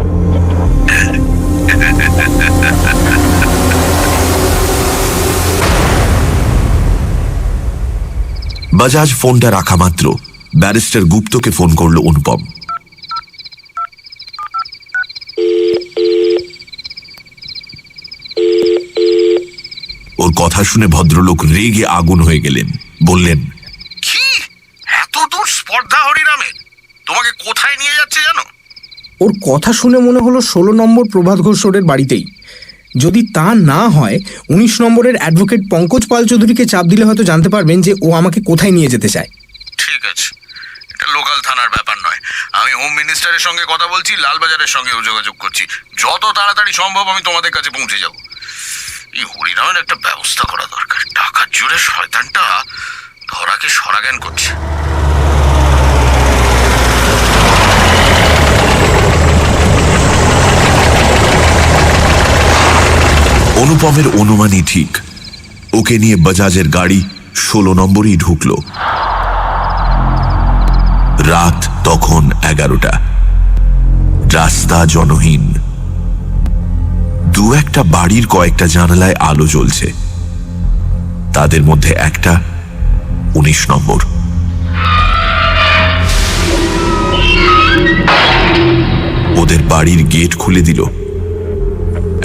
বাজাজ ফোনটা রাখা মাত্র ব্যারিস্টার গুপ্তকে ফোন করল অনুপম। কথা শুনে ভদ্রলোক রেগে আগুন হয়ে গেলেন। বললেন, কি এত দূর স্পর্ধা হরিরামের? তোমাকে কোথায় নিয়ে যাচ্ছে জানো? ওর কথা শুনে মনে হলো 16 নম্বর প্রভাত ঘোষ রোডের বাড়িতেই। যদি তা না হয় 19 নম্বরের অ্যাডভোকেট পঙ্কজ পাল চৌধুরীকে চাপ দিলে হয়তো জানতে পারবেন যে ও আমাকে কোথায় নিয়ে যেতে চায়। ঠিক আছে, এটা লোকাল থানার ব্যাপার নয়। আমি হোম মিনিস্টারের সঙ্গে কথা বলছি, লালবাজারের সঙ্গেও যোগাযোগ করছি। যত তাড়াতাড়ি সম্ভব আমি তোমাদের কাছে পৌঁছে যাব। এই হরিরামের একটা ব্যবস্থা করা দরকার। টাকার জোরে শয়তানটা ধরাকে সরাজ্ঞান করছে। অনুপমের অনুমানই ঠিক। ওকে নিয়ে বাজাজের গাড়ি 16 নম্বরই ঢুকল। রাত তখন 11টা। রাস্তা জনহীন। দু একটা বাড়ির কয়েকটা জানালায় আলো জ্বলছে। তাদের মধ্যে একটা 19 নম্বর। ওদের বাড়ির গেট খুলে দিল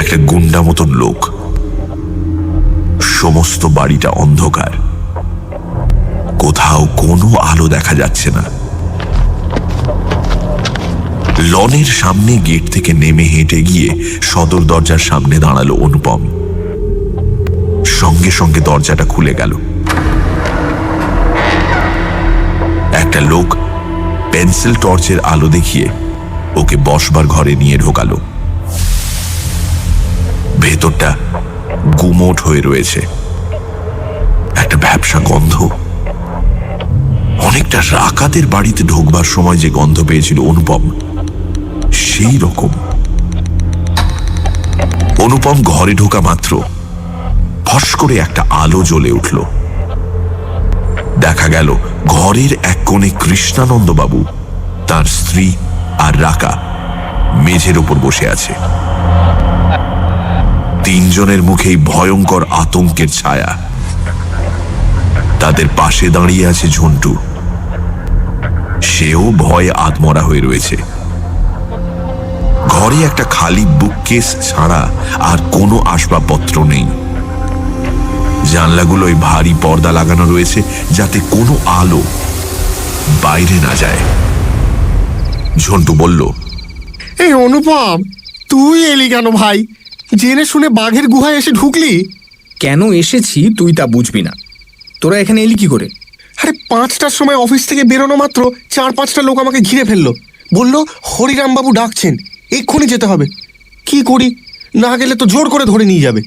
একটা গুন্ডা মতন লোক। সমস্ত বাড়িটা অন্ধকার, কোথাও কোনো আলো দেখা যাচ্ছে না। লনের সামনে গেট থেকে নেমে হেঁটে গিয়ে সদর দরজার সামনে দাঁড়ালো অনুপম। সঙ্গে সঙ্গে দরজাটা খুলে গেল। একটা লোক পেন্সিল টর্চের আলো দেখিয়ে ওকে বসবার ঘরে নিয়ে ঢোকালো। ভেতরটা গুমোট হয়ে রয়েছে। একটা ব্যবসা গন্ধ, অনেকটা রাকাতের বাড়িতে ঢোকবার সময় যে গন্ধ পেয়েছিল অনুপম, সেই রকম। অনুপম ঘরে ঢোকা মাত্র ফস করে একটা আলো জ্বলে উঠল। দেখা গেল ঘরের এক কোণে কৃষ্ণানন্দ বাবু, তার স্ত্রী আর রাকা মেঝের উপর বসে আছে। তিনজনের মুখেই ভয়ঙ্কর আতঙ্কের ছায়া। তাদের পাশে দাঁড়িয়ে আছে ঝন্টু। সেও ভয়ে আধমরা হয়ে রয়েছে। ঘরে একটা খালি বুককেস ছাড়া আর কোনো আসবাবপত্র নেই। জানলাগুলোয় ভারী পর্দা লাগানো রয়েছে যাতে কোনো আলো বাইরে না যায়। ঝন্টু বলল, এই অনুপম, তুই এলি কেন ভাই? জেনে শুনে বাঘের গুহায় এসে ঢুকলি? কেন এসেছি তুই তা বুঝবি না। তোরা এখানে এলি কি করে? আরে 5টার সময় অফিস থেকে বেরোনো মাত্র 4-5টা লোক আমাকে ঘিরে ফেললো। বললো হরিরাম বাবু ডাকছেন, এক্ষুনি যেতে হবে। কি করি, না গেলে তো জোর করে ধরে নিয়ে যাবে।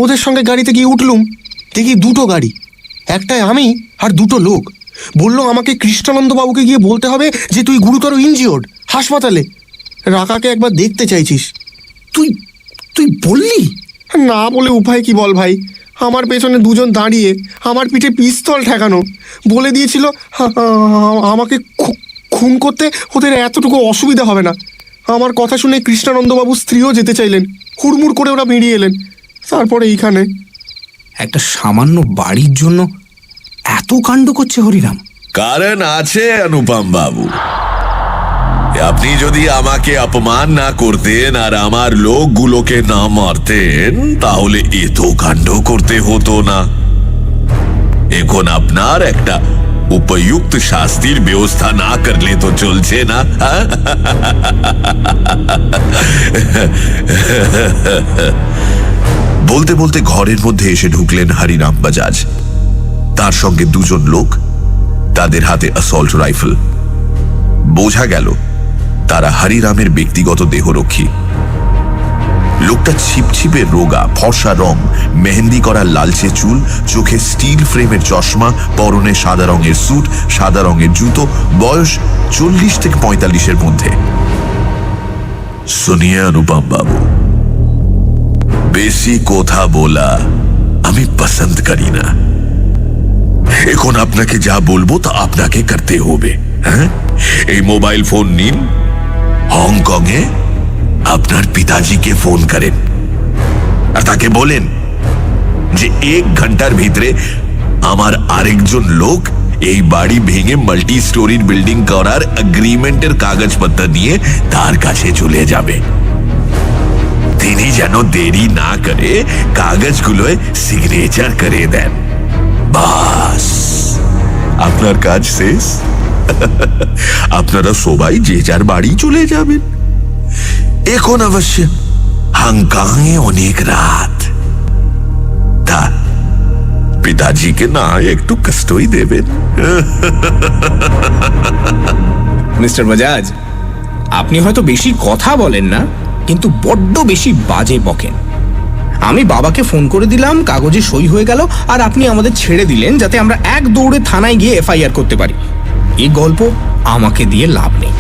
ওদের সঙ্গে গাড়িতে গিয়ে উঠলুম, দেখি 2টো গাড়ি, একটায় আমি আর 2টো লোক। বললো আমাকে কৃষ্ণানন্দ বাবুকে গিয়ে বলতে হবে যে তুই গুরুতর ইনজিওর্ড, হাসপাতালে। রাকাকে একবার দেখতে চাইছিস। তুই তুই বললি? না বলে উপায় কি বল ভাই। আমার পেছনে 2জন দাঁড়িয়ে, আমার পিঠে পিস্তল ঠেকানো। বলে দিয়েছিল আমাকে খুন করতে ওদের এতটুকু অসুবিধা হবে না। আমার কথা শুনে কৃষ্ণানন্দবাবুর স্ত্রীও যেতে চাইলেন। হুড়মুড় করে ওরা বেরিয়ে এলেন। তারপরে এইখানে একটা সামান্য বাড়ির জন্য এত কাণ্ড করছে হরিরাম। কারণ আছে অনুপম বাবু। আপনি যদি আমাকে অপমান না করতেন আর আমার লোকগুলোকে না মারতেন, তাহলে এত কাণ্ড করতে হতো না। এখন আপনার একটা উপযুক্ত শাস্তির ব্যবস্থা না করলে তো চলছে না। বলতে বলতে ঘরের মধ্যে এসে ঢুকলেন হরিরাম বাজাজ। তার সঙ্গে 2জন লোক, তাদের হাতে অ্যাসল্ট রাইফেল। বোঝা গেল তারা হরিরামের ব্যক্তিগত দেহরক্ষী। লোকটা ছিপছিপে রোগা, ফর্সা রং, মেহেন্দি করা লালচে চুল, চোখে স্টিল ফ্রেমের চশমা, পরনে সাদা রঙের স্যুট, সাদা রঙের জুতো, বয়স 40 থেকে 45-এর মধ্যে। শুনিয়ে অনুপম বাবু, বেশি কথা বলা আমি পছন্দ করি না। এখন আপনাকে যা বলবো তা আপনাকে করতে হবে। হ্যাঁ, এই মোবাইল ফোন নিন, হংকংয়ে আপনার পিতাজিকে ফোন করেন আর তাকে বলেন যে 1 ঘন্টার ভিতরে আমার আরেকজন লোক এই বাড়ি ভেঙে মাল্টি স্টোরির বিল্ডিং করার এগ্রিমেন্টের কাগজপত্র নিয়ে তার কাছে চলে যাবে। তিনি যেন দেরি না করে কাগজগুলোয় সিগনেচার করে দেন। বাস, আপনার কাজ শেষ। আপনারা সবাই যে যার বাড়ি চলে যাবেন। এখন অবশ্য হাঙ্গামে অনেক রাত, তা পিতাজিকে না একটু কষ্টই দেবেন। মিস্টার বাজাজ, আপনি হয়তো বেশি কথা বলেন না, কিন্তু বড্ড বেশি বাজে বকেন। আমি বাবাকে ফোন করে দিলাম, কাগজে সই হয়ে গেল, আর আপনি আমাদের ছেড়ে দিলেন যাতে আমরা এক দৌড়ে থানায় গিয়ে এফআইআর করতে পারি। এই গল্প আমাকে দিয়ে লাভ নেই।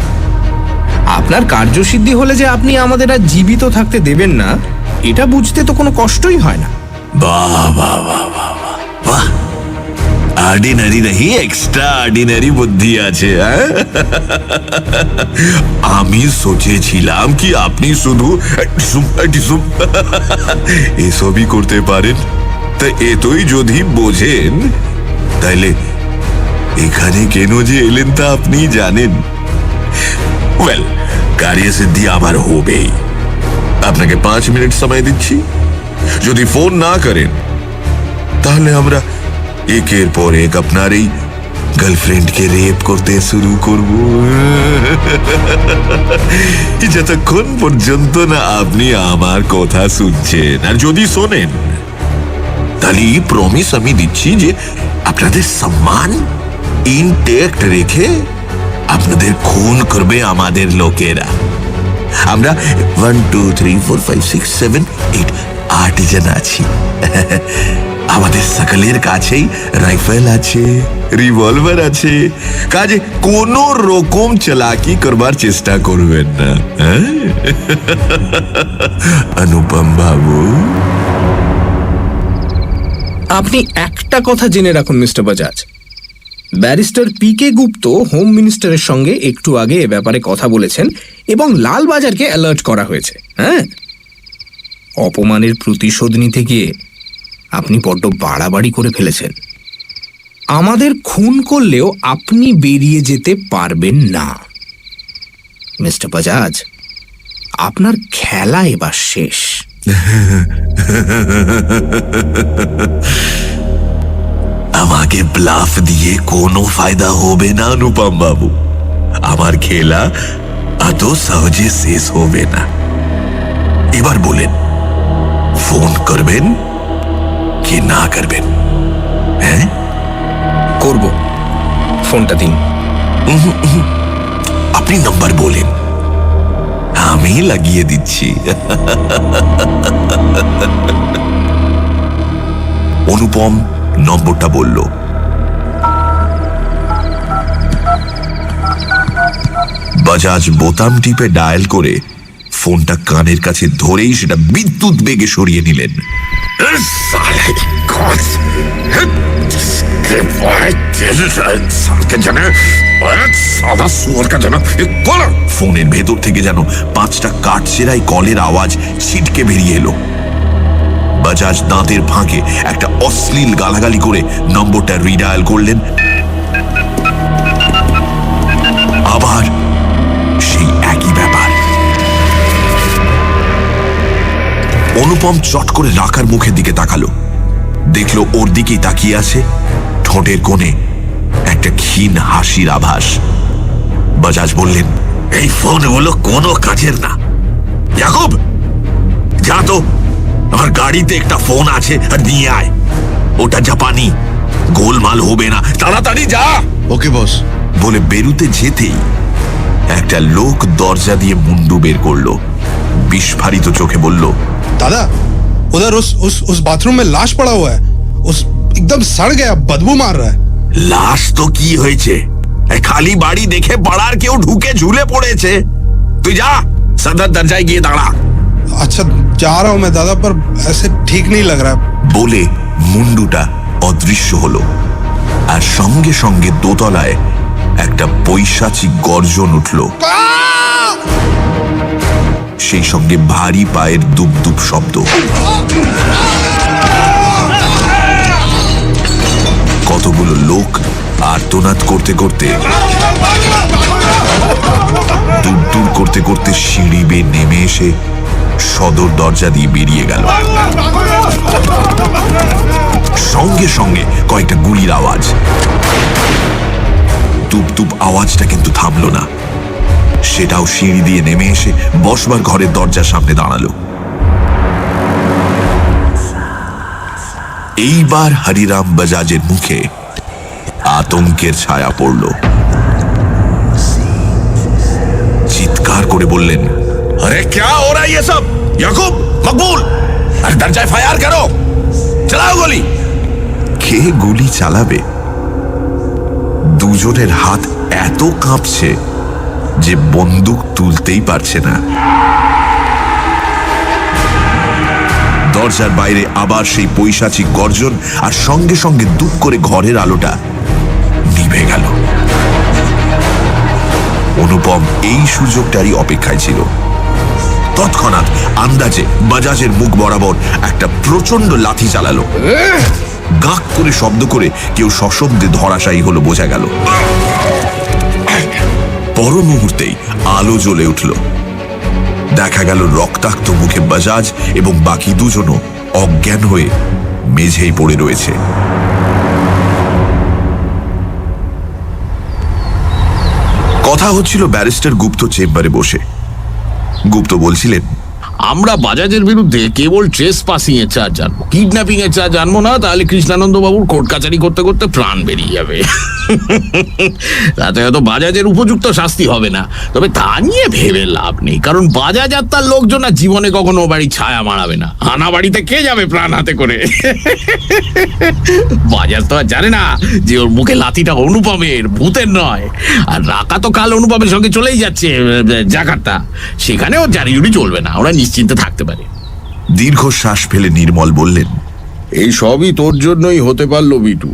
আপনার কার্যসিদ্ধি হলে যে আপনি আমাদের আর জীবিত থাকতে দেবেন না, এটা বুঝতে তো কোনো কষ্টই হয় না। বাহ বাহ বাহ বাহ বাহ, অর্ডিনারি নাহি এক্সট্রা অর্ডিনারি বুদ্ধি আছে। আমি সোচেছিলাম কি আপনি শুধু এসবই করতে পারেন, তা এতই যদি বোঝেন তাইলে এখানে কেন যে এলেন তা আপনি জানেন। ওয়েল, কার্যসিদ্ধি আমার হবেই। আপনাকে 5 মিনিট সময় দিচ্ছি। যদি ফোন না করেন তাহলে আমরা একের পর এক আপনার এই গার্লফ্রেন্ডকে রেপ করতে শুরু করব, যতক্ষণ পর্যন্ত না আপনি আমার কথা শুনছেন। আর যদি শোনেন তাহলে এই প্রমিস আমি দিচ্ছি যে আপনাদের সম্মান ইনটেক্ট রেখে আপনাদের খুন করবে আমাদের লোকেরা। আমরা 1 2 3 4 5 6 7 8 8 জন আছি। আমাদের সকলের কাছেই রাইফেল আছে, রিভলভার আছে, কাজে কোন রকম চালাকি করবার চেষ্টা করবেন না। অনুপম বাবু, আপনি একটা কথা জেনে রাখুন মিস্টার বাজাজ, ব্যারিস্টার পি.কে. গুপ্ত হোম মিনিস্টারের সঙ্গে একটু আগে এ ব্যাপারে কথা বলেছেন এবং লালবাজারকে অ্যালার্ট করা হয়েছে। হ্যাঁ, অপমানের প্রতিশোধ নিতে গিয়ে আপনি বড্ড বাড়াবাড়ি করে ফেলেছেন। আমাদের খুন করলেও আপনি বেরিয়ে যেতে পারবেন না। মিস্টার বাজাজ, আপনার খেলা এবার শেষ। আমাকে ব্লাফ দিয়ে কোনো ফায়দা হবে না অনুপম বাবু। আমার খেলা এত সহজে শেষ হবে না। এবার বলেন, ফোন করবেন কি না করবেন? হ্যাঁ, করব। ফোনটা দিন। আপনি নাম্বার বলেন, আমি লাগিয়ে দিচ্ছি। অনুপম নম্বরটা বলল। বাজাজ বোতাম টিপে ডায়াল করে ফোনটা কানের কাছে ধরেই সেটা বিদ্যুৎ বেগে সরিয়ে নিলেন। ফোনের ভেতর থেকে যেন 5টা কাঠছেড়াই কলের আওয়াজ ছিটকে বেরিয়ে এলো। বাজাজ দাঁতের ফাঁকে একটা অশ্লীল গালাগালি করে নম্বরটা রিডায়াল করলেন। আবার সেই একই ব্যাপার। অনুপম চট করে রাকার মুখের দিকে তাকালো, দেখলো ওর দিকেই তাকিয়ে আছে, ঠোঁটের কোণে একটা ক্ষীণ হাসির আভাস। বাজাজ বললেন, এই ফোনগুলো কোনো কাজের না। ইয়াকুব, যা তো, আমার গাড়িতে একটা ফোন আছে, আর নিয়ে আয়। ওটা জাপানি, গোলমাল হবে না, তাড়াতাড়ি যা। ওকে বস। বলে বেরুতে যেতেই একটা লোক দরজা দিয়ে মুন্ডু বের করলো, বিস্ফারিত চোখে বলল, दादा उधर उस बाथरूम में लाश पड़ा हुआ है, उस एकदम सड़ गया, बदबू मार रहा है। লাশ তো কি হয়েছে, খালি বাড়ি দেখে পাড়ার কেউ ঢুকে ঝুলে পড়েছে। তুই যা, সদর দরজায় গিয়ে দাঁড়া। अच्छा जा रहा हूं मैं दादा, पर ऐसे ठीक नहीं लग रहा है। বলে মুন্ডুটা অদৃশ্য হলো, আর সঙ্গে সঙ্গে দোতলায় একটা পৈশাচিক গর্জন উঠল। সেই সঙ্গে ভারী পায়ের দুপ দুপ শব্দ। কতগুলো লোক আর্তনাদ করতে করতে দূর দূর করতে করতে সিঁড়ি বেয়ে নেমে এসে সদর দরজা দিয়ে বেরিয়ে গেল। সঙ্গে সঙ্গে কয়েকটা গুলির আওয়াজ। তুপ তুপ আওয়াজটা কিন্তু থামল না। সেটাও সিঁড়ি দিয়ে নেমে এসে বসবার ঘরের দরজার সামনে দাঁড়ালো। এইবার হরিরাম বাজাজের মুখে আতঙ্কের ছায়া পড়ল। চিৎকার করে বললেন, আরে क्या हो रहा है ये सब? याकूब, मकबूल, আর দরজায় ফায়ার করো, চালাও গুলি। কে গুলি চালাবে? দুজনের হাত এত কাঁপছে যে বন্দুক তুলতেই পারছে না। দরজার বাইরে আবার সেই পৈশাচিক গর্জন, আর সঙ্গে সঙ্গে দুপ করে ঘরের আলোটা নিভে গেল। অনুপম এই সুযোগটারই অপেক্ষায় ছিল। তৎক্ষণাৎ আন্দাজে বাজাজের মুখ বরাবর একটা প্রচন্ড লাথি চালালো। গাক করে শব্দ করে কেউ সশব্দে ধরাশায়ী হলো বোঝা গেল। পর মুহূর্তেই আলো জ্বলে উঠল। দেখা গেল রক্তাক্ত মুখে বাজাজ এবং বাকি দুজনও অজ্ঞান হয়ে মেঝেই পড়ে রয়েছে। কথা হচ্ছিল ব্যারিস্টার গুপ্ত চেম্বারে বসে। গুপ্ত বলছিলেন, আমরা বাজাজের বিরুদ্ধে কেবল ট্রেস পাসিং এর চার্জ জানবো, কিডন্যাপিং এর চার্জ জানবো না। তাহলে কৃষ্ণানন্দ বাবুর কোর্ট কাচারি করতে করতে প্রাণ বেরিয়ে যাবে। তাতে হয়তো বাজাজের উপযুক্ত শাস্তি হবে না, তবে তা নিয়ে ভেবে লাভ নেই, কারণ বাজাজ আর তার লোকজন আর জীবনে কখনো বাড়ি ছায়া মারাবে না। আনা বাড়িতে কে যাবে প্রাণ হাতে করে? বাজাজ তো আর জানে না যে ওর মুখে লাথিটা অনুপমের, ভূতের নয়। আর রাকা তো কাল অনুপমের সঙ্গে চলেই যাচ্ছে জাকার্তা, সেখানে ওর জারিজুরি চলবে না, ওরা নিশ্চিন্তে থাকতে পারে। দীর্ঘশ্বাস ফেলে নির্মল বললেন, এই সবই তোর জন্যই হতে পারলো বিটু।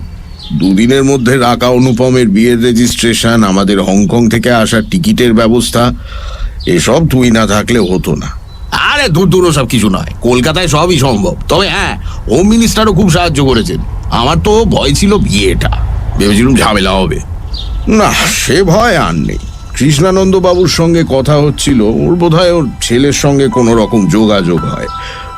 দুদিনের মধ্যে রাকা অনুপমের বিয়ের রেজিস্ট্রেশন, আমাদের হংকং থেকে আসার টিকিটের ব্যবস্থা, এসব তুই না থাকলে হতো না। আরে দূর দূর সব কিছু নয়, কলকাতায় সবই সম্ভব। তবে হ্যাঁ, হোম মিনিস্টারও খুব সাহায্য করেছেন। আমার তো ভয় ছিল বিয়েটা, ভেবেছিলাম ঝামেলা হবে। না, সে ভয় আর নেই। কৃষ্ণানন্দ বাবুর সঙ্গে কথা হচ্ছিল, ওর বোধহয় ওর ছেলের সঙ্গে কোনো রকম যোগাযোগ হয়।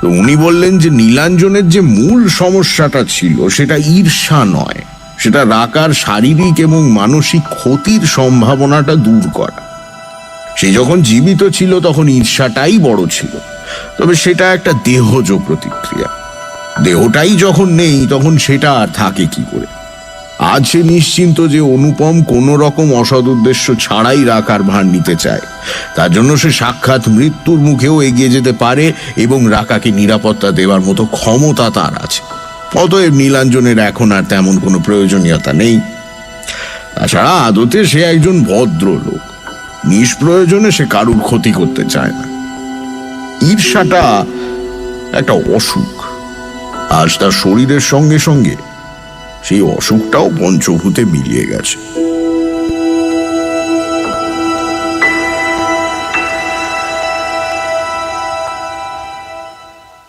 তো উনি বললেন যে নীলাঞ্জনের যে মূল সমস্যাটা ছিল সেটা ঈর্ষা নয়, সেটা রাকার শারীরিক এবং মানসিক ক্ষতির সম্ভাবনাটা দূর করা। সে যখন জীবিত ছিল তখন ঈর্ষাটাই বড় ছিল, তবে সেটা একটা দেহজ প্রতিক্রিয়া। দেহটাই যখন নেই তখন সেটা আর থাকে কি করে? আজ সে নিশ্চিন্ত যে অনুপম কোনো রকম অসৎ উদ্দেশ্য ছাড়াই রাকার ভার নিতে চায়। তার জন্য সে সাক্ষাৎ মৃত্যুর মুখেও এগিয়ে যেতে পারে এবং রাকাকে নিরাপত্তা দেওয়ার মতো ক্ষমতা তার আছে। অতএব নীলাঞ্জনের এখন আর তেমন কোনো প্রয়োজনীয়তা নেই। তাছাড়া আদতে সে একজন ভদ্রলোক, নিষ্প্রয়োজনে সে কারুর ক্ষতি করতে চায় না। ঈর্ষাটা একটা অসুখ, আজ তার শরীরের সঙ্গে সঙ্গে সেই অসুখটাও পঞ্চভূতে মিলিয়ে গেছে।